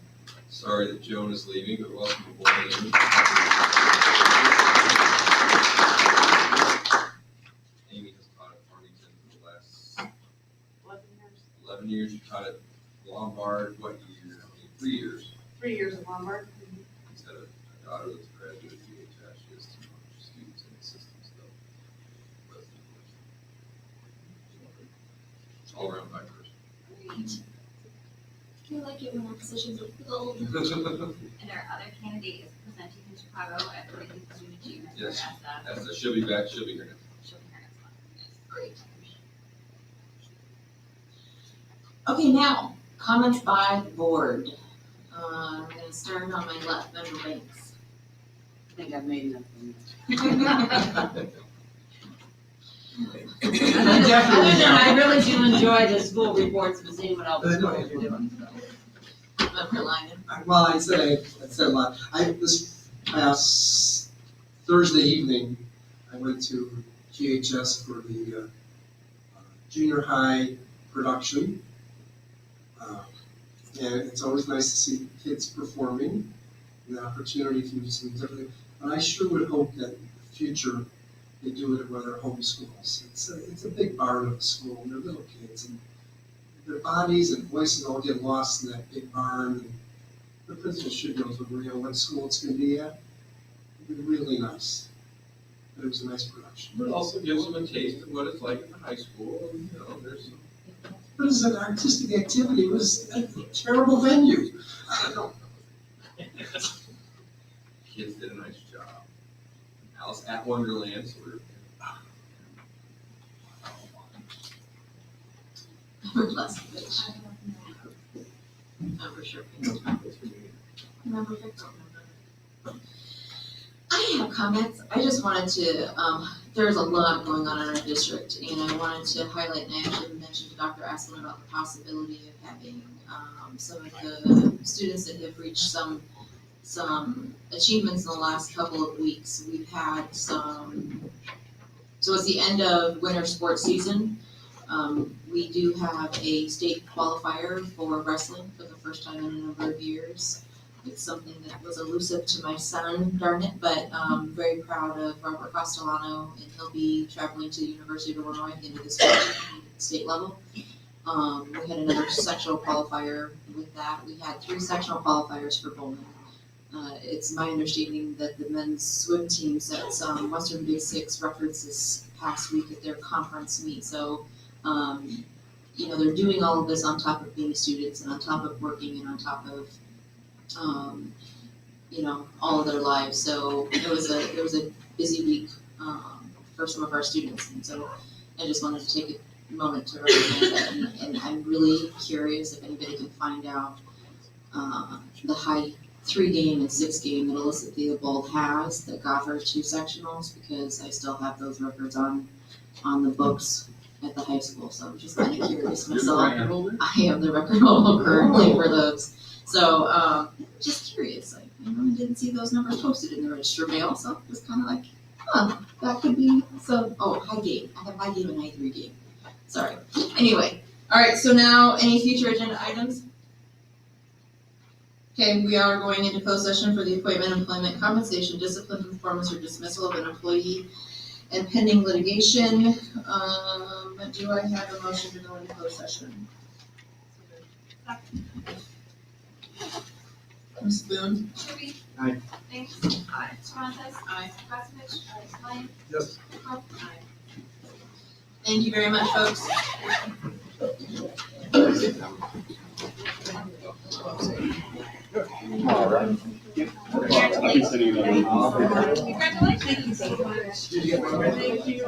sorry that Joan is leaving, but welcome aboard, Amy. Amy has taught at Farmington for the last 11 years. You taught at Lombard, what year? 3 years. 3 years at Lombard. She's had a daughter that's a graduate of DHS. She has 2 students in the system still. All around by person. Great. I feel like it when our positions are filled. And our other candidate is presenting in Chicago at the student achievement. Yes, That's that's she'll be back. She'll be here now. she'll be here next month. Yes. Great. Okay, now, comments by the board. I'm gonna start on my left, Member Banks. I think I've made nothing. Other than I really do enjoy the school reports and seeing what all the schools are doing. Member Lyon. Well, I said a lot. This past Thursday evening, I went to GHS for the junior high production. And it's always nice to see kids performing, and the opportunity to do something different. But I sure would hope that in the future, they do it where they're homeschools. It's a big barn of a school, and they're little kids, and their bodies and voices all get lost in that big barn. And the principal should know what school it's going to be at. It'd be really nice. But it was a nice production. But it also gives them a taste of what it's like in high school, and, you know, there's some. But as an artistic activity, it was a terrible venue. Kids did a nice job. Alice at Wonderland, so we're. Member Leskovich. Member Sherpin. Member Victor. I have comments. I just wanted to, there's a lot going on in our district, and I wanted to highlight, and I actually mentioned to Dr. Asplin about the possibility of having some of the students that have reached some achievements in the last couple of weeks. We've had some, so it's the end of winter sports season. We do have a state qualifier for wrestling for the first time in a number of years. It's something that was elusive to my son, darn it, but very proud of Robert Castellano, and he'll be traveling to the University of Illinois at the end of this week at the state level. We had another sectional qualifier with that. We had 3 sectional qualifiers for bowling. It's my understanding that the men's swim team set some Western Big Six records this past week at their conference meet. So, you know, they're doing all of this on top of being students and on top of working and on top of you know, all of their lives. So it was a busy week for some of our students, and so I just wanted to take a moment to recognize that. And I'm really curious if anybody can find out the high 3 game and 6 game that Alyssa Theobald has that got her 2 sectionals, because I still have those records on the books at the high school. So I'm just kind of curious myself. I am the record holder currently for those. So, just curious, I didn't see those numbers posted in the register mail, so it was kind of like, that could be some, high game. I have high game and high 3 game. Sorry. Anyway, all right, so now any future agenda items? Okay, we are going into closed session for the appointment, employment, compensation, discipline, performance, or dismissal of an employee and pending litigation. Do I have a motion to go into closed session? Ms. Boone? Sharpie. Aye. Banks. Aye. Toronto. Aye. Paskevich. Aye. Lyon. Yes. Peckrell. Aye. Thank you very much, folks. All right. Congratulations. Congratulations. Did you get my- Thank you.